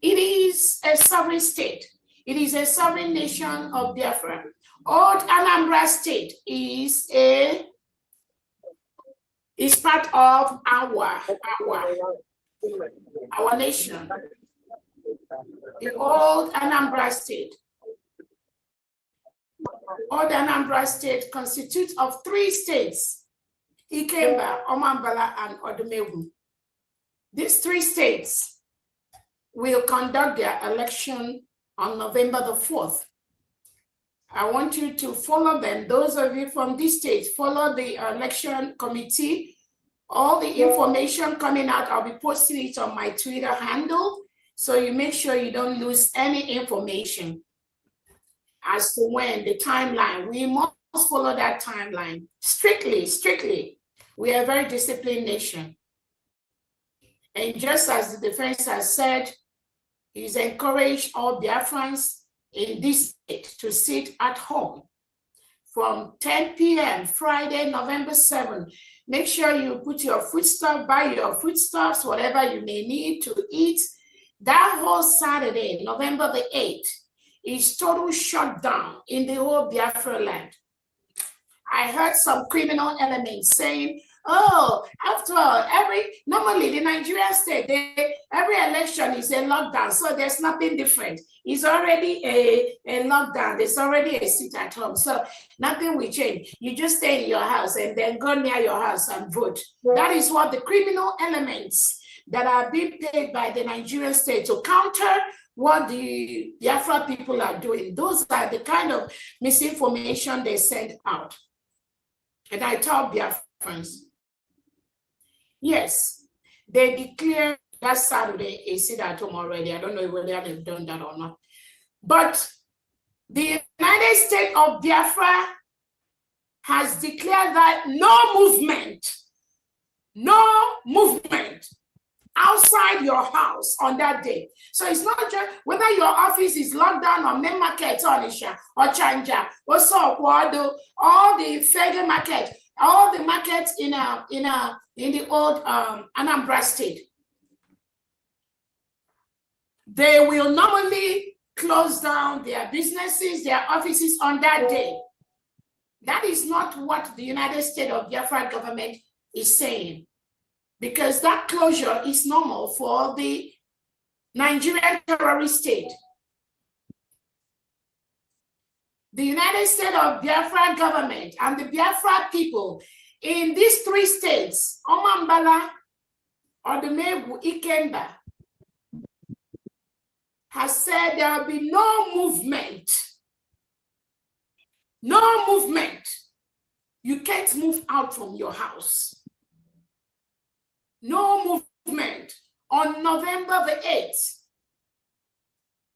It is a sovereign state. It is a sovereign nation of Biafra. Old Anambra State is part of our nation. The old Anambra State. Old Anambra State constitutes of 3 states: Ikemba, Omambala, and Odumewu. These 3 states will conduct their election on November the 4th. I want you to follow them. Those of you from these states, follow the election committee. All the information coming out, I'll be posting it on my Twitter handle, so you make sure you don't lose any information as to when the timeline. We must follow that timeline strictly. We are a very disciplined nation. And just as the defense has said, he's encouraged all Biafrans in this state to sit at home from 10 p.m. Friday, November 7th. Make sure you put your foodstuff, buy your foodstuffs, whatever you may need to eat. That whole Saturday, November the 8th, is total shutdown in the whole Biafra land. I heard some criminal elements saying, oh, after all, normally the Nigerian state, every election is a lockdown, so there's nothing different. It's already a lockdown. There's already a sit at home, so nothing will change. You just stay in your house and then go near your house and vote. That is what the criminal elements that are being paid by the Nigerian state to counter what the Biafra people are doing. Those are the kind of misinformation they send out. And I tell Biafrans, yes, they declared that Saturday a sit at home already. I don't know whether they've done that or not. But the United States of Biafra has declared that no movement outside your house on that day. So it's not just whether your office is locked down or main market Onisha or Chanja or Sokwado, all the Fege market, all the markets in the old Anambra State. They will normally close down their businesses, their offices on that day. That is not what the United States of Biafra government is saying, because that closure is normal for the Nigerian terrorist state. The United States of Biafra government and the Biafra people in these 3 states, Omambala, Odumewu, Ikemba, has said there will be no movement. No movement. You can't move out from your house. No movement on November the 8th.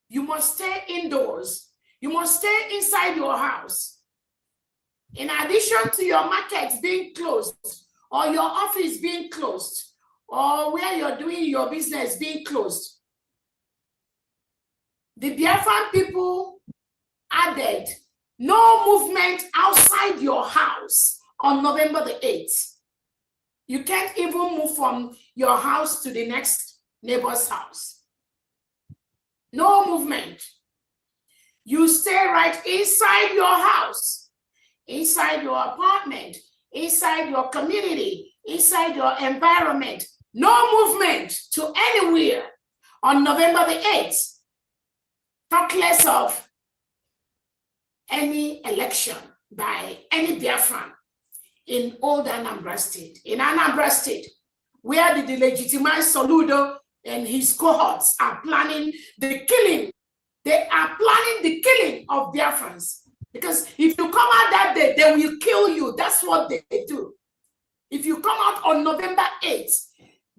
You must stay indoors. You must stay inside your house. In addition to your market being closed, or your office being closed, or where you're doing your business being closed, the Biafran people added no movement outside your house on November the 8th. You can't even move from your house to the next neighbor's house. No movement. You stay right inside your house, inside your apartment, inside your community, inside your environment. No movement to anywhere on November the 8th. Talk less of any election by any Biafran in old Anambra State. In Anambra State, where the delegitimized Soludo and his cohorts are planning the killing. They are planning the killing of Biafrans. Because if you come out that day, they will kill you. That's what they do. If you come out on November 8th,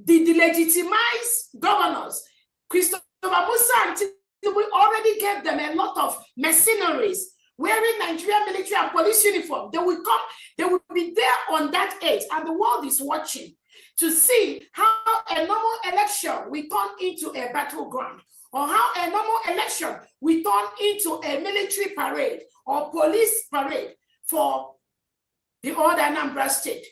the delegitimized governors, Christopher Musa and Tinubu already gave them a lot of mercenaries wearing Nigerian military and police uniform. They will come, they will be there on that 8th, and the world is watching to see how a normal election will turn into a battleground, or how a normal election will turn into a military parade or police parade for the old Anambra State.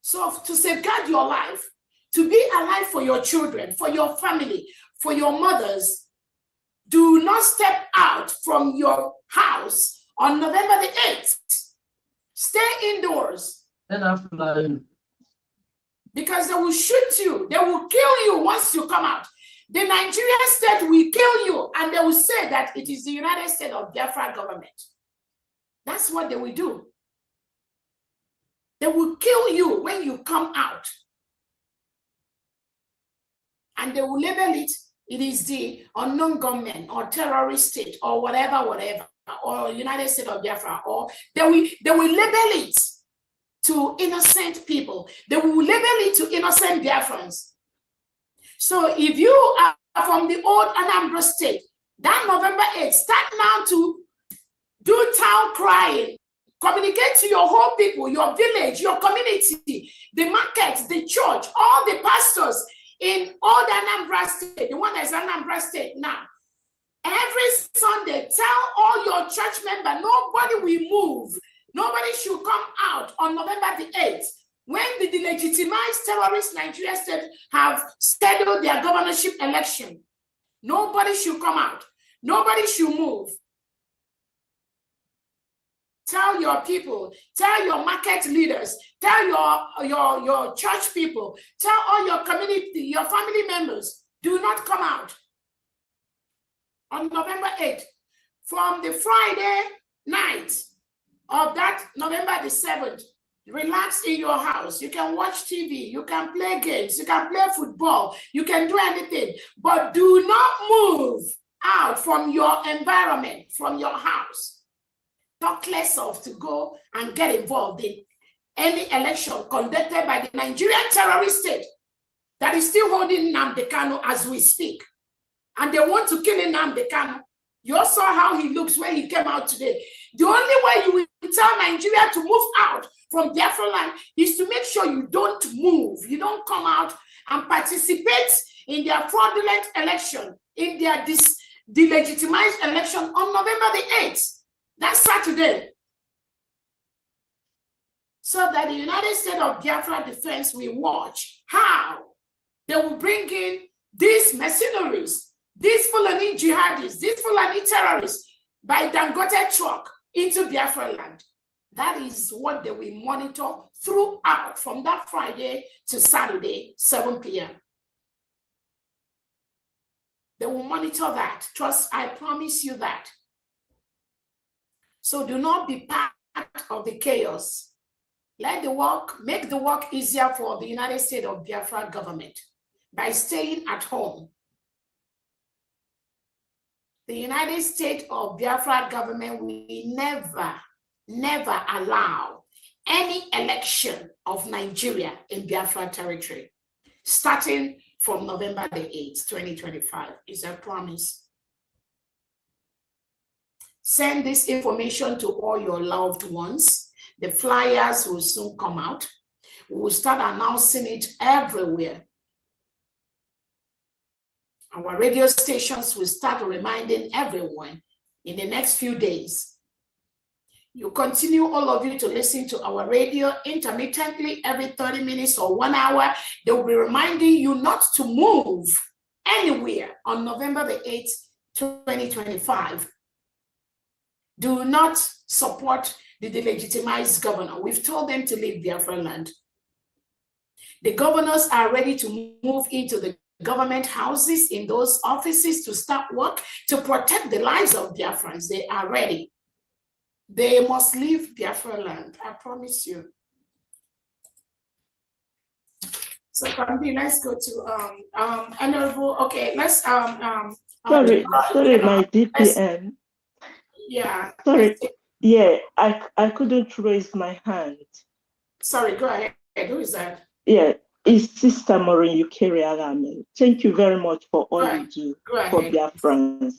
So to safeguard your life, to be alive for your children, for your family, for your mothers, do not step out from your house on November the 8th. Stay indoors. Because they will shoot you. They will kill you once you come out. The Nigerian state will kill you, and they will say that it is the United States of Biafra government. That's what they will do. They will kill you when you come out. And they will label it, it is the unknown government or terrorist state or whatever, or United States of Biafra, or they will label it to innocent people. They will label it to innocent Biafrans. So if you are from the old Anambra State, that November 8th, start now to do town crying. Communicate to your whole people, your village, your community, the market, the church, all the pastors in old Anambra State, the one that's Anambra State now. Every Sunday, tell all your church members, nobody will move. Nobody should come out on November the 8th. When the delegitimized terrorist Nigeria state have scheduled their governorship election, nobody should come out. Nobody should move. Tell your people, tell your market leaders, tell your church people, tell all your community, your family members, do not come out on November 8th. From the Friday night of that November the 7th, relax in your house. You can watch TV, you can play games, you can play football, you can do anything, but do not move out from your environment, from your house. Talk less of to go and get involved in any election conducted by the Nigerian terrorist state that is still holding Nnamdi Kanu as we speak. And they want to kill Nnamdi Kanu. You all saw how he looks when he came out today. The only way you will tell Nigeria to move out from Biafra land is to make sure you don't move. You don't come out and participate in their fraudulent election, in their delegitimized election on November the 8th. That's Saturday. So that the United States of Biafra Defense will watch how they will bring in these mercenaries, these Fulani jihadis, these Fulani terrorists by Dangote truck into Biafra land. That is what they will monitor throughout from that Friday to Saturday, 7 p.m. They will monitor that. Trust, I promise you that. So do not be part of the chaos. Let the work, make the work easier for the United States of Biafra government by staying at home. The United States of Biafra government will never allow any election of Nigeria in Biafra territory, starting from November the 8th, 2025, is a promise. Send this information to all your loved ones. The flyers will soon come out. We will start announcing it everywhere. Our radio stations will start reminding everyone in the next few days. You continue, all of you, to listen to our radio intermittently every 30 minutes or 1 hour. They will be reminding you not to move anywhere on November the 8th, 2025. Do not support the delegitimized governor. We've told them to leave Biafra land. The governors are ready to move into the government houses, in those offices, to start work, to protect the lives of Biafrans. They are ready. They must leave Biafra land, I promise you. So let's go to Honorable. Okay, let's sorry, my DPM. Yeah. Sorry. Yeah, I couldn't raise my hand. Sorry, go ahead. Who is that? Yeah, it's Sister Maureen Ukeri Agamel. Thank you very much for all you do for Biafrans.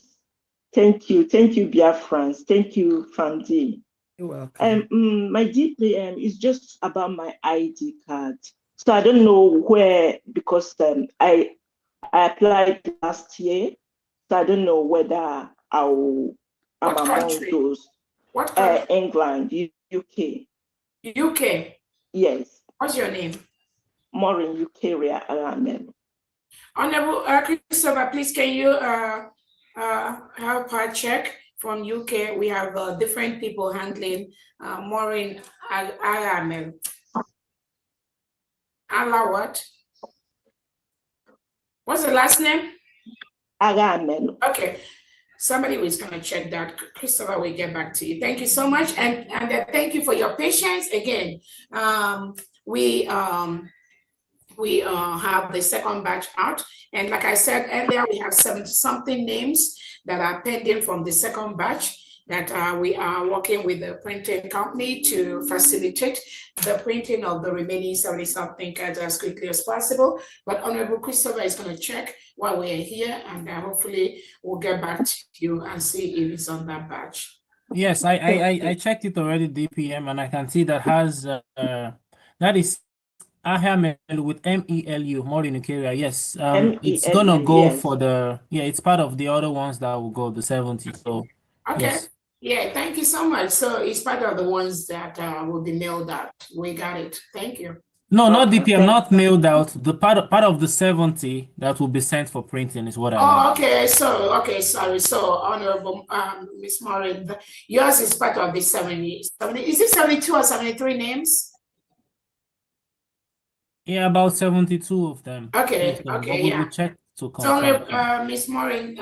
Thank you, Biafrans. Thank you, Famdi. You're welcome. My DPM is just about my ID card. So I don't know where, because I applied last year. So I don't know whether I'm among those. What country? England, UK. UK? Yes. What's your name? Maureen Ukeri Agamel. Honorable Christopher, please can you help her check from UK? We have different people handling Maureen Agamel. Allah what? What's the last name? Agamel. Okay. Somebody was going to check that. Christopher will get back to you. Thank you so much. And thank you for your patience. Again, we have the second batch out. And like I said earlier, we have 70-something names that are pending from the second batch that we are working with the printing company to facilitate the printing of the remaining 70-something cards as quickly as possible. But Honorable Christopher is going to check while we're here, and hopefully we'll get back to you and see if it's on that batch. Yes, I checked it already, DPM, and I can see that has that is Ahamel with MELU, Maureen Ukeri. Yes, it's gonna go for the it's part of the other ones that will go the 70. So okay. Yes. Yeah, thank you so much. So it's part of the ones that will be mailed out. We got it. Thank you. No, not DPM, not mailed out. The part of the 70 that will be sent for printing is what I meant. Oh, okay. So, okay, sorry. So, Honorable Miss Maureen, yours is part of the 70. Is it 72 or 73 names? Yeah, about 72 of them. Okay, Yes, okay, but we yeah. will check to So, confirm. Miss Maureen,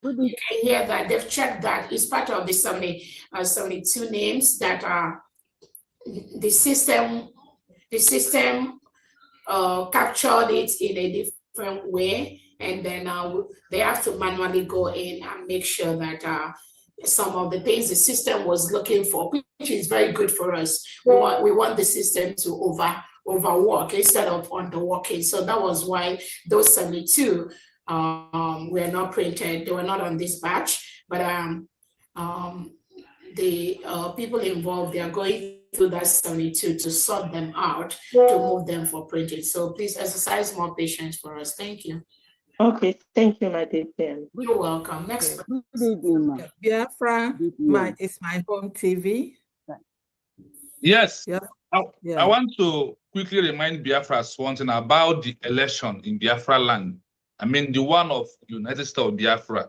you can hear that they've checked that it's part of the 72 names that are the system captured it in a different way, and then they have to manually go in and make sure that some of the things the system was looking for, which is very good for us. We want the system to overwork instead of underworking. So that was why those 72 were not printed. They were not on this batch, but the people involved, they are going through that 72 to sort them out, to move them for printing. So please exercise more patience for us. Thank you. Okay, thank you, my dear friend. You're welcome. Next. Biafra, it's my home TV. Yes. Yeah. I want to quickly remind Biafra one thing about the election in Biafra land. I mean, the one of United States of Biafra.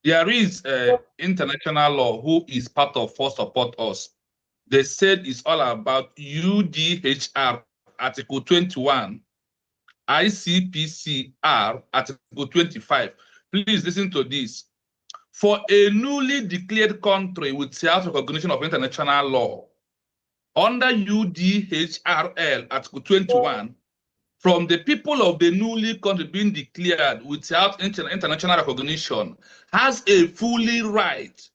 There is international law who is part of for support us. They said it's all about UDHR Article 21, ICPCR Article 25. Please listen to this. For a newly declared country without recognition of international law, under UDHRL Article 21, from the people of the newly country being declared without international recognition, has a fully right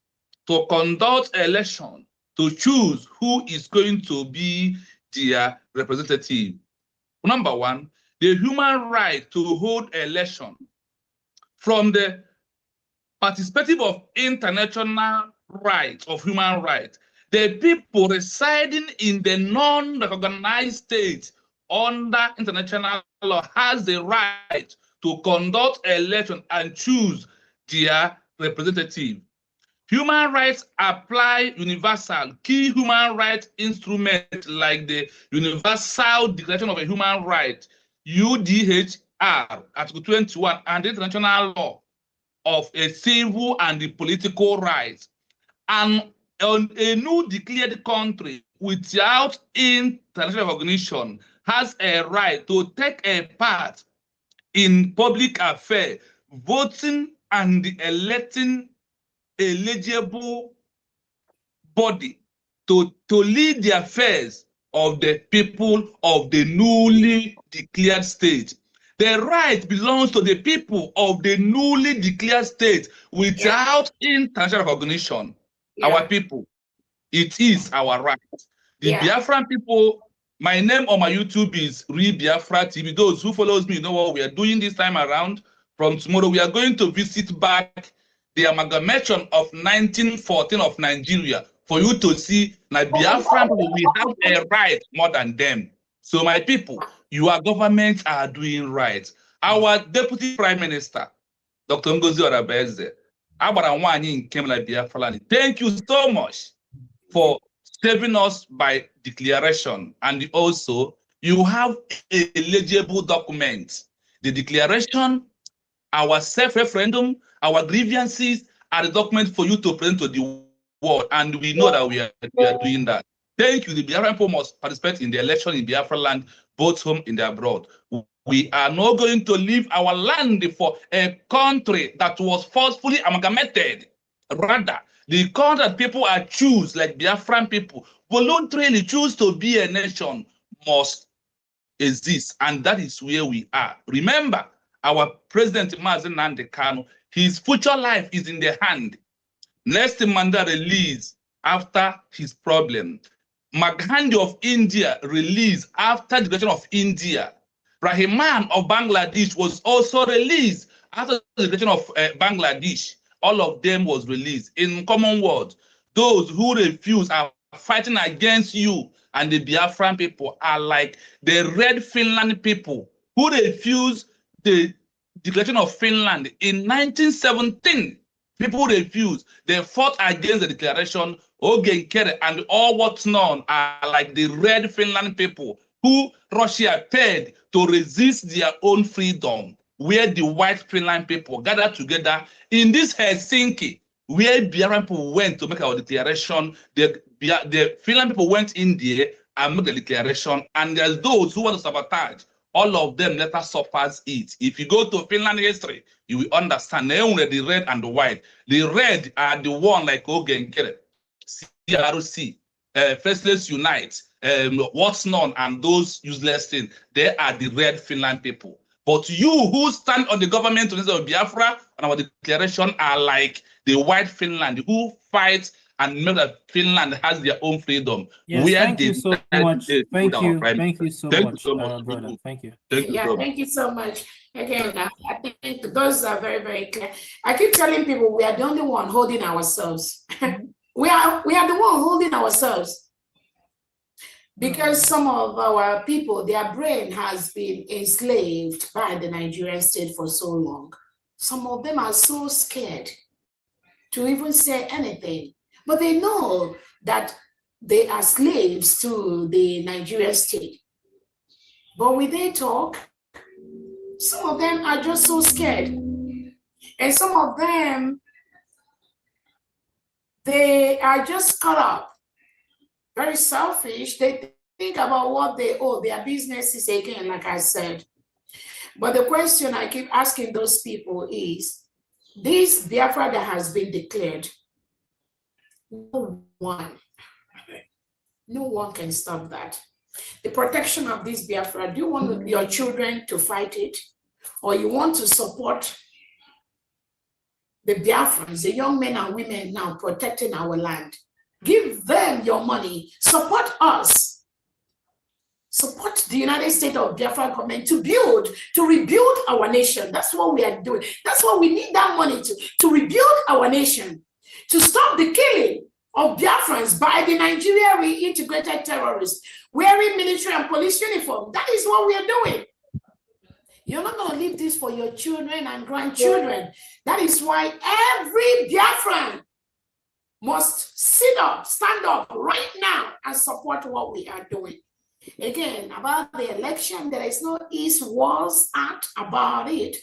to conduct election to choose who is going to be their representative. Number one, the human right to hold election from the perspective of international rights, of human rights. The people residing in the non-recognized states under international law has the right to conduct election and choose their representative. Human rights apply universal. Key human rights instruments like the Universal Declaration of a Human Right, UDHR, Article 21, and the international law of a civil and the political rights. And a new declared country without international recognition has a right to take a part in public affairs, voting and electing eligible body to lead the affairs of the people of the newly declared state. The right belongs to the people of the newly declared state without international recognition. Our people, it is our right. The Biafran people, my name on my YouTube is Real Biafra TV. Those who follows me know what we are doing this time around. From tomorrow, we are going to visit back the amalgamation of 1914 of Nigeria for you to see that Biafran people, we have a right more than them. So my people, your governments are doing right. Our Deputy Prime Minister, Dr. Ngozi Orabeze, thank you so much for saving us by declaration. And also, you have a legible document. The declaration, our self-referendum, our grievances are the document for you to present to the world. And we know that we are doing that. Thank you. The Biafran people must participate in the election in Biafra land, both home and abroad. We are not going to leave our land for a country that was forcefully amalgamated. Rather, the country that people are choose, like Biafran people, voluntarily choose to be a nation must exist. And that is where we are. Remember, our President Mazen Nnamdi Kanu, his future life is in the hand. Nelson Mandela released after his problem. Maghandi of India released after the creation of India. Rahman of Bangladesh was also released after the creation of Bangladesh. All of them was released. In common words, those who refuse are fighting against you, and the Biafran people are like the Red Finland people who refused the declaration of Finland in 1917. People refused. They fought against the declaration. Ogenkere and all what's known are like the Red Finland people who Russia paid to resist their own freedom, where the white Finland people gathered together in this Helsinki, where Biafran people went to make our declaration. The Finland people went in there and made the declaration, and there's those who want to sabotage. All of them later suffers it. If you go to Finland history, you will understand. They only the red and the white. The red are the one like Ogenkere, CRC, Faceless Unite, what's known, and those useless things. They are the red Finland people. But you who stand on the government of Biafra and our declaration are like the white Finland who fight and make that Finland has their own freedom. Yes, thank you so much. Thank you so much, brother. Thank you. Thank you so much. Again, I think those are very, very clear. I keep telling people we are the only one holding ourselves. we are the one holding ourselves. Because some of our people, their brain has been enslaved by the Nigerian state for so long. Some of them are so scared to even say anything. But they know that they are slaves to the Nigerian state. But when they talk, some of them are just so scared. And some of them, they are just caught up, very selfish. They think about what they owe, their businesses again, like I said. But the question I keep asking those people is, this Biafra that has been declared, no one can stop that. The protection of this Biafra, do you want your children to fight it? Or you want to support the Biafrans, the young men and women now protecting our land? Give them your money, support us. Support the United States of Biafra government to rebuild our nation. That's what we are doing. That's what we need that money to rebuild our nation, to stop the killing of Biafrans by the Nigeria reintegrated terrorists wearing military and police uniform. That is what we are doing. You're not going to leave this for your children and grandchildren. That is why every Biafran must sit up, stand up right now and support what we are doing. Again, about the election, there is no East Wars Act about it.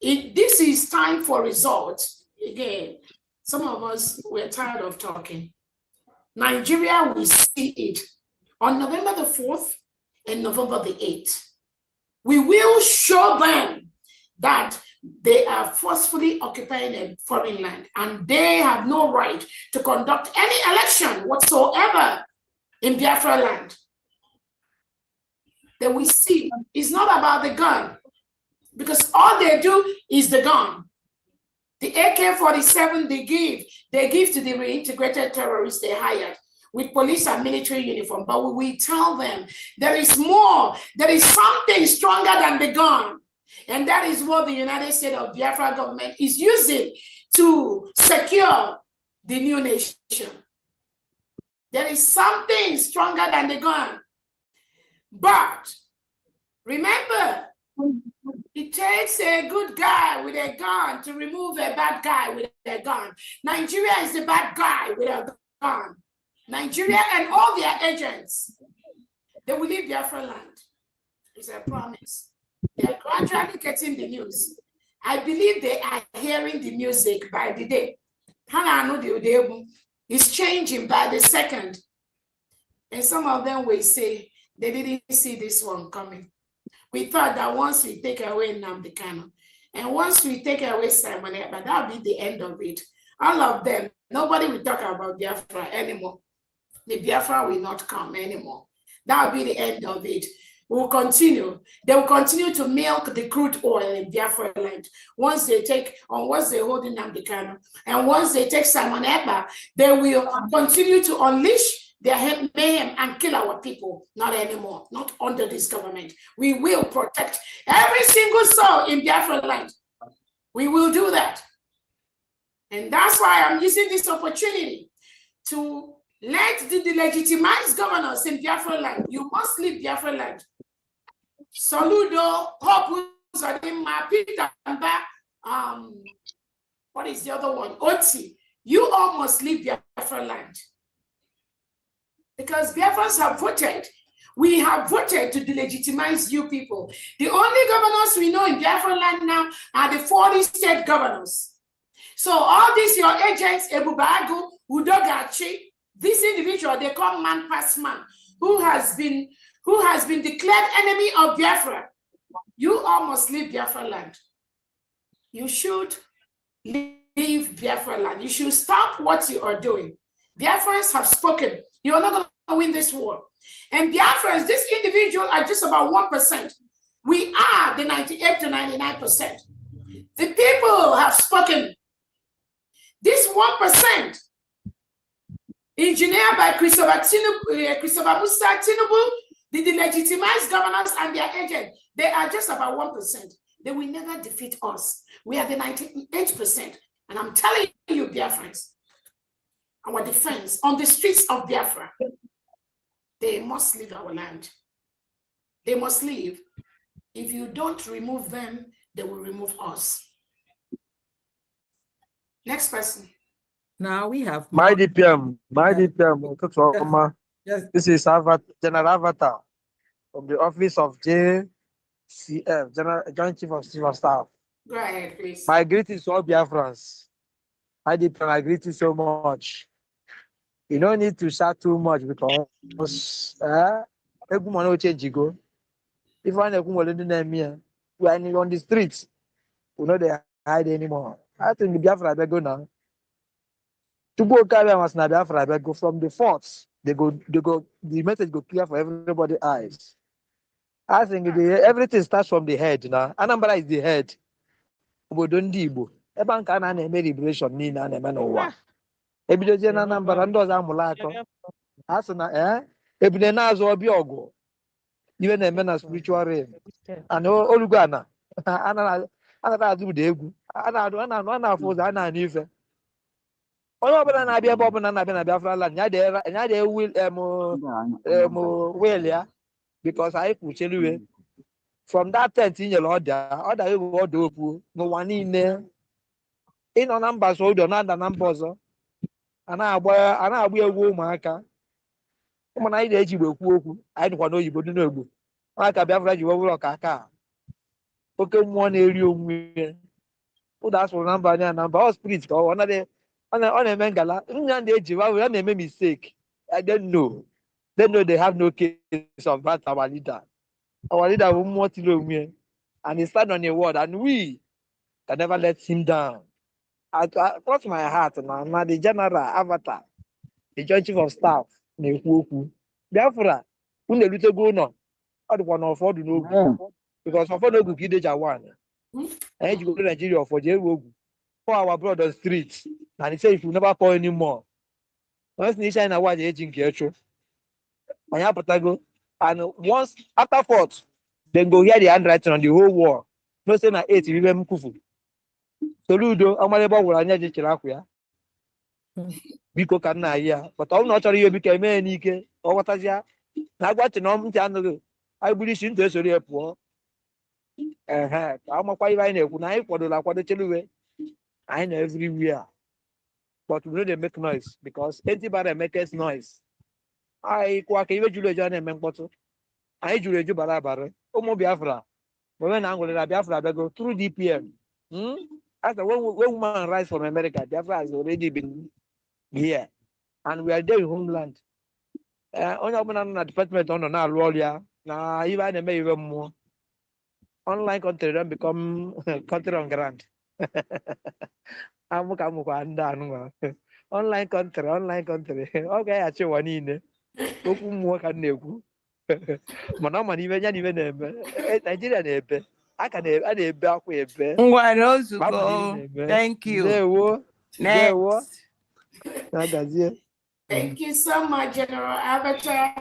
This is time for results. Again, some of us, we're tired of talking. Nigeria will see it on November the 4th and November the 8th. We will show them that they are forcefully occupying a foreign land and they have no right to conduct any election whatsoever in Biafra land. That we see it's not about the gun, because all they do is the gun. The AK-47 they give to the reintegrated terrorists they hired with police and military uniform. But we tell them there is more, there is something stronger than the gun. And that is what the United States of Biafra government is using to secure the new nation. There is something stronger than the gun. But remember, it takes a good guy with a gun to remove a bad guy with a gun. Nigeria is the bad guy with a gun. Nigeria and all their agents, they will leave Biafra land. It's a promise. They are gradually getting the news. I believe they are hearing the music by the day. It's changing by the second. And some of them will say they didn't see this one coming. We thought that once we take away Nnamdi Kanu, and once we take away Simon Ekpa, that'll be the end of it. All of them, nobody will talk about Biafra anymore. The Biafra will not come anymore. That'll be the end of it. We'll continue. They will continue to milk the crude oil in Biafra land. Once they hold Nnamdi Kanu, and once they take Simon Ekpa, they will continue to unleash their mayhem and kill our people. Not anymore, not under this government. We will protect every single soul in Biafra land. We will do that. And that's why I'm using this opportunity to let the delegitimized governors in Biafra land. You must leave Biafra land. Saludo, Hope, Zadima, Peter, what is the other one? Oti. You all must leave Biafra land. Because Biafrans have voted. We have voted to delegitimize you people. The only governors we know in Biafra land now are the 40 state governors. So all these your agents, Ebubagu, Udogachi, this individual they call man past man, who has been declared enemy of Biafra. You all must leave Biafra land. You should leave Biafra land. You should stop what you are doing. Biafrans have spoken. You are not going to win this war. And Biafrans, this individual are just about 1%. We are the 98 to 99%. The people have spoken. This 1%, engineered by Christopher Musa Tinubu, the delegitimized governors and their agents, they are just about 1%. They will never defeat us. We are the 98%. And I'm telling you, Biafrans, our defense on the streets of Biafra, they must leave our land. They must leave. If you don't remove them, they will remove us. Next person. Now we have my DPM. Yes. This is General Avatar from the office of JCF, Joint Chief of Civil Staff. Go ahead, please. My greetings to all Biafrans. My DPM, I greet you so much. You don't need to shout too much because everyone will change you go. If I know we are on the streets, we know they hide anymore. I think the Biafra go now. To go carry was na Biafra go from the forts. They go, the message go clear for everybody's eyes. I think everything starts from the head now. Anambra is the head. Obodondi Igbo. Ebe nka na-eme liberation niile a na-eme n'ụwa. Ebidozie na Anambra ndị ọzọ amụla akọ. Ha sị na ebile na-azụ ọbịa ọgụ. Iwe na-eme na spiritual realm. And olugo ana. Anaghị azụ ụda egwu. A na-afụ ụzọ, a na-anụ ife. Onye ọbụla na-abịa ebe ọbụla na-abịa na Biafra land, ya dị wil ya, because anyị kwuchiri iwe. From that tent i nyere ọda egwu ọda okwu n'ụwa niile. Ịnọ na mba so ụdọ na-ada na mba ọzọ. A na-agba egwu ụmụaka. Ụmụna anyị na-eji igbo ekwu okwu, anyị dịkwa n'oyibo dị n'ogbo. Maka Biafra ji wewụrụ ọka aka. Oke mmụọ na-eri onwe ya. Ụda asụrụ na mba anya na mba, ọ spirit ka ọ na-eme ngala. Nya na-eji ya na-eme mistake. I don't know. They know they have no case of that, our leader. Our leader will want to and he stand on a word, and we can never let him down. I cross my heart now the general avatar, the joint chief of staff, Biafra, unu erutego ụlọ, ọ dịkwa na ụfọdụ n'ogu, because ụfọdụ ogu ka ideja one. Anyị ji go to Nigeria for jee ogu. For our brother street, and he said if you never call anymore. Once nation na wa eji nke echo. Anyị apụtago, and once after fought, then go hear the handwriting on the whole wall. No say na 8 ibe m kufu. Soludo amalebe gwara anya je chere akwa ya. Biko ka nna ya, but ọ na ọ chọrọ ihe biko eme n'ike, ọ ghọtazia na agwachi na ntị anụghị. Anyị buru isi ntị esori pụọ. Ka amakwa ibe anyị na-ekwu na anyị kwadola akwado cheluwe. Anyị na everywhere. But we know they make noise because anybody makes noise. Anyị kwa ka iwe juru eju na-eme mkpọtụ. Anyị juru eju bara abara. Ụmụ Biafra. When I'm going to Biafra, go through DPM. After when woman rise from America, Biafra has already been here. And we are there in homeland. Only open a department on now, Rolia. Now, even even more. Online country don't become country on ground. Online country. Okay, I show one in. Open more can you? Mana ibe nya ibe na-eme Nigeria na-ebe aka na-ebe akwa ebe Ngwara ozugbo. Thank you. Next. Thank you so much, General Avatar,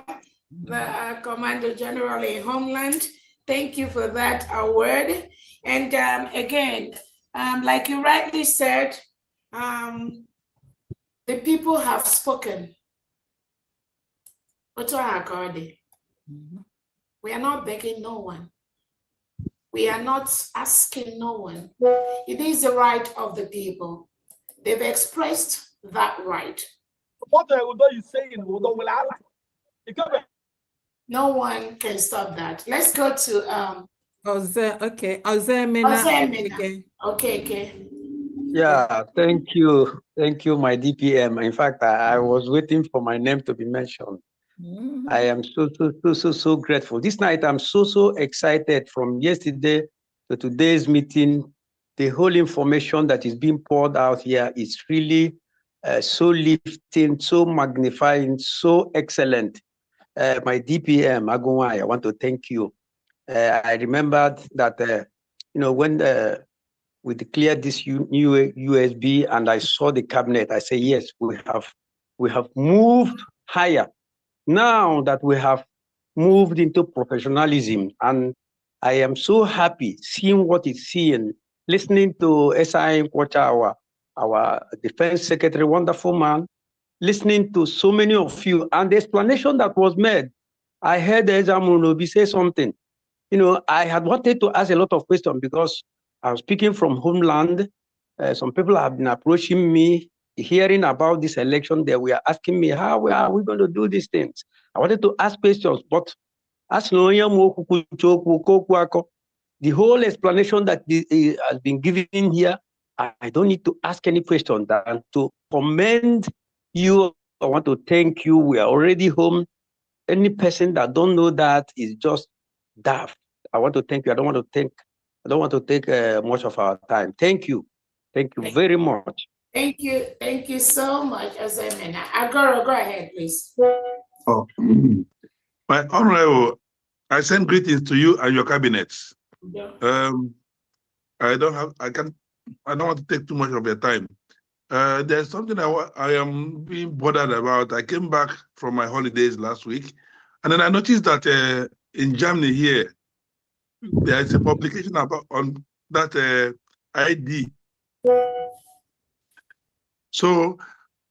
the Commander General in Homeland. Thank you for that award. And again, like you rightly said, the people have spoken. We are not begging no one. We are not asking no one. It is the right of the people. They've expressed that right. What you saying? No one can stop that. Let's go to Okay. Okay. Yeah, thank you. Thank you, my DPM. In fact, I was waiting for my name to be mentioned. I am so grateful. This night, I'm so excited from yesterday to today's meeting. The whole information that is being poured out here is really so lifting, so magnifying, so excellent. My DPM, Agumai, I want to thank you. I remembered that, when we declared this new USB and I saw the cabinet, I say, yes, we have moved higher. Now that we have moved into professionalism, and I am so happy seeing what is seeing, listening to SIM Kwacha, our defense secretary, wonderful man, listening to so many of you, and the explanation that was made. I heard Ezamunobi say something. I had wanted to ask a lot of questions because I was speaking from homeland. Some people have been approaching me, hearing about this election. They were asking me, how are we going to do these things? I wanted to ask questions, but as the whole explanation that has been given here, I don't need to ask any question. And to commend you, I want to thank you. We are already home. Any person that don't know that is just daft. I want to thank you. I don't want to take much of our time. Thank you. Thank you very much. Thank you. Thank you so much, Azemena. Agoro, go ahead, please. Oh, my honorable, I send greetings to you and your cabinets. Yeah. I don't want to take too much of your time. There's something I am being bothered about. I came back from my holidays last week, and then I noticed that in Germany here, there is a publication on that ID. So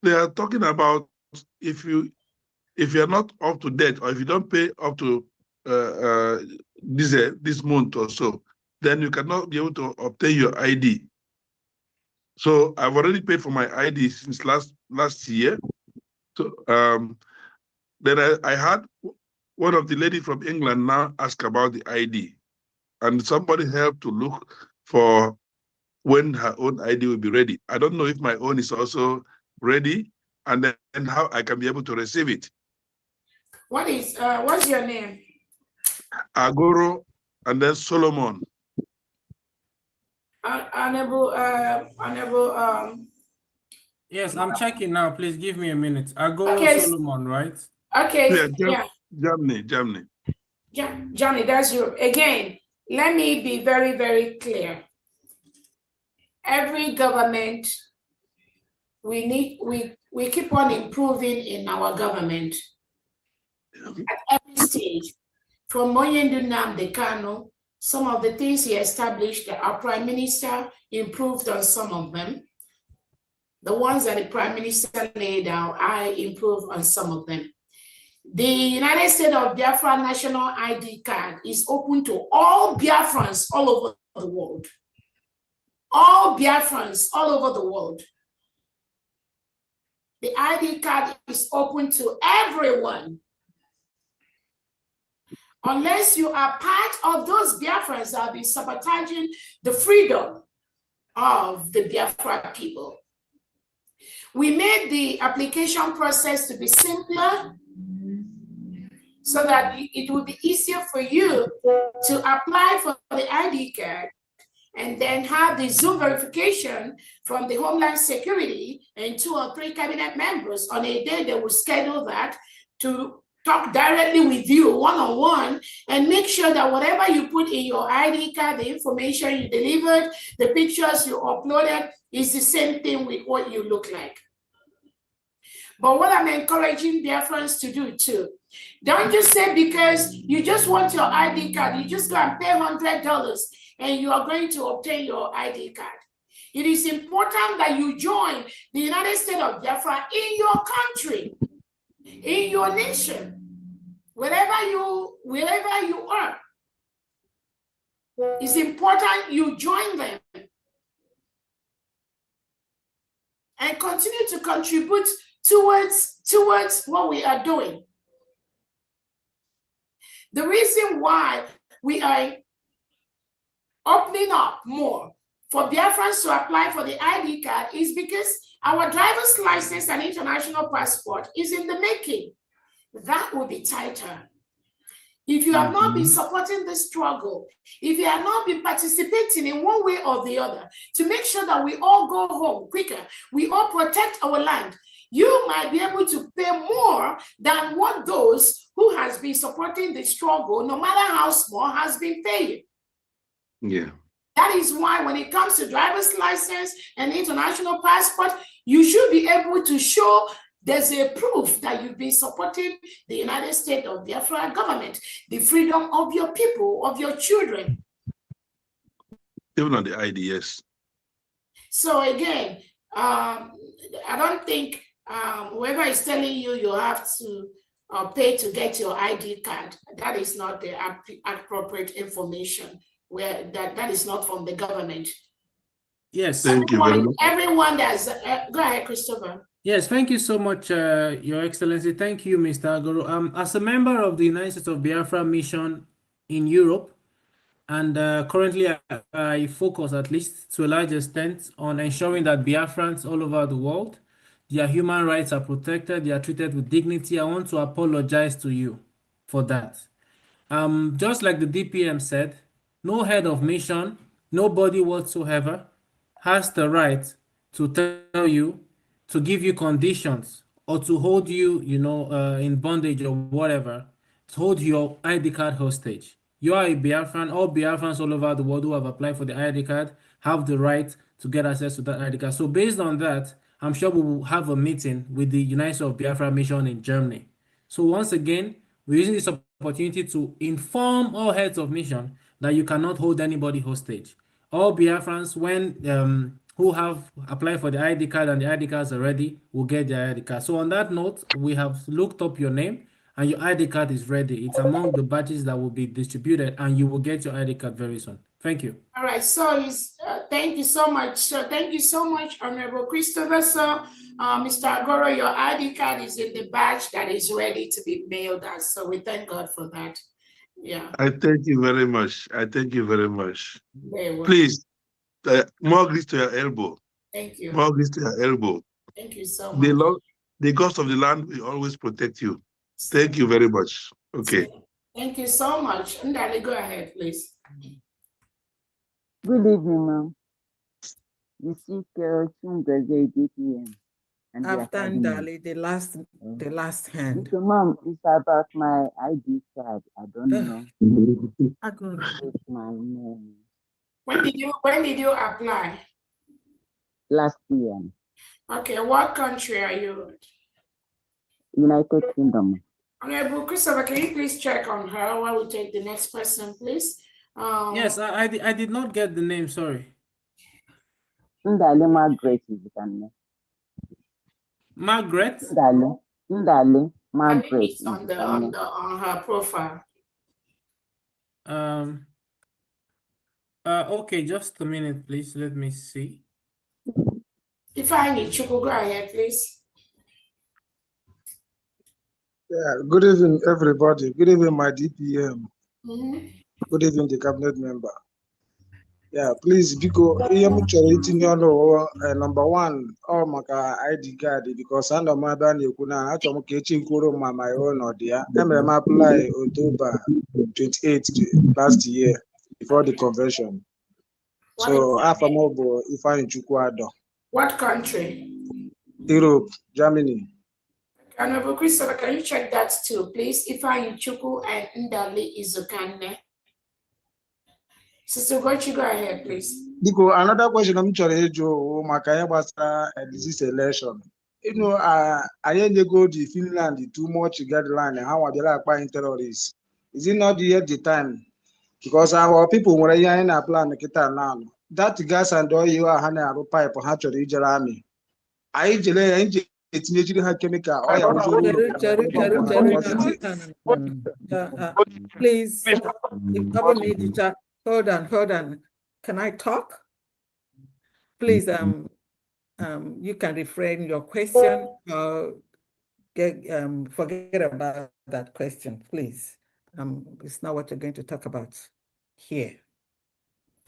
they are talking about if you're not up to date, or if you don't pay up to this month or so, then you cannot be able to obtain your ID. So I've already paid for my ID since last year. So then I had one of the ladies from England now ask about the ID, and somebody helped to look for when her own ID will be ready. I don't know if my own is also ready, and then how I can be able to receive it. What's your name? Agoro and then Solomon. Honorable, Yes, I'm checking now. Please give me a minute. Agoro okay. Solomon, right? Okay, Yeah, Germany. Johnny, that's you. Again, let me be very, very clear. Every government, we keep on improving in our government at every stage. From Moyendu Nnamdi Kanu, some of the things he established, our Prime Minister improved on some of them. The ones that the Prime Minister laid out, I improved on some of them. The United States of Biafra National ID card is open to all Biafrans all over the world. All Biafrans all over the world. The ID card is open to everyone. Unless you are part of those Biafrans that will be sabotaging the freedom of the Biafra people. We made the application process to be simpler so that it will be easier for you to apply for the ID card and then have the Zoom verification from the Homeland Security and 2 or 3 cabinet members on a day they will schedule that to talk directly with you one-on-one and make sure that whatever you put in your ID card, the information you delivered, the pictures you uploaded is the same thing with what you look like. But what I'm encouraging Biafrans to do too, don't just say because you just want your ID card, you just go and pay $100 and you are going to obtain your ID card. It is important that you join the United States of Biafra in your country, in your nation, wherever you are. It's important you join them and continue to contribute towards what we are doing. The reason why we are opening up more for Biafrans to apply for the ID card is because our driver's license and international passport is in the making. That will be tighter. If you have not been supporting the struggle, if you have not been participating in one way or the other to make sure that we all go home quicker, we all protect our land, you might be able to pay more than what those who has been supporting the struggle, no matter how small, has been paying. Yeah. That is why when it comes to driver's license and international passport, you should be able to show there's a proof that you've been supporting the United States of Biafra government, the freedom of your people, of your children. Even on the ID, yes. So again, I don't think whoever is telling you you have to pay to get your ID card, that is not the appropriate information. Where that is not from the government. Yes. Thank you very much. Everyone that's go ahead, Christopher. Yes, thank you so much, Your Excellency. Thank you, Mr. Agoro. As a member of the United States of Biafra mission in Europe, and currently I focus, at least to a large extent, on ensuring that Biafrans all over the world, their human rights are protected, they are treated with dignity. I want to apologize to you for that. Just like the DPM said, no head of mission, nobody whatsoever has the right to tell you, to give you conditions, or to hold you, in bondage or whatever, to hold your ID card hostage. You are a Biafran. All Biafrans all over the world who have applied for the ID card have the right to get access to that ID card. So based on that, I'm sure we will have a meeting with the United States of Biafra mission in Germany. So once again, we're using this opportunity to inform all heads of mission that you cannot hold anybody hostage. All Biafrans, when who have applied for the ID card and the ID cards are ready, will get their ID card. So on that note, we have looked up your name and your ID card is ready. It's among the batches that will be distributed and you will get your ID card very soon. Thank you. All right, so thank you so much. So thank you so much, Honorable Christopher. So Mr. Agoro, your ID card is in the batch that is ready to be mailed out. So we thank God for that. Yeah. I thank you very much. I thank you very much. Very well. Please, more grease to your elbow. Thank you. More grease to your elbow. Thank you so much. The gods of the land will always protect you. Thank you very much. Okay. Thank you so much. Ndali, go ahead, please. Good evening, ma'am. You seek Chungaze DPM. And the After academy. Ndali, the last hand. So, ma'am, it's about my ID card. I don't know. It's my name. When did you apply? Last year. Okay, what country are you? United Kingdom. Honorable Christopher, can you please check on her while we take the next person, please? Yes, I did not get the name, sorry. Ndale Margaret is the name. Margaret? Ndale Margaret is on her profile. Okay, just a minute, please. Let me see. If I need you, go ahead, please. Yeah, good evening, everybody. Good evening, my DPM. Good evening, the cabinet member. Yeah, please, because number one, oh my ID card, because I know my band, you could not actually catching my own or dear. I'm apply October 28th last year before the convention. So after mobile, if I in Chukwado. What country? Europe, Germany. Honorable Christopher, can you check that too, please? If I in Chuku and Ndali Izukane. Sister Gochi, go ahead, please. Because another question I'm trying to Makaya was this election. You know, I didn't go to Finland too much to get land and how are they like buying terrorists? Is it not yet the time? Because our people were in a plan now. That gas and oil you are handing a pipe or hatch or the army. I it's chemical. Please, hold on. Can I talk? Please, you can refrain your question or forget about that question, please. It's not what you're going to talk about here.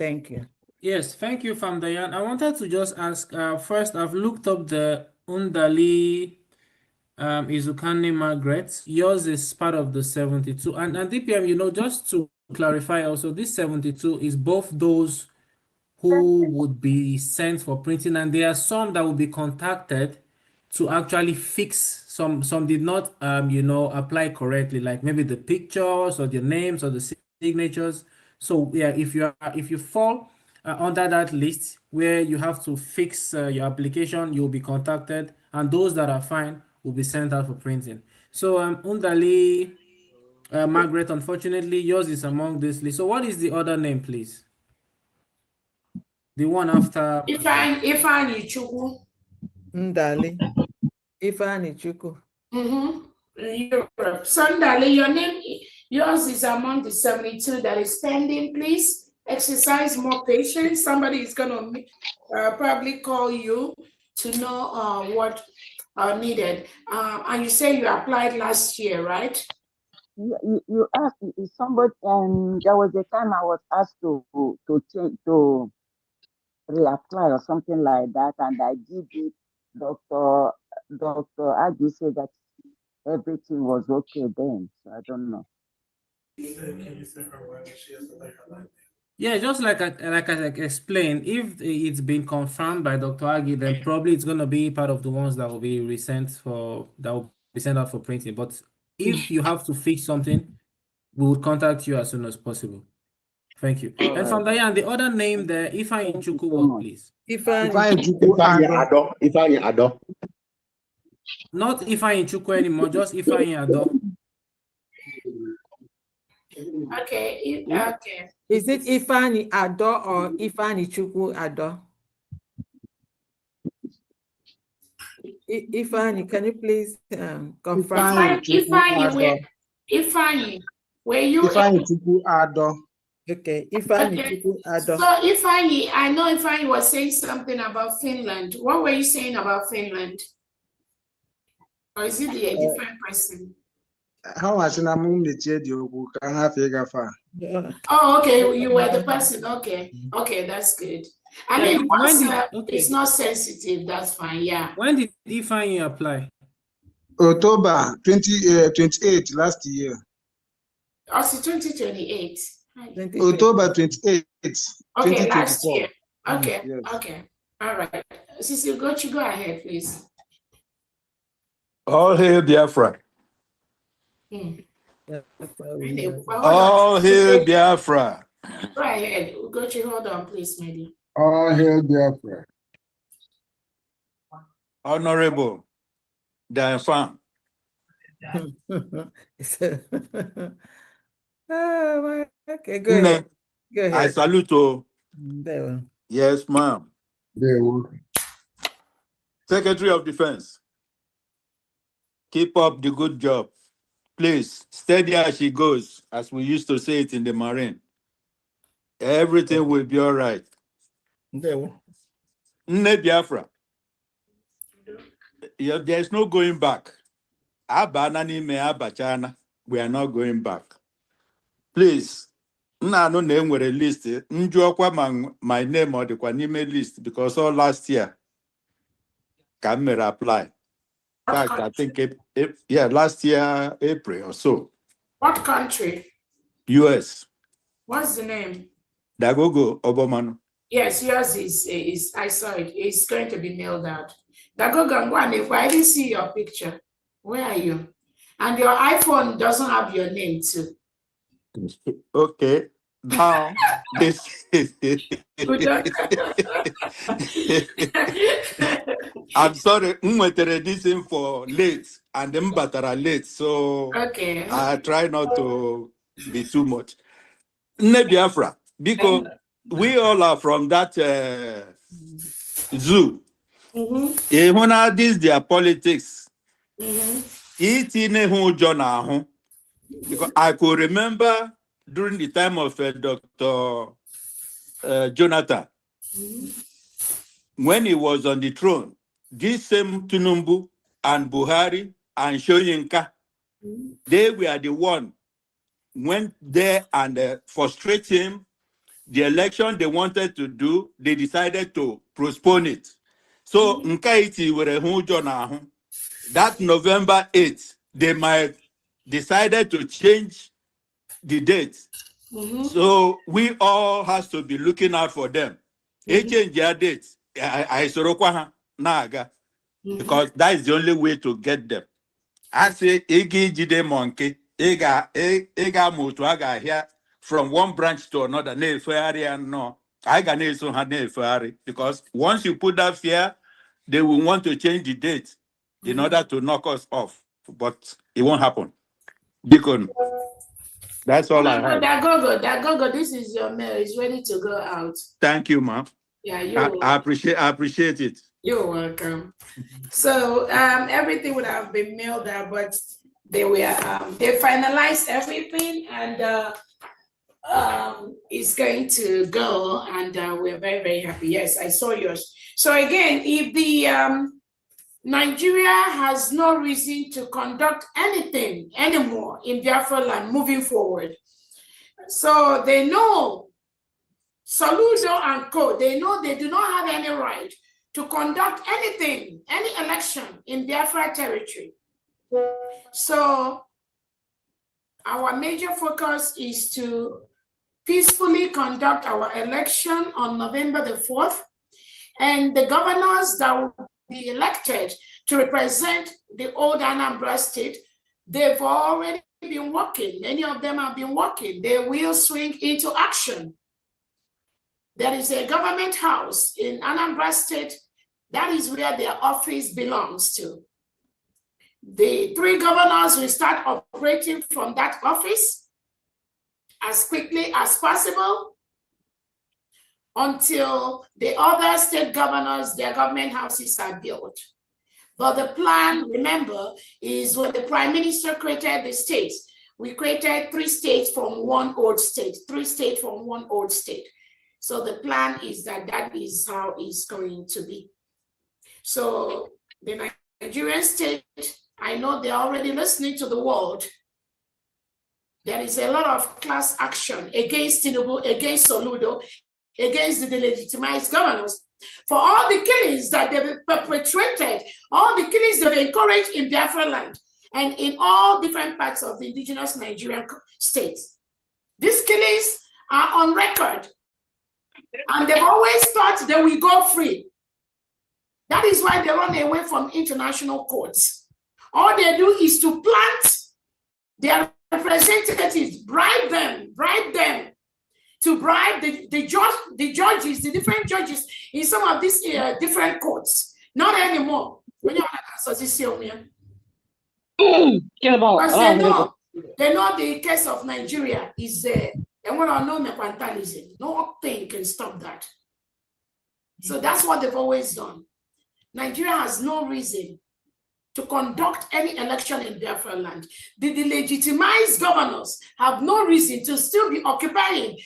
Thank you. Yes, thank you, Famdayan. I wanted to just ask, first, I've looked up the Ndali Izukane Margaret. Yours is part of the 72. And DPM, you know, just to clarify also, this 72 is both those who would be sent for printing, and there are some that will be contacted to actually fix. Some did not, you know, apply correctly, like maybe the pictures or the names or the signatures. So yeah, if you fall under that list where you have to fix your application, you'll be contacted, and those that are fine will be sent out for printing. So Ndali Margaret, unfortunately, yours is among this list. So what is the other name, please? The one after Ifeanyi Chukwu. Ndali. Ifeanyi Chukwu. Europe. So Ndali, yours is among the 72 that is pending. Please exercise more patience. Somebody is gonna probably call you to know what needed. And you say you applied last year, right? You asked somebody, and there was a time I was asked to change to reapply or something like that, and I did it. Dr. Agi said that everything was okay then, so I don't know. Yeah, just like I explained, if it's been confirmed by Dr. Agi, then probably it's going to be part of the ones that will be that will be sent out for printing. But if you have to fix something, we will contact you as soon as possible. Thank you. And from Diane, the other name there, Ifeanyi Chukwu, what, please? Ifeanyi Ado. Not Ifeanyi Chukwu anymore, just Ifeanyi Ado. Okay, okay. Is it Ifeanyi Ado or Ifeanyi Chukwu Ado? Ifeanyi, can you please confirm? Ifeanyi, were you? Ifeanyi Chukwu Ado. Okay, Ifeanyi Chukwu Ado. So Ifeanyi, I know Ifeanyi was saying something about Finland. What were you saying about Finland? Or is it a different person? How much in a moment can have a Oh, okay, you were the person. Okay, okay, that's good. I mean, it's not sensitive. That's fine. Yeah. When did Ifeanyi apply? October 2028 last year. Also 2028. October 28, Okay, last 2024. year. Okay, Yes. okay. All right. Sisi, go ahead, please. All hail Biafra. All hail Biafra. Go ahead. Ugochi, hold on, please, maybe. All hail Biafra. Honorable Diane. Okay, go ahead. Go ahead. I salute you. Yes, ma'am. Secretary of Defense, keep up the good job. Please, steady as she goes, as we used to say it in the Marine. Everything will be all right. Nne Biafra, there's no going back. We are not going back. Please, I know name with a list. My name or the email list because all last year, can apply. In fact, I think last year, April or so. What country? US. What's the name? Dagogo Obomano. Yes, yours is I saw it. It's going to be mailed out. Dagogo, I didn't see your picture. Where are you? And your iPhone doesn't have your name too. Okay. Now this I'm sorry, this in for late and them batara late. So okay. I try not to be too much. Nne Biafra, because we all are from that zoo. When this their politics. Because I could remember during the time of Dr. Jonathan, when he was on the throne, this same Tinubu and Buhari and Shoyinka, they were the one went there and frustrate him. The election they wanted to do, they decided to postpone it. So Nkaiti were that November 8th, they might decided to change the date. So we all has to be looking out for them. They change their dates. Because that is the only way to get them. I say Igi monkey, Ega Mutu Aga here from one branch to another. No, I can so have because once you put that fear, they will want to change the date in order to knock us off. But it won't happen. Because that's all I have. Dagogo, this is your mail. It's ready to go out. Thank you, ma'am. Yeah, I appreciate it. You're welcome. So everything would have been mailed out, but they finalized everything and it's going to go, and we're very, very happy. Yes, I saw yours. So again, if the Nigeria has no reason to conduct anything anymore in Biafra land moving forward. So they know, Soludo and Co., they know they do not have any right to conduct anything, any election in Biafra territory. So our major focus is to peacefully conduct our election on November the 4th, and the governors that will be elected to represent the old Anambra state, they've already been working. Many of them have been working. They will swing into action. There is a government house in Anambra state. That is where their office belongs to. The 3 governors will start operating from that office as quickly as possible until the other state governors, their government houses are built. But the plan, remember, is when the Prime Minister created the states, we created 3 states from one old state, 3 states from one old state. So the plan is that is how it's going to be. So the Nigerian state, I know they're already listening to the world. There is a lot of class action against Tinubu, against Soludo, against the delegitimized governors for all the killings that they've perpetrated all the killings they've encouraged in Biafra land and in all different parts of the indigenous Nigerian states. These killings are on record, and they've always thought they will go free. That is why they run away from international courts. All they do is to plant their representatives, bribe them to bribe the judges, the different judges in some of these different courts. Not anymore. Because they know the case of Nigeria is and when I know mercantilism, nothing can stop that. So that's what they've always done. Nigeria has no reason to conduct any election in Biafra land. The legitimized governors have no reason to still be occupying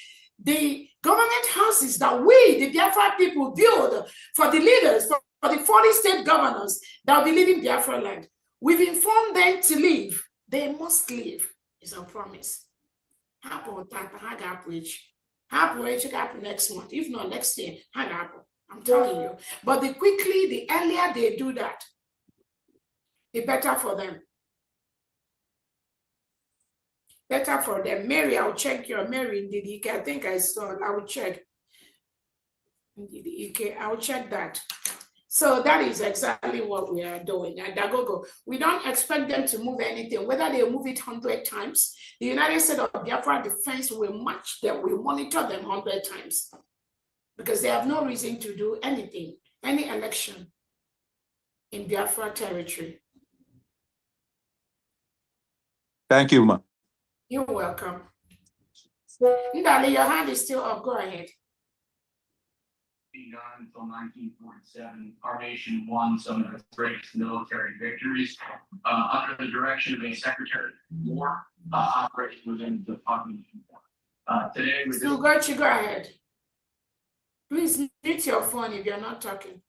the government houses that we, the Biafra people, build for the leaders, for the 40 state governors that will be leaving Biafra land. We've informed them to leave. They must leave. It's a promise. Happen next month. If not next year, I'm telling you. But the earlier they do that, the better for them. Better for them. Mary, I'll check your Mary in the I think I saw it. I will check. I'll check that. So that is exactly what we are doing at Dagogo. We don't expect them to move anything, whether they move it 100 times. The United States of Biafra Defense will match them, will monitor them 100 times because they have no reason to do anything, any election in Biafra territory. Thank you, ma. You're welcome. Ndali, your hand is still up. Go ahead. Until 1947, our nation won some of its greatest military victories under the direction of a Secretary of War operating within the population. Today, So go ahead. Please mute your phone if you're not talking.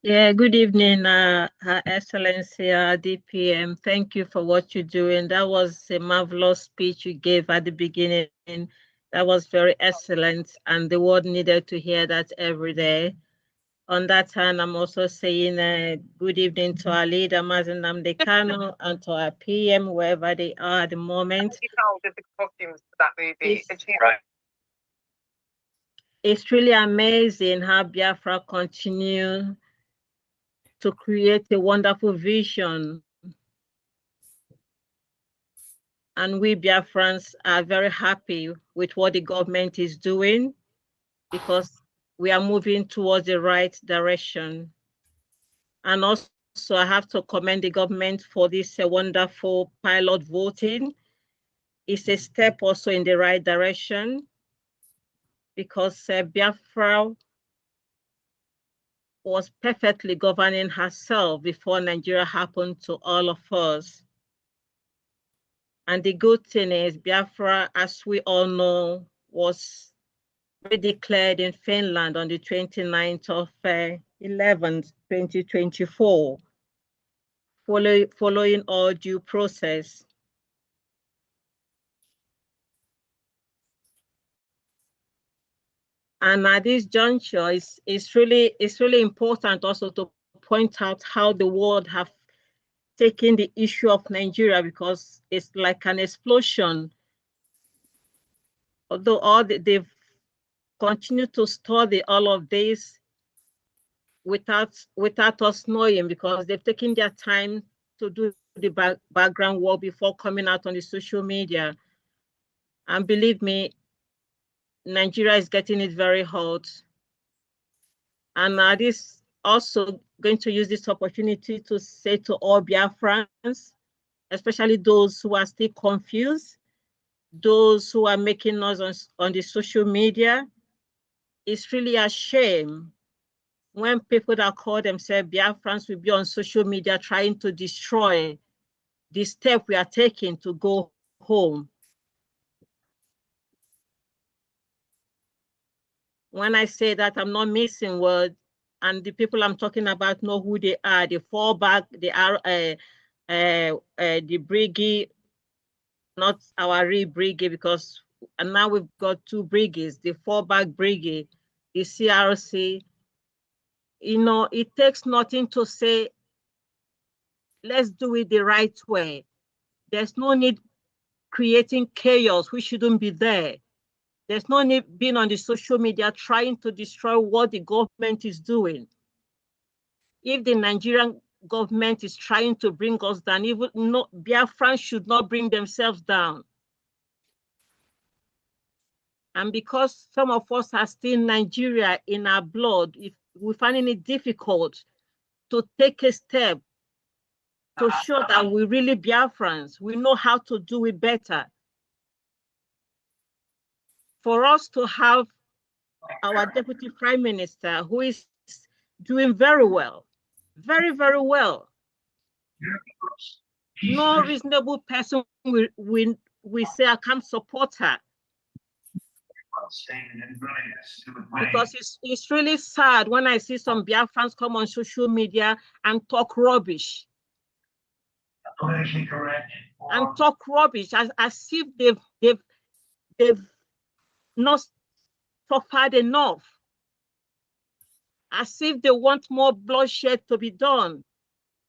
Yeah, good evening, Her Excellency, DPM. Thank you for what you're doing. That was a marvelous speech you gave at the beginning. That was very excellent, and the world needed to hear that every day. On that hand, I'm also saying good evening to our leader, Mazen Namdekano, and to our PM, wherever they are at the moment. It's really amazing how Biafra continue to create a wonderful vision. And we Biafrans are very happy with what the government is doing because we are moving towards the right direction. And also I have to commend the government for this wonderful pilot voting. It's a step also in the right direction because Biafra was perfectly governing herself before Nigeria happened to all of us. And the good thing is Biafra, as we all know, was declared in Finland on the 29th of 11th, 2024, following all due process. And at this juncture, it's really important also to point out how the world have taken the issue of Nigeria because it's like an explosion. Although they've continued to study all of this without us knowing because they've taken their time to do the background work before coming out on the social media. And believe me, Nigeria is getting it very hot. And this also going to use this opportunity to say to all Biafrans, especially those who are still confused, those who are making noise on the social media, it's really a shame when people that call themselves Biafrans will be on social media trying to destroy the step we are taking to go home. When I say that, I'm not missing words, and the people I'm talking about know who they are. The fallback, the brigade, not our real brigade, because and now we've got two brigades, the fallback brigade, the CRC, You know, it takes nothing to say, let's do it the right way. There's no need creating chaos. We shouldn't be there. There's no need being on the social media trying to destroy what the government is doing. If the Nigerian government is trying to bring us down, even no, Biafrans should not bring themselves down. And because some of us are still Nigeria in our blood, if we're finding it difficult to take a step to show that we really Biafrans, we know how to do it better. For us to have our Deputy Prime Minister, who is doing very well, very, very well. No reasonable person will say, I can't support her. Because it's really sad when I see some Biafrans come on social media and talk rubbish. And talk rubbish as if they've not suffered enough. As if they want more bloodshed to be done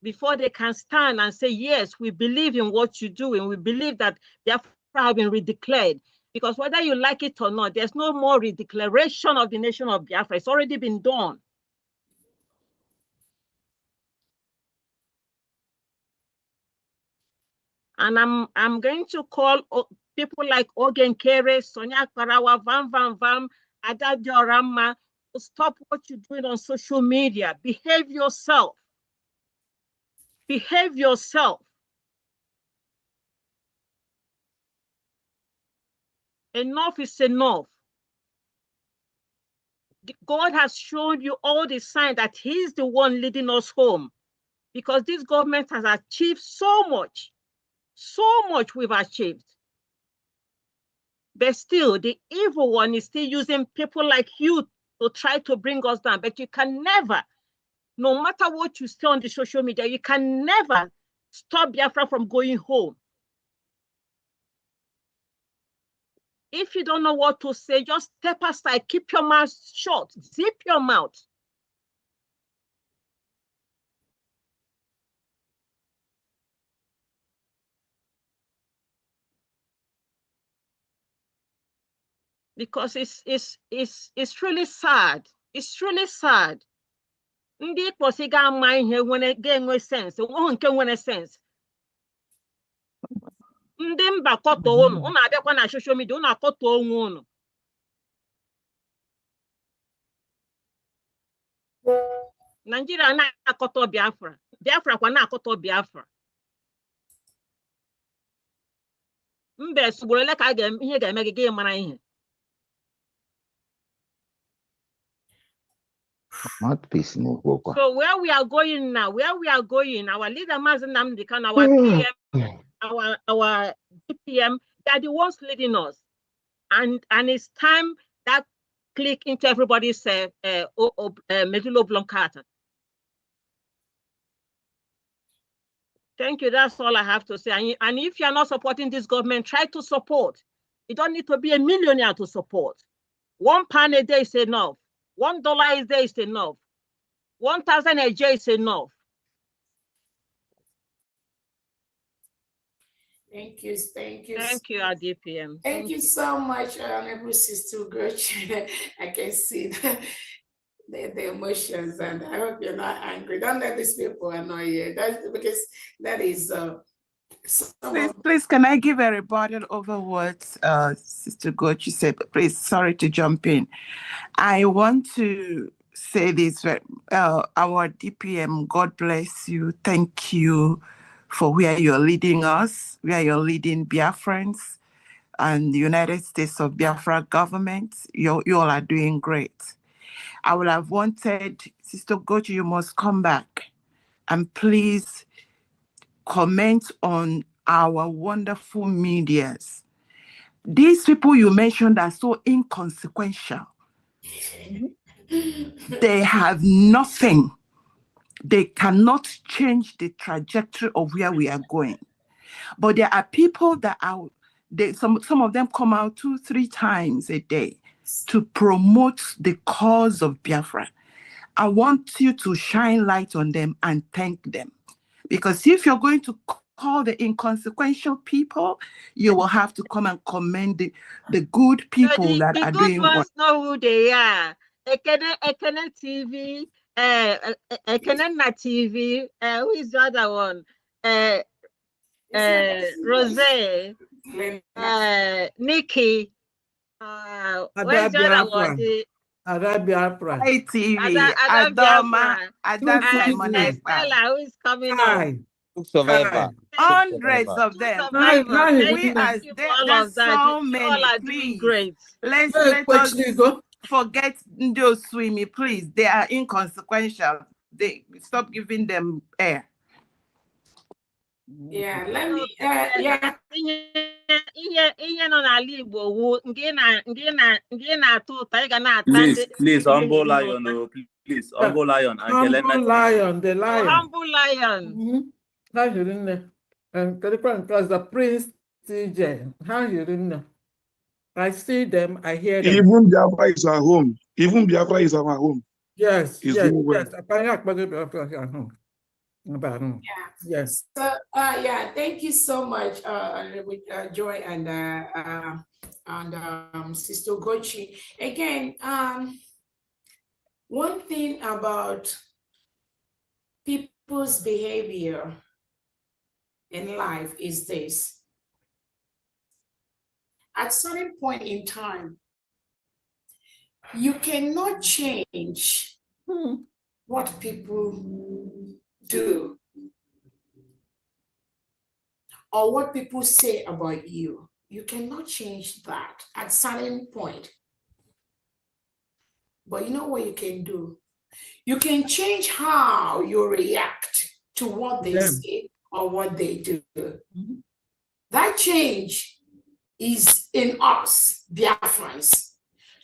before they can stand and say, yes, we believe in what you're doing. We believe that Biafra have been redeclared. Because whether you like it or not, there's no more redeclaration of the nation of Biafra. It's already been done. And I'm going to call people like Ogen Kere, Sonia Karawa, Vam, Ada Diorama, to stop what you're doing on social media. Behave yourself. Behave yourself. Enough is enough. God has shown you all the signs that He's the one leading us home, because this government has achieved so much we've achieved. But still, the evil one is still using people like you to try to bring us down. But you can never, no matter what you say on the social media, you can never stop Biafra from going home. If you don't know what to say, just step aside, keep your mouth shut, zip your mouth. Because it's really sad. It's really sad. Ndị kpọsị ga-ama ihe ga-enwe sense, nweghị nke nwere sense. Ndị mba kọtọ unu abịakwa na social media, unu akọtọ onwe unu. Nigeria na-akọtọ Biafra. Biafra kwa na-akọtọ Biafra. Mbe sugboro ele ka ihe ga-eme gị mara ihe. So where we are going now, our leader Mazen Namdekan, our PM, our DPM, they are the ones leading us. And it's time that click into everybody's medulla oblongata. Thank you. That's all I have to say. And if you're not supporting this government, try to support. You don't need to be a millionaire to support. £1 a day is enough. $1 a day is enough. 1,000 a day is enough. Thank you. Thank you, our DPM. Thank you so much, Honorable Sister Gertrude. I can see the emotions, and I hope you're not angry. Don't let these people annoy you. That's because that is. Please, can I give a rebuttal over what Sister Gochi said? Please, sorry to jump in. I want to say this, our DPM, God bless you. Thank you for where you're leading us, where you're leading Biafrans and the United States of Biafra government. You all are doing great. I would have wanted, Sister Gochi, you must come back and please comment on our wonderful medias. These people you mentioned are so inconsequential. They have nothing. They cannot change the trajectory of where we are going. But there are people that are, some of them come out 2-3 times a day to promote the cause of Biafra. I want you to shine light on them and thank them. Because if you're going to call the inconsequential people, you will have to come and commend the good people that the are good doing ones what. know who they are. Ekene TV, Ekene TV, who is the other one? Rose, Nikki, where's the other one? Ada Biafra. ITV, Ada Adoma, Biafra, Adasa Stella, who is coming Hi. up. Survivor. Hundreds of them. Survivor. We as Thank you for all there's of that. so You many. all are doing Please, great. let us forget those swimmy. Please, they are inconsequential. They stop giving them air. Yeah, let me. Yeah. Please, humble lion, oh, please, humble lion. Humble lion, the lion. Humble lion. How you in there? And the class, the Prince TJ. How you in there? I see them, I hear them. Even Biafra is our home. Even Biafra is our home. Yes, It's yes, nowhere. Yes. So yeah, thank you so much, with Joy and Sister Gochi. Again, one thing about people's behavior in life is this: at certain point in time, you cannot change what people do or what people say about you. You cannot change that at certain point. But you know what you can do? You can change how you react to what they say or what they do. That change is in us, Biafrans,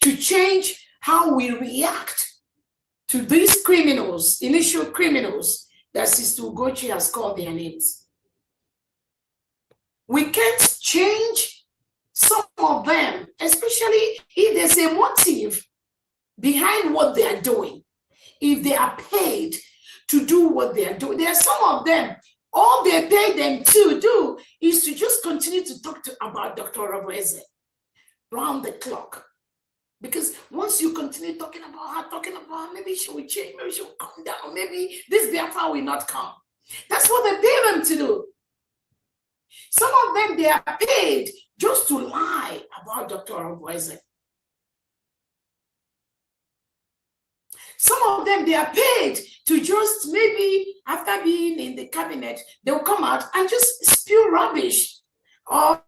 to change how we react to these criminals, initial criminals that Sister Ugochi has called their names. We can't change some of them, especially if there's a motive behind what they are doing. If they are paid to do what they are doing, there are some of them, all they pay them to do is to just continue to talk about Dr. Roboeze round the clock. Because once you continue talking about her, maybe she will change, maybe she will come down, maybe this Biafra will not come. That's what they pay them to do. Some of them, they are paid just to lie about Dr. Roboeze. Some of them, they are paid to just maybe after being in the cabinet, they'll come out and just spew rubbish. Or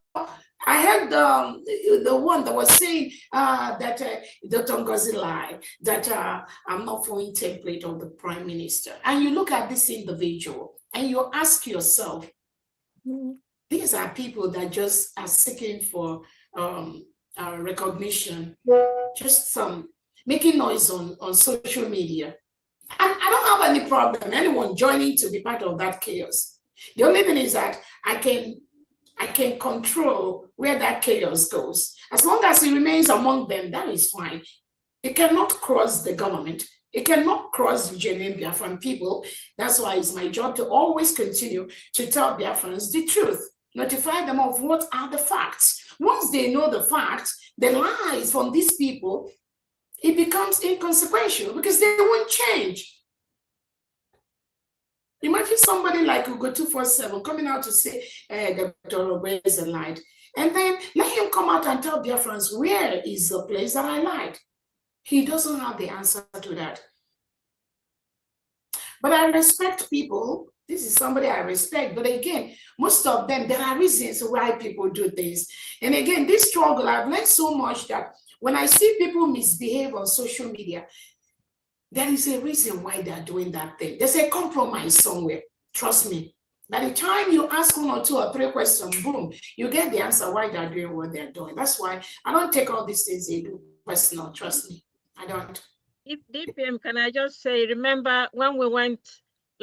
I heard the one that was saying that Dr. Ngozi lied, that I'm not following template of the prime minister. And you look at this individual and you ask yourself, these are people that just are seeking for recognition, just making noise on social media. And I don't have any problem anyone joining to be part of that chaos. The only thing is that I can control where that chaos goes. As long as it remains among them, that is fine. It cannot cross the government. It cannot cross genuine Biafran people. That's why it's my job to always continue to tell Biafrans the truth, notify them of what are the facts. Once they know the facts, the lies from these people, it becomes inconsequential because they won't change. Imagine somebody like Ugo 247 coming out to say Dr. Roboeze lied, and then let him come out and tell Biafrans, where is the place that I lied? He doesn't have the answer to that. But I respect people. This is somebody I respect. But again, most of them, there are reasons why people do things. And again, this struggle, I've learned so much that when I see people misbehave on social media, there is a reason why they're doing that thing. There's a compromise somewhere. Trust me. By the time you ask 1 or 2 or 3 questions, boom, you get the answer why they're doing what they're doing. That's why I don't take all these things they do personal. Trust me. I don't. If DPM, can I just say, remember when we went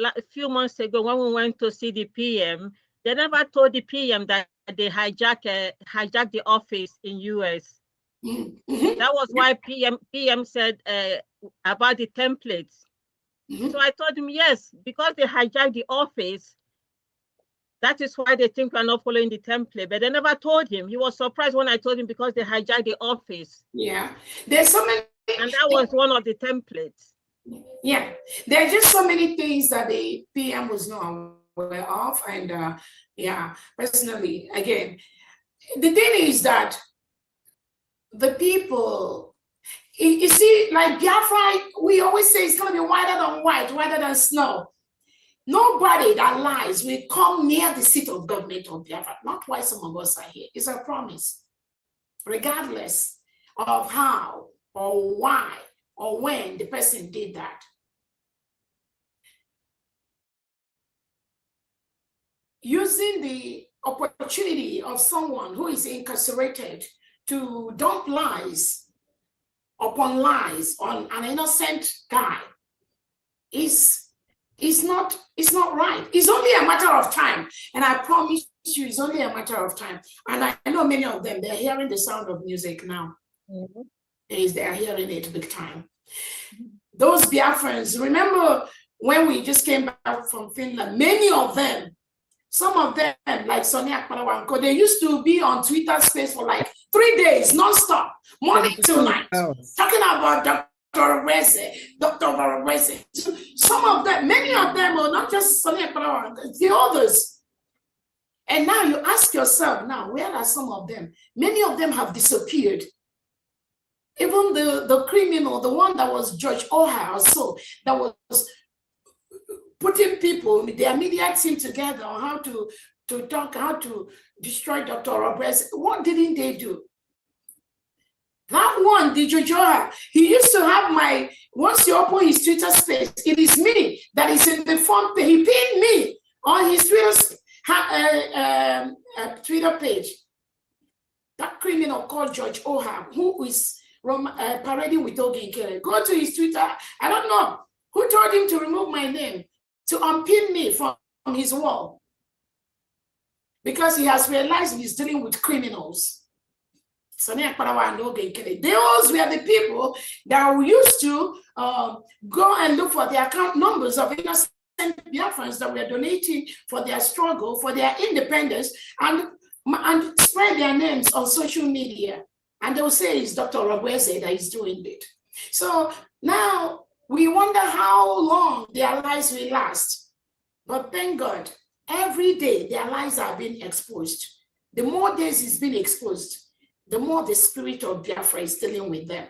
a few months ago, when we went to see the PM, they never told the PM that they hijacked the office in US. That was why PM said about the templates. So I told him, yes, because they hijacked the office, that is why they think we're not following the template. But they never told him. He was surprised when I told him because they hijacked the office. Yeah. There's so many. And that was one of the templates. Yeah. There are just so many things that the PM was not aware of. And yeah, personally, again, the thing is that the people, you see, like Biafra, we always say it's going to be whiter than white, whiter than snow. Nobody that lies will come near the seat of government of Biafra. Not why some of us are here. It's a promise. Regardless of how or why or when the person did that. Using the opportunity of someone who is incarcerated to dump lies upon lies on an innocent guy is not right. It's only a matter of time. And I promise you, it's only a matter of time. And I know many of them, they're hearing the sound of music now. They're hearing it big time. Those Biafrans, remember when we just came back from Finland, many of them, some of them, like Sonia Akparawanko, they used to be on Twitter space for like 3 days, non-stop, morning till night, talking about Dr. Reze. Some of them, many of them are not just Sonia Akparawanko, the others. And now you ask yourself, now, where are some of them? Many of them have disappeared. Even the criminal, the one that was Judge Oha or so, that was putting people, their media team together on how to talk, how to destroy Dr. Roberts. What didn't they do? That one, the Judge Oha, he used to have once you open his Twitter space, it is me that is in the front page. He pinned me on his Twitter page. That criminal called Judge Oha, who is parading with Ogi Nkele. Go to his Twitter. I don't know who told him to remove my name, to unpin me from his wall, because he has realized he's dealing with criminals. Sonia Akparawa and Ogi Nkele. Those were the people that we used to go and look for the account numbers of innocent Biafrans that were donating for their struggle, for their independence, and spread their names on social media. And they will say it's Dr. Robweze that is doing it. So now we wonder how long their lives will last. But thank God, every day their lives are being exposed. The more days it's been exposed, the more the spirit of Biafra is dealing with them,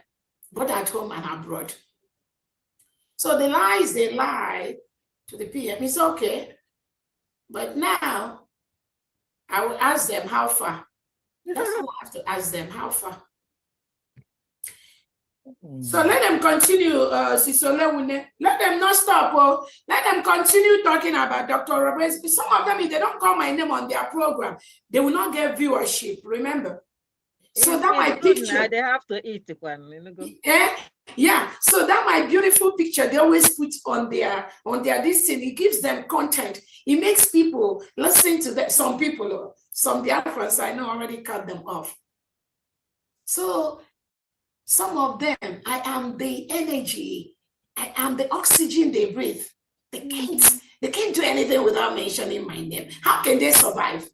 both at home and abroad. So the lies they lie to the PM is okay. But now I will ask them how far. That's what I have to ask them, how far. So let them continue, Sisole. Let them not stop. Oh. Let them continue talking about Dr. Roberts. Some of them, if they don't call my name on their program, they will not get viewership, remember? So that my picture. They have to eat. Yeah, so that my beautiful picture they always put on their this thing. It gives them content. It makes people listen to that. Some people, some Biafrans I know already cut them off. So some of them, I am the energy, I am the oxygen they breathe. They can't do anything without mentioning my name. How can they survive?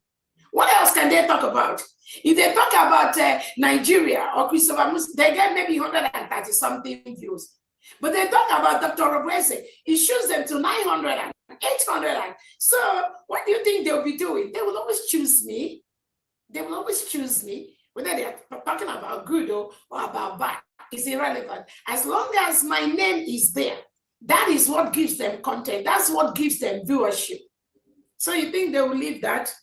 What else can they talk about? If they talk about Nigeria or Christopher Musa, they get maybe 130 something views. But they talk about Dr. Roberts, it shows them to 900 and 800. So what do you think they'll be doing? They will always choose me. They will always choose me. Whether they're talking about good or about bad, is irrelevant. As long as my name is there, that is what gives them content. That's what gives them viewership. So you think they will leave that?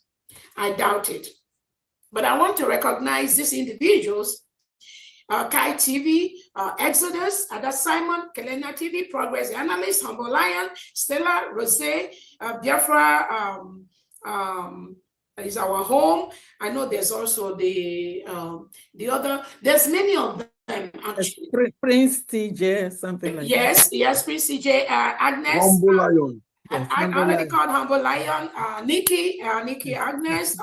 I doubt it. But I want to recognize these individuals, Kai TV, Exodus, Ada Simon, Kelena TV, Progress Analyst, Humble Lion, Stella, Rose, Biafra is our home. I know there's also the other, there's many of them actually. Prince TJ, something like that. Yes, Prince TJ, Agnes. Humble Lion. I already called Humble Lion, Nikki, Agnes.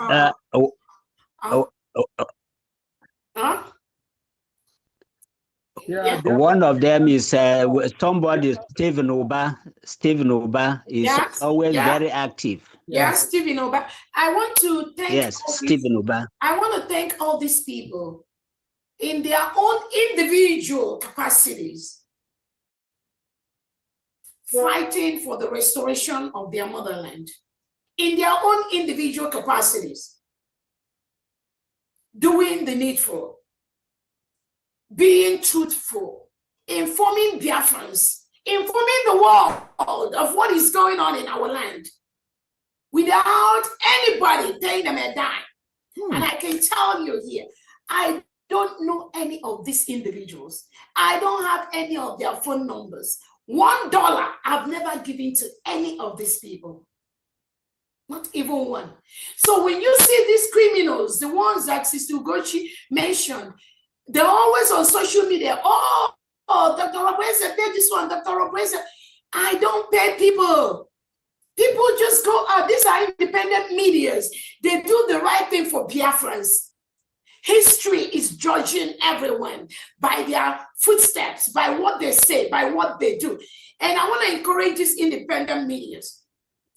Yeah, One of them is somebody, Stephen Oba. Stephen Oba is Yes, always yeah. very active. Yes, Stephen Oba. I want to thank Yes, Stephen Oba. I want to thank all these people in their own individual capacities, fighting for the restoration of their motherland, in their own individual capacities, doing the needful, being truthful, informing Biafrans, informing the world of what is going on in our land, without anybody paying them a dime. And I can tell you here, I don't know any of these individuals. I don't have any of their phone numbers. $1 I've never given to any of these people. Not even one. So when you see these criminals, the ones that Sister Ugochi mentioned, they're always on social media. Oh, Dr. Robreza did this one, Dr. Robreza. I don't pay people. People just go out. These are independent medias. They do the right thing for Biafrans. History is judging everyone by their footsteps, by what they say, by what they do. And I want to encourage these independent medias.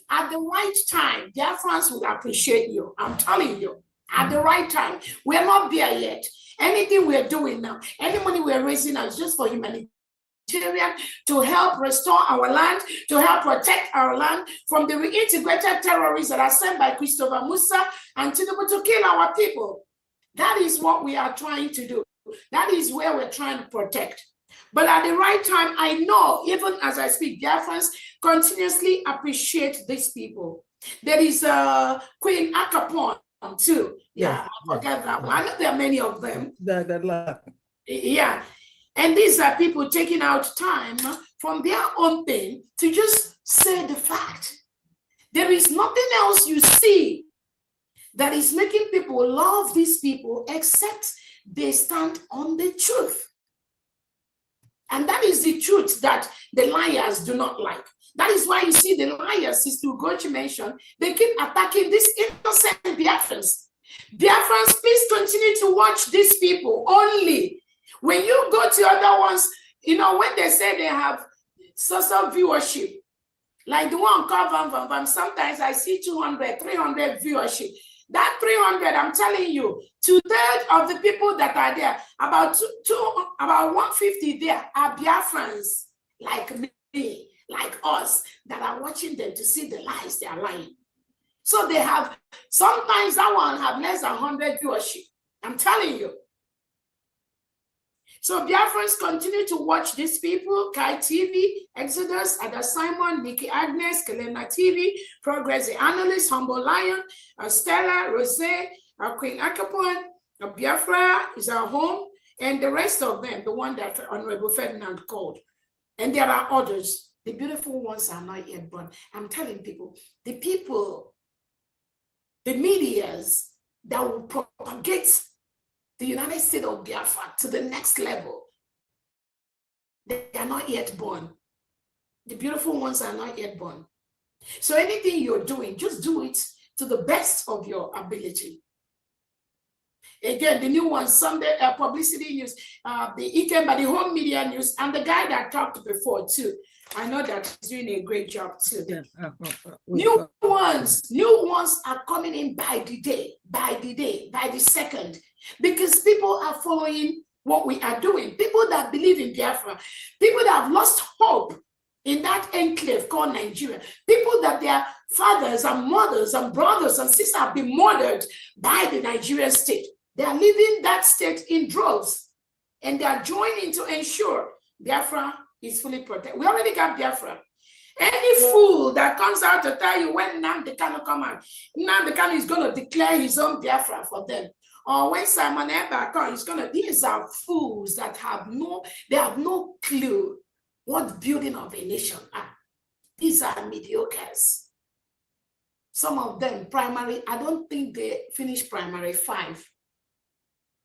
At the right time, Biafrans will appreciate you. I'm telling you, at the right time. We're not there yet. Anything we're doing now, any money we're raising now is just for humanity. To help restore our land, to help protect our land from the reintegrated terrorists that are sent by Christopher Musa and Tinubu to kill our people. That is what we are trying to do. That is where we're trying to protect. But at the right time, I know, even as I speak, Biafrans continuously appreciate these people. There is Queen Akapon too. Yeah, I forget that one. I know there are many of them. Yeah. And these are people taking out time from their own thing to just say the fact. There is nothing else you see that is making people love these people except they stand on the truth. And that is the truth that the liars do not like. That is why you see the liars, Sister Ugochi mentioned, they keep attacking these innocent Biafrans. Biafrans, please continue to watch these people only. When you go to other ones, you know, when they say they have social viewership, like the one called Vam, sometimes I see 200, 300 viewership. That 300, I'm telling you, 2/3 of the people that are there, about 150 there are Biafrans like me, like us, that are watching them to see the lies they are lying. So they have, sometimes that one have less than 100 viewership. I'm telling you. So Biafrans continue to watch these people: Kai TV, Exodus, Ada Simon, Nikki Agnes, Kelena TV, Progress the Analyst, Humble Lion, Stella, Rose, Queen Akapon, Biafra is our home, and the rest of them, the one that Honorable Ferdinand called. And there are others. The beautiful ones are not yet born. I'm telling people, the medias that will propagate the United States of Biafra to the next level, they are not yet born. The beautiful ones are not yet born. So anything you're doing, just do it to the best of your ability. Again, the new one, Sunday publicity news, the home media news, and the guy that talked before too. I know that he's doing a great job too. New ones are coming in by the day, by the second, because people are following what we are doing. People that believe in Biafra, people that have lost hope in that enclave called Nigeria, people that their fathers and mothers and brothers and sisters have been murdered by the Nigerian state. They are leaving that state in droves, and they are joining to ensure Biafra is fully protected. We already got Biafra. Any fool that comes out to tell you when Nnamdi Kanu come out, Nnamdi Kanu is going to declare his own Biafra for them. Or when Simon Ekpa comes, these are fools that have no clue what building of a nation are. These are mediocres. Some of them primary, I don't think they finished primary 5.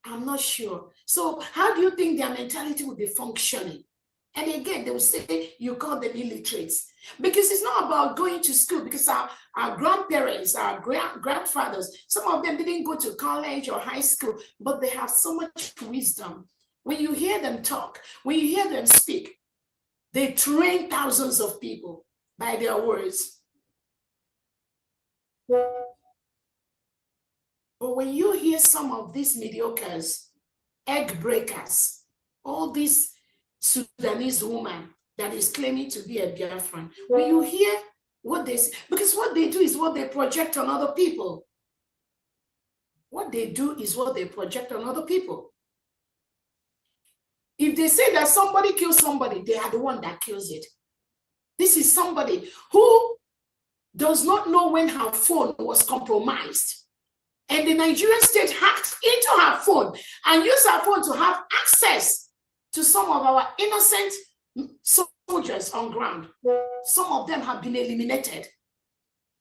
I'm not sure. So how do you think their mentality will be functioning? And again, they will say, you call them illiterates. Because it's not about going to school, because our grandparents, our grandfathers, some of them didn't go to college or high school, but they have so much wisdom When you hear them talk, when you hear them speak, they train thousands of people by their words. But when you hear some of these mediocres, egg breakers, all these Sudanese woman that is claiming to be a Biafran, when you hear what they say, because what they do is what they project on other people. What they do is what they project on other people. If they say that somebody kills somebody, they are the one that kills it. This is somebody who does not know when her phone was compromised. And the Nigerian state hacked into her phone and used her phone to have access to some of our innocent soldiers on ground. Some of them have been eliminated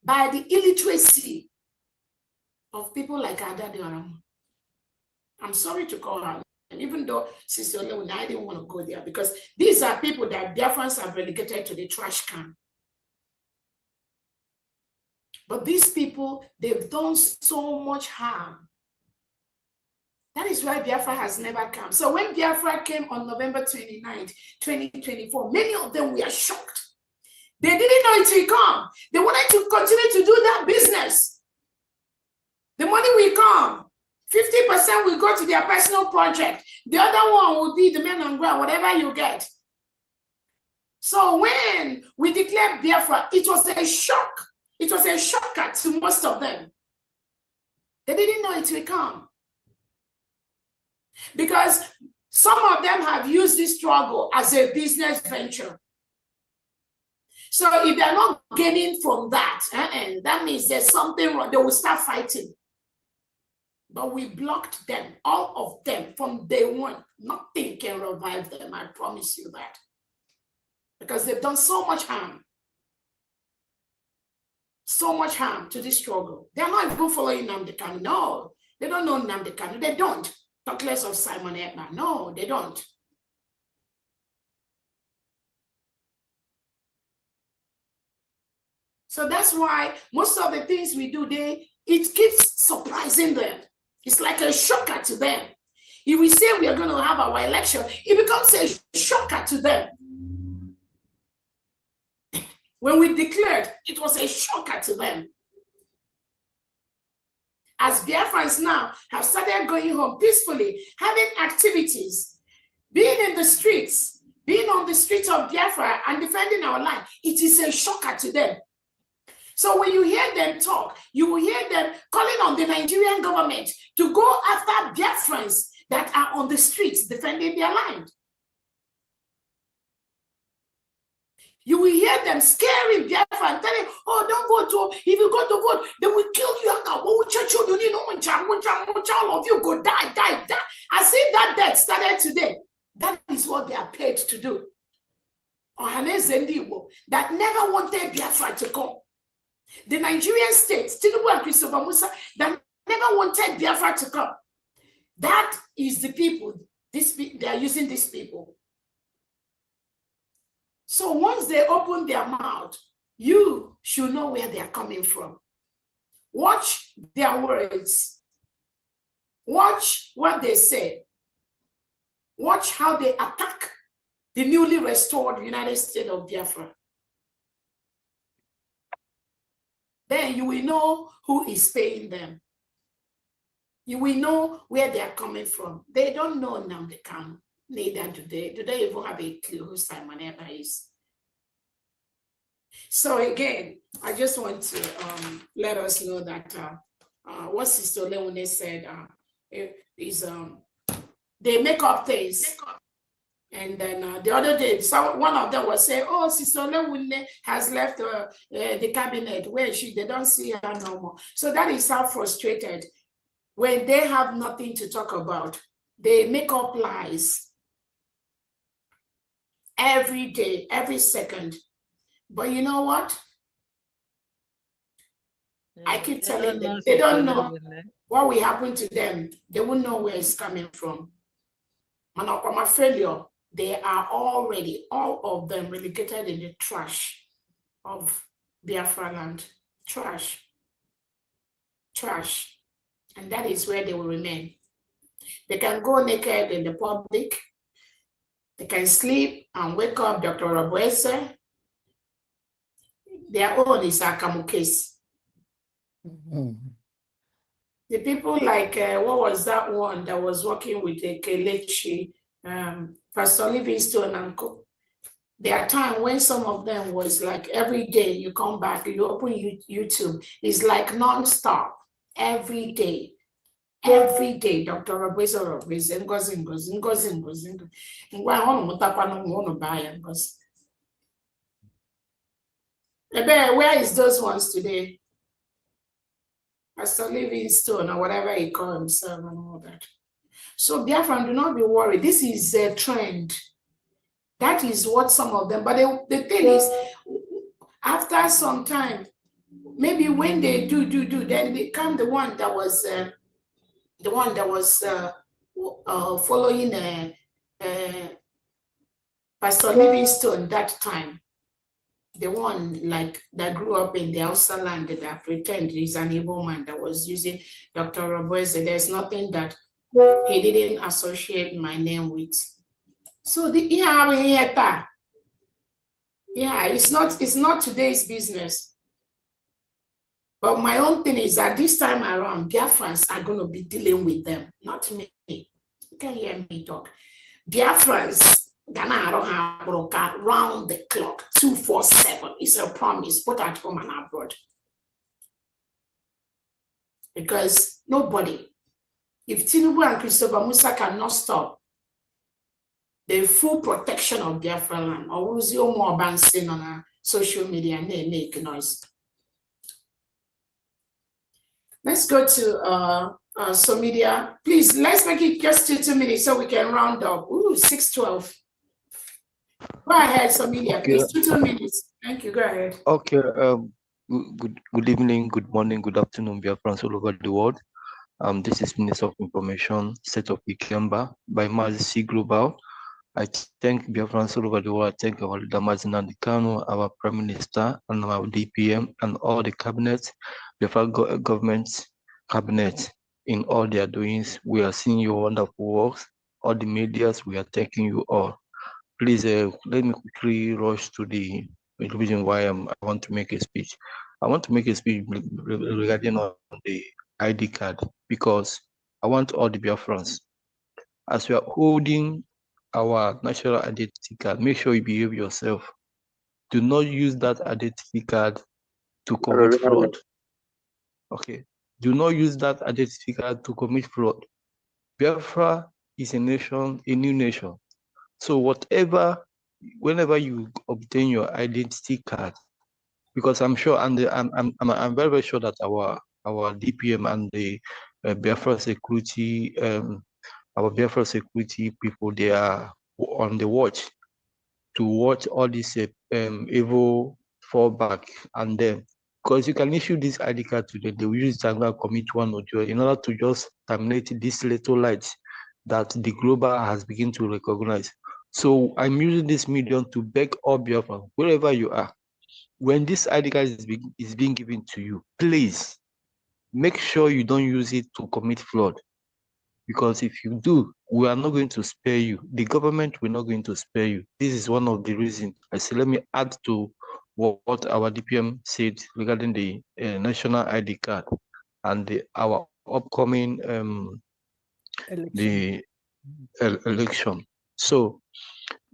by the illiteracy of people like Ada Dioram. I'm sorry to call her, and even though Sister Leona, I didn't want to go there because these are people that Biafrans have relegated to the trash can. But these people, they've done so much harm. That is why Biafra has never come. So when Biafra came on November 29th, 2024, many of them were shocked. They didn't know it will come. They wanted to continue to do that business. The money will come. 50% will go to their personal project. The other one will be the men on ground, whatever you get. So when we declared Biafra, it was a shock. It was a shocker to most of them. They didn't know it will come. Because some of them have used this struggle as a business venture. So if they're not gaining from that, that means there's something wrong. They will start fighting. But we blocked them, all of them, from day one. Nothing can revive them, I promise you that. Because they've done so much harm. So much harm to this struggle. They're not even following Nnamdi Kanu. No, they don't know Nnamdi Kanu. They don't. Talk less of Simon Ekpa. No, they don't. So that's why most of the things we do, it keeps surprising them. It's like a shocker to them. If we say we are going to have our election, it becomes a shocker to them. When we declared, it was a shocker to them. As Biafrans now have started going home peacefully, having activities, being in the streets, being on the streets of Biafra and defending our land, it is a shocker to them. So when you hear them talk, you will hear them calling on the Nigerian government to go after Biafrans that are on the streets defending their land. You will hear them scaring Biafra and telling, oh, don't vote. If you go to vote, they will kill you. All of you go die. I see that death started today. That is what they are paid to do. That never wanted Biafra to come. The Nigerian state, Tinubu and Christopher Musa, that never wanted Biafra to come. That is the people, they are using these people. So once they open their mouth, you should know where they are coming from. Watch their words. Watch what they say. Watch how they attack the newly restored United States of Biafra. Then you will know who is paying them. You will know where they are coming from. They don't know Nnamdi Kanu. Neither do they. Do they even have a clue who Simon Ekpa is? So again, I just want to let us know that what Sister Leone said is they make up things. And then the other day, one of them was saying, oh, Sister Leone has left the cabinet. Where is she? They don't see her no more. So that is how frustrated. When they have nothing to talk about, they make up lies. Every day, every second. But you know what? I keep telling them, they don't know what will happen to them. They won't know where it's coming from. Manokoma failure, they are already, all of them, relegated in the trash of Biafra land. Trash. Trash. And that is where they will remain. They can go naked in the public. They can sleep and wake up Dr. Robuese. Their own is Akamu case. The people like, what was that one that was working with Kelechi, Pastor Livingstone and Co. There are times when some of them was like every day you come back, you open YouTube, it's like non-stop, every day, Dr. Robuese, Ngozi. Where is those ones today? Pastor Livingstone or whatever he called himself and all that. So Biafra, do not be worried. This is a trend. That is what some of them, but the thing is, after some time, maybe when they do, then they become the one that was following Pastor Livingstone that time. The one like that grew up in the Hausa land that pretend he's an evil man that was using Dr. Robuese. There's nothing that he didn't associate my name with. So yeah, it's not today's business. But my own thing is that this time around, Biafrans are going to be dealing with them, not me. You can hear me talk. Biafrans round the clock, 247. It's a promise, both at home and abroad. Because nobody, if Tinubu and Christopher Musa cannot stop the full protection of Biafra land, or was your more bouncing on social media and they make noise. Let's go to Somedia. Please, let's make it just 2 minutes so we can round up. Ooh, 6:12. Go ahead, Somedia. Okay. Please, 2 minutes. Thank you. Go ahead. Okay. Good evening, good morning, good afternoon, Biafrans all over the world. This is Minister of Information, State of Ikemba by Mazi Global. I thank Biafrans all over the world. I thank our leader Mazin Andikano, our Prime Minister, and our DPM, and all the cabinets, Biafra government cabinet in all their doings. We are seeing your wonderful works. All the medias, we are thanking you all. Please let me quickly rush to the reason why I want to make a speech. I want to make a speech regarding on the ID card because I want all the Biafrans, as we are holding our national identity card, make sure you behave yourself. Do not use that identity card to commit fraud. Okay. Do not use that identity card to commit fraud. Biafra is a nation, a new nation. So whenever you obtain your identity card, because I'm sure, and I'm very, very sure that our DPM and the Biafra security, our Biafra security people, they are on the watch to watch all this evil fallback and then, because you can issue this ID card to them, they will use it and commit one or two in order to just terminate this little light that the global has begun to recognize. So I'm using this medium to beg all Biafra, wherever you are, when this ID card is being given to you, please make sure you don't use it to commit fraud. Because if you do, we are not going to spare you. The government will not going to spare you. This is one of the reasons. I say, let me add to what our DPM said regarding the national ID card and our upcoming election. So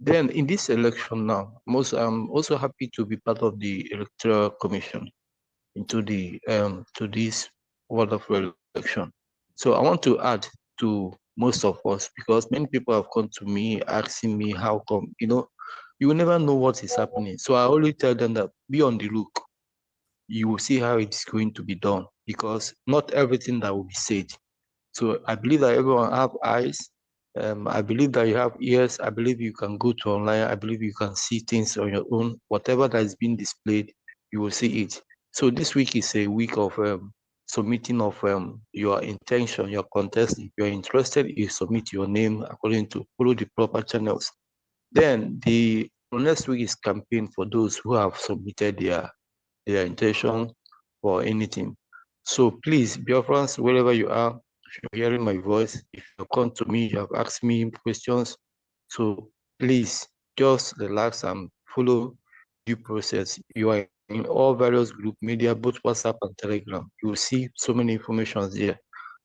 then in this election now, I'm also happy to be part of the Electoral Commission into the to this wonderful election. So I want to add to most of us, because many people have come to me asking me how come, you will never know what is happening. So I always tell them that be on the look. You will see how it's going to be done, because not everything that will be said. So I believe that everyone have eyes. I believe that you have ears. I believe you can go to online. I believe you can see things on your own. Whatever that is being displayed, you will see it. So this week is a week of submitting of your intention, your contest. If you're interested, you submit your name according to follow the proper channels. Then the next week is campaign for those who have submitted their intention for anything. So please, Biafrans, wherever you are, if you're hearing my voice, if you come to me, you have asked me questions. So please just relax and follow due process. You are in all various group media, both WhatsApp and Telegram. You will see so many informations there.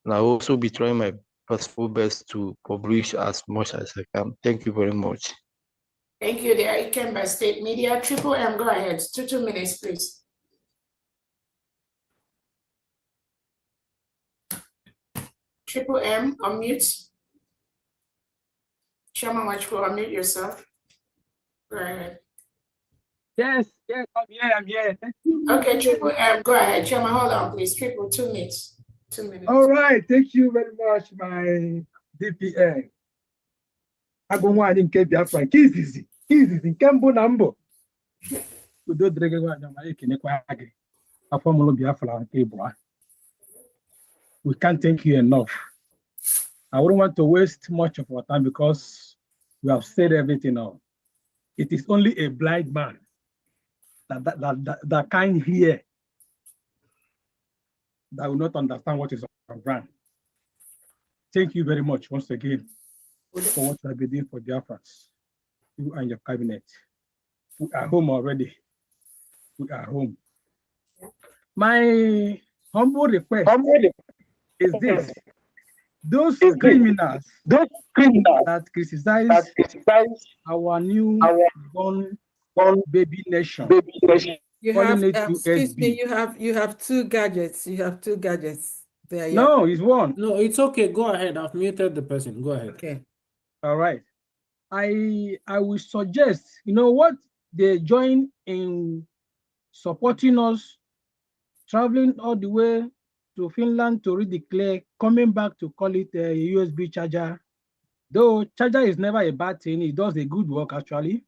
And I'll also be trying my possible best to publish as much as I can. Thank you very much. Thank you. There it came by State Media. Triple M, go ahead. 2 minutes, please. Triple M, unmute. Chairman Wachuku, unmute yourself. Go ahead. Yes, I'm here. Thank you. Okay, Triple M, go ahead. Chairman, hold on, please. Triple, 2 minutes. 2 minutes. All right, thank you very much, my DPN. Agụnwaanyị nke Biafra, nke izizi nke mbụ na mbụ. Udo dịrị gị nwaanyị ọma, ekenekwa gị. Afọ mụrụ Biafra nke ịbụa. We can't thank you enough. I wouldn't want to waste much of our time because we have said everything now. It is only a blind man that can't hear, that will not understand what is on ground. Thank you very much once again for what you have been doing for Biafrans, you and your cabinet. We are home already. We are home. My humble request is this. Those criminals that criticize our new born baby nation. You have, excuse me, you have two gadgets. You have two gadgets. There. No, it's one. No, it's okay. Go ahead. I've muted the person. Go ahead. Okay. All right. I will suggest, you know what, they join in supporting us, traveling all the way to Finland to redeclare, coming back to call it a USB charger. Though charger is never a bad thing, it does a good work actually.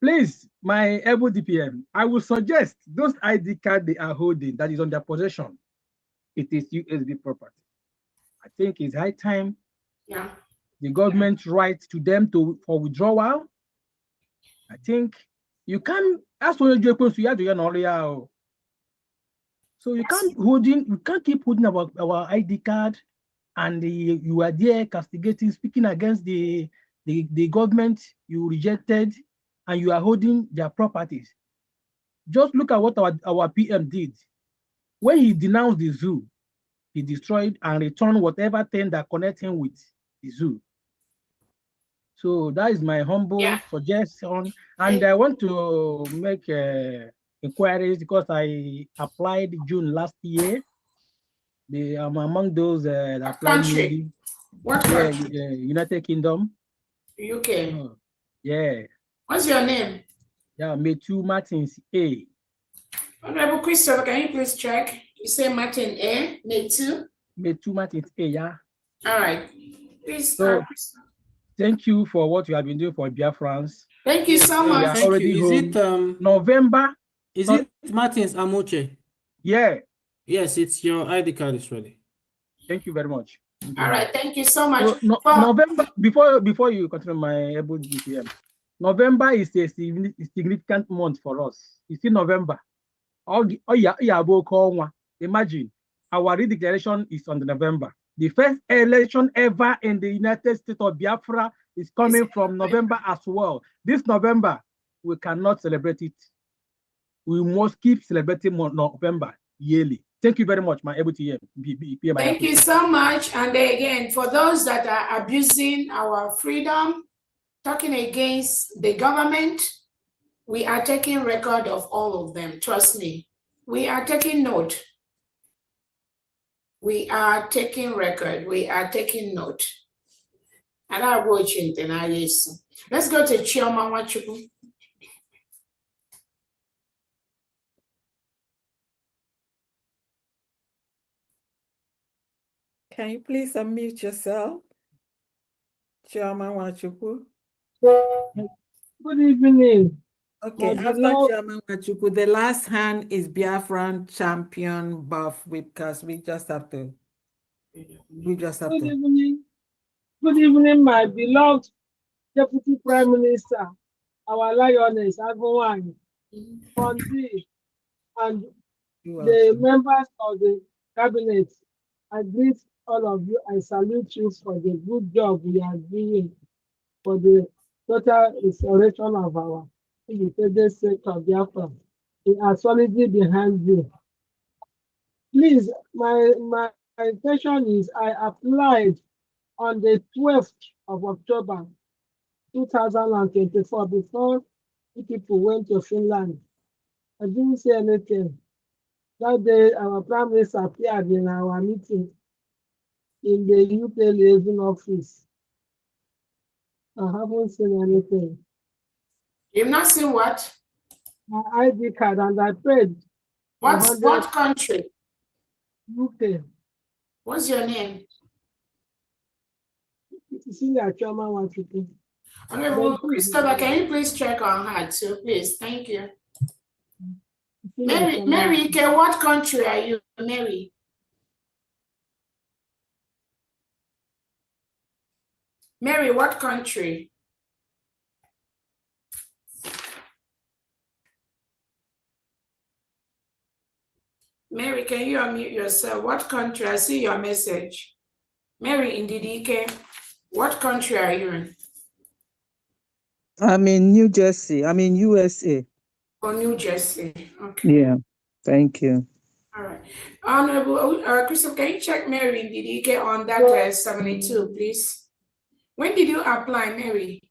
Please, my able DPM, I will suggest those ID card they are holding that is on their possession, it is USB property. I think it's high time the government writes to them for withdrawal. I think you can ask for your so you can't keep holding our ID card, and you are there castigating, speaking against the government you rejected, and you are holding their properties. Just look at what our PM did. When he denounced the zoo, he destroyed and returned whatever thing that connects him with the zoo. So that is my humble suggestion. And I want to make inquiries because I applied June last year. I'm among those that applied. Country? What country? United Kingdom. UK. Yeah. What's your name? Yeah, Metu Martins A. Honorable Christopher, can you please check? You say Martin A, Metu? Metu Martins A, yeah. All right. Please. So, thank you for what you have been doing for Biafrans. Thank you so much. Thank you. Is it November? Is it Martins Amoche? Yeah. Yes, it's your ID card is ready. Thank you very much. All right, thank you so much. So, November, before you continue my able DPM, November is a significant month for us. You see, November. Imagine our redeclaration is on the November. The first election ever in the United States of Biafra is coming from November as well. This November, we cannot celebrate it. We must keep celebrating November yearly. Thank you very much, my able to Thank you so much. And again, for those that are abusing our freedom, talking against the government, we are taking record of all of them. Trust me. We are taking note. We are taking record. We are taking note. And I'm watching. Let's go to Chioma Wachuku. Can you please unmute yourself? Chioma Wachuku. Good evening. Okay, after Chioma Wachuku, the last hand is Biafran champion buff because we just have to. Good evening. Good evening, my beloved Deputy Prime Minister, our lioness, Agowani, Fondi, and the members of the cabinet. I greet all of you. I salute you for the good job we are doing for the total restoration of our independent state of Biafra. We are solidly behind you. Please, my question is, I applied on the 12th of October 2024 before the people went to Finland. I didn't say anything. That day, our prime minister appeared in our meeting in the UK liaison office. I haven't seen anything. You've not seen what? My ID card, and I paid. What country? UK. What's your name? Cecilia Choma Wachuku. Honorable Christopher, can you please check on her too, please? Thank you. Mary, okay, what country are you, Mary? Mary, what country? Mary, can you unmute yourself? What country? I see your message. Mary Indidike, what country are you in? I'm in New Jersey. I'm in USA. Oh, New Jersey. Okay. Yeah. Thank you. All right. Honorable Crystal, can you check Mary Indidike on that 72, please? When did you apply, Mary?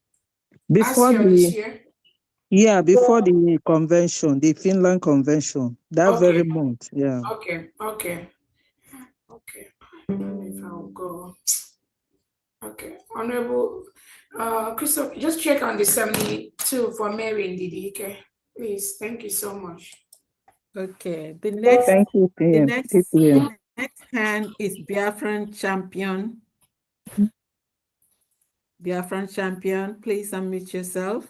Before Last year or this year? Yeah, before the convention, the Finland convention, that very Okay. month. Yeah. Okay. Okay. Okay. If I'll go. Okay. Honorable Crystal, just check on the 72 for Mary Indidike, please. Thank you so much. Okay. The next, Thank you, the PM. next, TPM. next hand is Biafran champion. Biafran champion, please unmute yourself.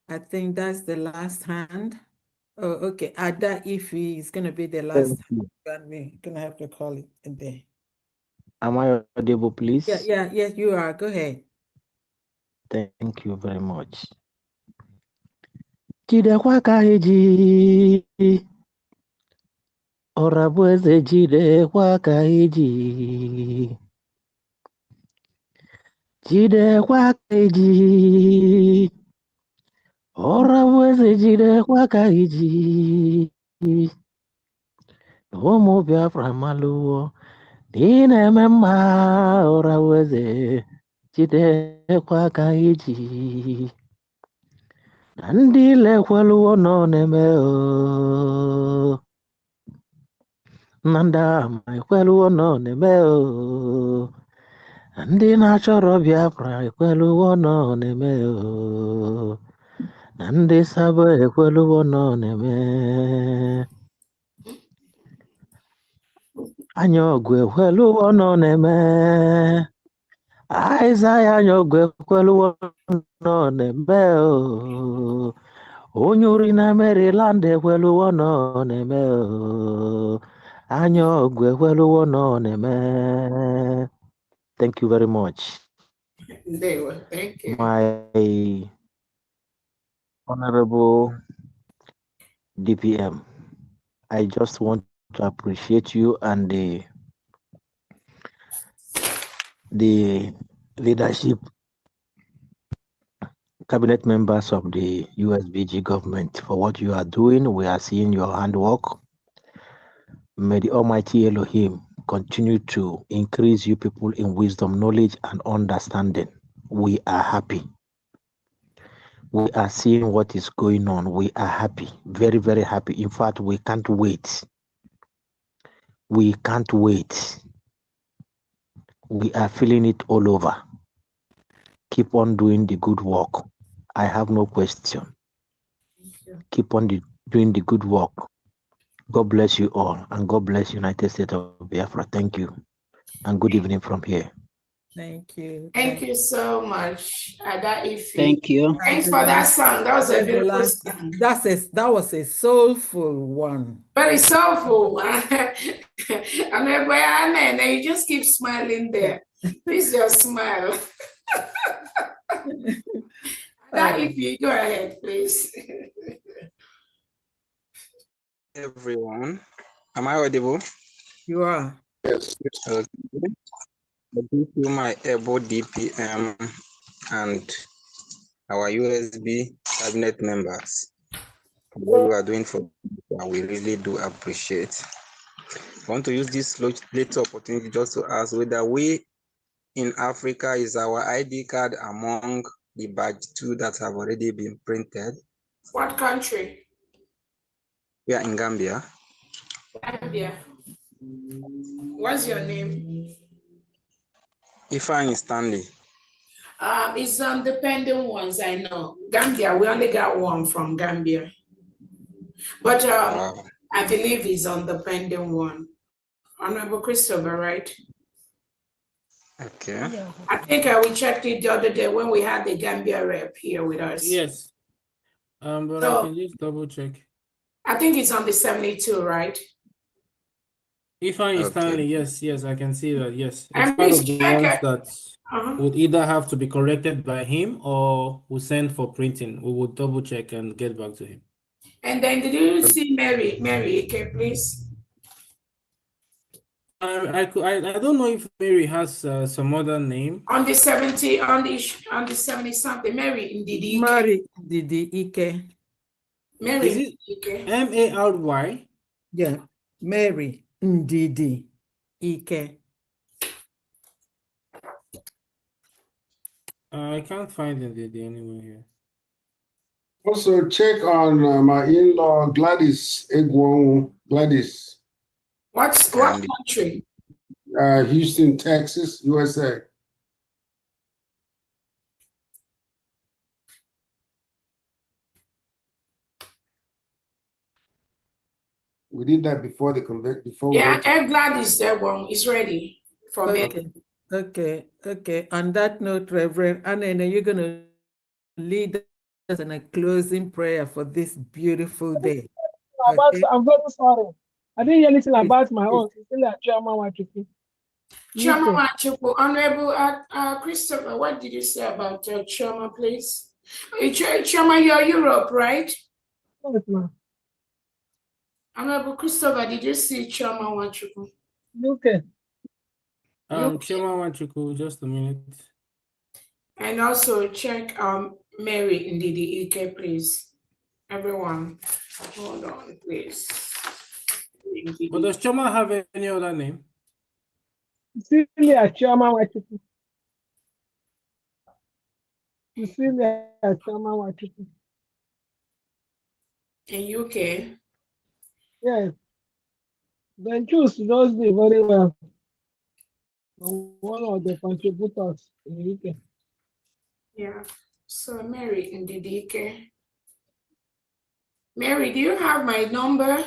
I think that's the last hand. Oh, okay. Ada Ifi is going to be the last hand. We're going to have to call it a day. Am I audible, please? Yes, you are. Go ahead. Thank you very much. Jidekwa ka eji, Orabueze jidekwa ka eji. Jidekwa ka eji, Orabueze jidekwa ka eji. Ụmụ Biafra malụwo, ị na-eme mma, Orabueze jidekwa ka eji. Na ndị lekwaluwo nọ na-eme o, na ndị ama ekweluwo nọ na-eme o, na ndị na-achọrọ Biafra ekweluwo nọ na-eme o, na ndị Sabo ekweluwo nọ na-eme. Anya ọgụ ekweluwo nọ na-eme, Aịzaya anya ọgụ ekweluwo nọ na-eme o. Onye ori na Maryland ekweluwo nọ na-eme o. Anya ọgụ ekweluwo nọ na-eme. Thank you very much. Thank you. My Honorable DPM, I just want to appreciate you and the leadership cabinet members of the USBG government for what you are doing. We are seeing your handwork. May the Almighty Elohim continue to increase you people in wisdom, knowledge, and understanding. We are happy. We are seeing what is going on. We are happy, very, very happy. In fact, we can't wait. We can't wait. We are feeling it all over. Keep on doing the good work. I have no question. Keep on doing the good work. God bless you all, and God bless United States of Biafra. Thank you, and good evening from here. Thank you. Thank you so much, Ada Ifi. Thank you. Thanks for that song. That was a beautiful song. That was a soulful one. Very soulful. And you just keep smiling there. Please just smile. That if you go ahead, please. Everyone, am I audible? You are. Yes. Okay. I give you my able DPM and our USB cabinet members. What you are doing for Biafra, we really do appreciate. I want to use this little opportunity just to ask whether we in Africa is our ID card among the badge 2 that have already been printed. What country? We are in Gambia. Gambia. What's your name? Ifeanyi Stanley. It's on the pending ones, I know. Gambia, we only got one from Gambia. But I believe he's on the pending one. Honorable Christopher, right? Okay. I think we checked it the other day when we had the Gambia rep here with us. Yes. But So, I can just double check. I think it's on the 72, right? Ifeanyi Stanley, yes, I can see that. Yes, it's And part please of the check ones it. that would either have to be corrected by him or we send for printing. We would double check and get back to him. And then did you see Mary? Mary, okay, please. I don't know if Mary has some other name. On the 70, on the 70 something, Mary Ndidi. Mary Ndidi Ike. Mary Is it Ike. Mary? Yeah, Mary Ndidi Ike. I can't find Ndidi anywhere here. Also, check on my in-law Gladys Egwon. Gladys. What country? Houston, Texas, USA. We did that before the convict. Before Yeah, I'm glad is that one. It's ready for me. Okay. On that note, Reverend Anna, you're going to lead us in a closing prayer for this beautiful day. Okay. I'm very sorry. I didn't hear anything about my own. It's still a Chairman Wachuku. Chairman Wachuku, Honorable Christopher, what did you say about Chairman, please? Chairman, you're Europe, right? Yes, ma'am. Honorable Christopher, did you see Chairman Wachuku? Okay. Chairman Wachuku, just a minute. And also check Mary Ndidi Ike, please. Everyone, hold on, please. But does Choma have any other name? Cecilia Chairman Wachuku. Cecilia Chairman Wachuku. In UK? Yes. Then choose those be very well. One of the contributors in UK. Yeah. So Mary Ndidi Ike. Mary, do you have my number?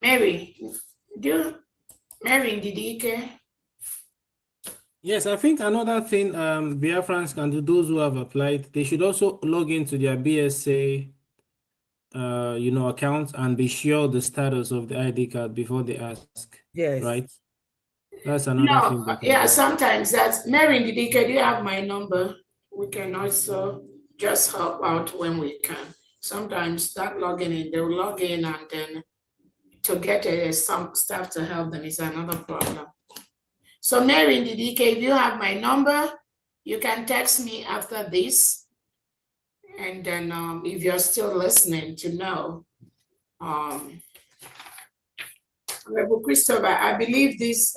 Mary, Mary Ndidi Ike? Yes, I think another thing Biafrans can do, those who have applied, they should also log into their BSA account and be sure the status of the ID card before they ask. Yes. Right? That's another thing. Yeah, sometimes that's Mary Ndidi Ike, do you have my number? We can also just help out when we can. Sometimes that logging in, they'll log in and then to get some staff to help them is another problem. So Mary Ndidi Ike, if you have my number, you can text me after this. And then if you're still listening to know. Rebel Christopher, I believe this,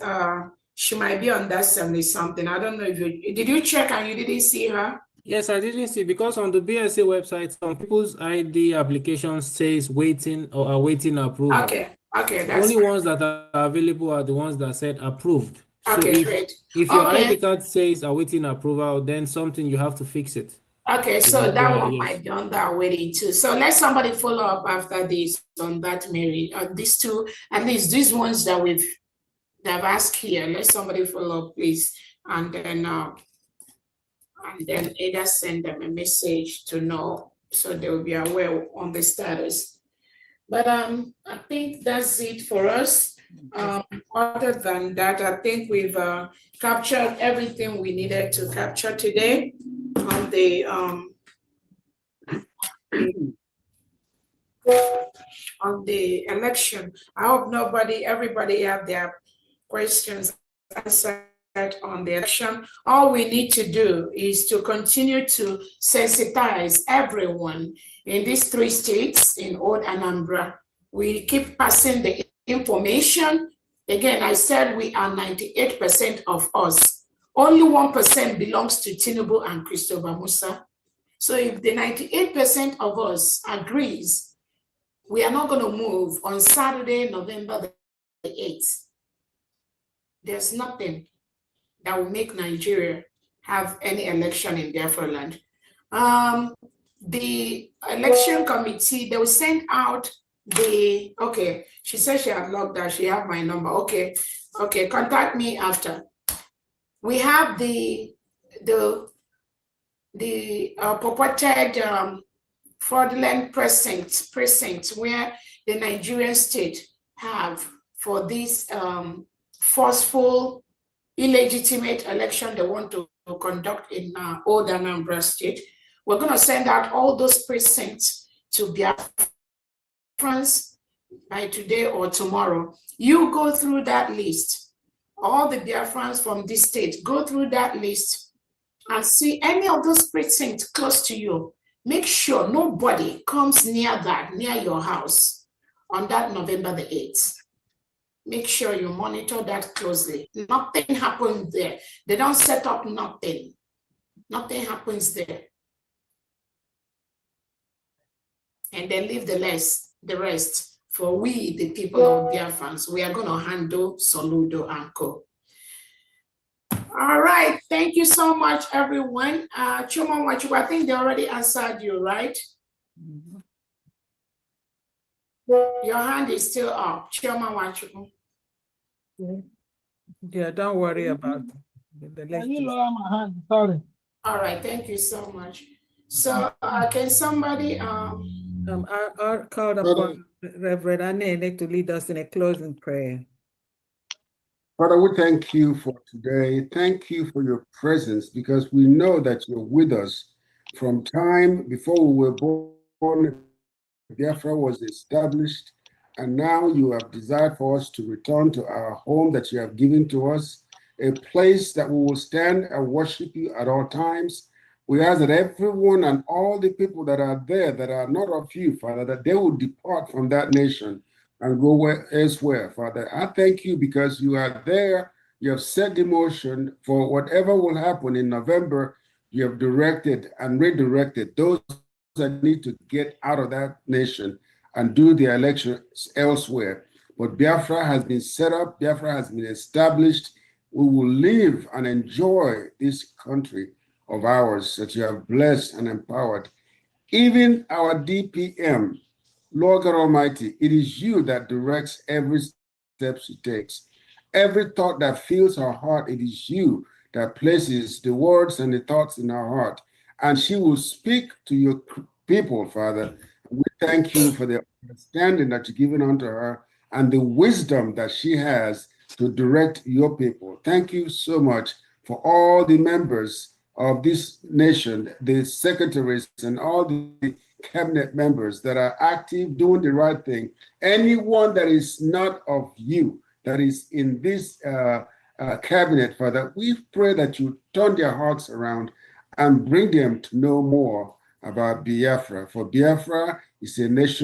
she might be on that 70 something. I don't know if did you check and you didn't see her? Yes, I didn't see, because on the BSA website, some people's ID application says waiting or awaiting approval. Okay, that's the only ones that are available are the ones that said approved. So okay, great. If your ID card says awaiting approval, then something you have to fix it. Okay, so that one might be on that waiting too. So let somebody follow up after this on that, Mary. These two, at least these ones that they've asked here. Let somebody follow up, please, and then either send them a message to know so they will be aware on the status. But I think that's it for us. Other than that, I think we've captured everything we needed to capture today on the on the election. I hope everybody have their questions answered on the election. All we need to do is to continue to sensitize everyone in these 3 states in Old Anambra. We keep passing the information. Again, I said we are 98% of us. Only 1% belongs to Tinubu and Christopher Musa. So if the 98% of us agrees, we are not going to move on Saturday, November the 8th. There's nothing that will make Nigeria have any election in Biafra land. The election committee, they will send out okay, she said she had logged out, she have my number. Okay, contact me after. We have the purported fraudulent precinct where the Nigerian state have for this forceful, illegitimate election they want to conduct in Old Anambra State. We're going to send out all those precincts to Biafrans by today or tomorrow. You go through that list. All the Biafrans from this state, go through that list and see any of those precincts close to you. Make sure nobody comes near your house on that November the 8th. Make sure you monitor that closely. Nothing happens there. They don't set up nothing. Nothing happens there. And then leave the rest for we, the people of Biafrans. We are going to handle Soludo and Co. All right. Thank you so much, everyone. Chuma Wachuku, I think they already answered you, right? Your hand is still up. Chuma Wachuku. Yeah, don't worry about the Can you lower my hand? Sorry. All right. Thank you so much. So can somebody I'll call upon Reverend Anene to lead us in a closing prayer. Father, we thank you for today. Thank you for your presence, because we know that you're with us from time before we were born. Biafra was established, and now you have desired for us to return to our home that you have given to us, a place that we will stand and worship you at all times. We ask that everyone and all the people that are there that are not of you, Father, that they will depart from that nation and go elsewhere, Father. I thank you because you are there. You have set the motion for whatever will happen in November. You have directed and redirected those that need to get out of that nation and do the elections elsewhere. But Biafra has been set up. Biafra has been established. We will live and enjoy this country of ours that you have blessed and empowered. Even our DPM, Lord God Almighty, it is you that directs every step she takes. Every thought that fills her heart, it is you that places the words and the thoughts in her heart. And she will speak to your people, Father. We thank you for the understanding that you've given unto her and the wisdom that she has to direct your people. Thank you so much for all the members of this nation, the secretaries and all the cabinet members that are active, doing the right thing. Anyone that is not of you, that is in this cabinet, Father, we pray that you turn their hearts around and bring them to know more about Biafra. For Biafra is a nation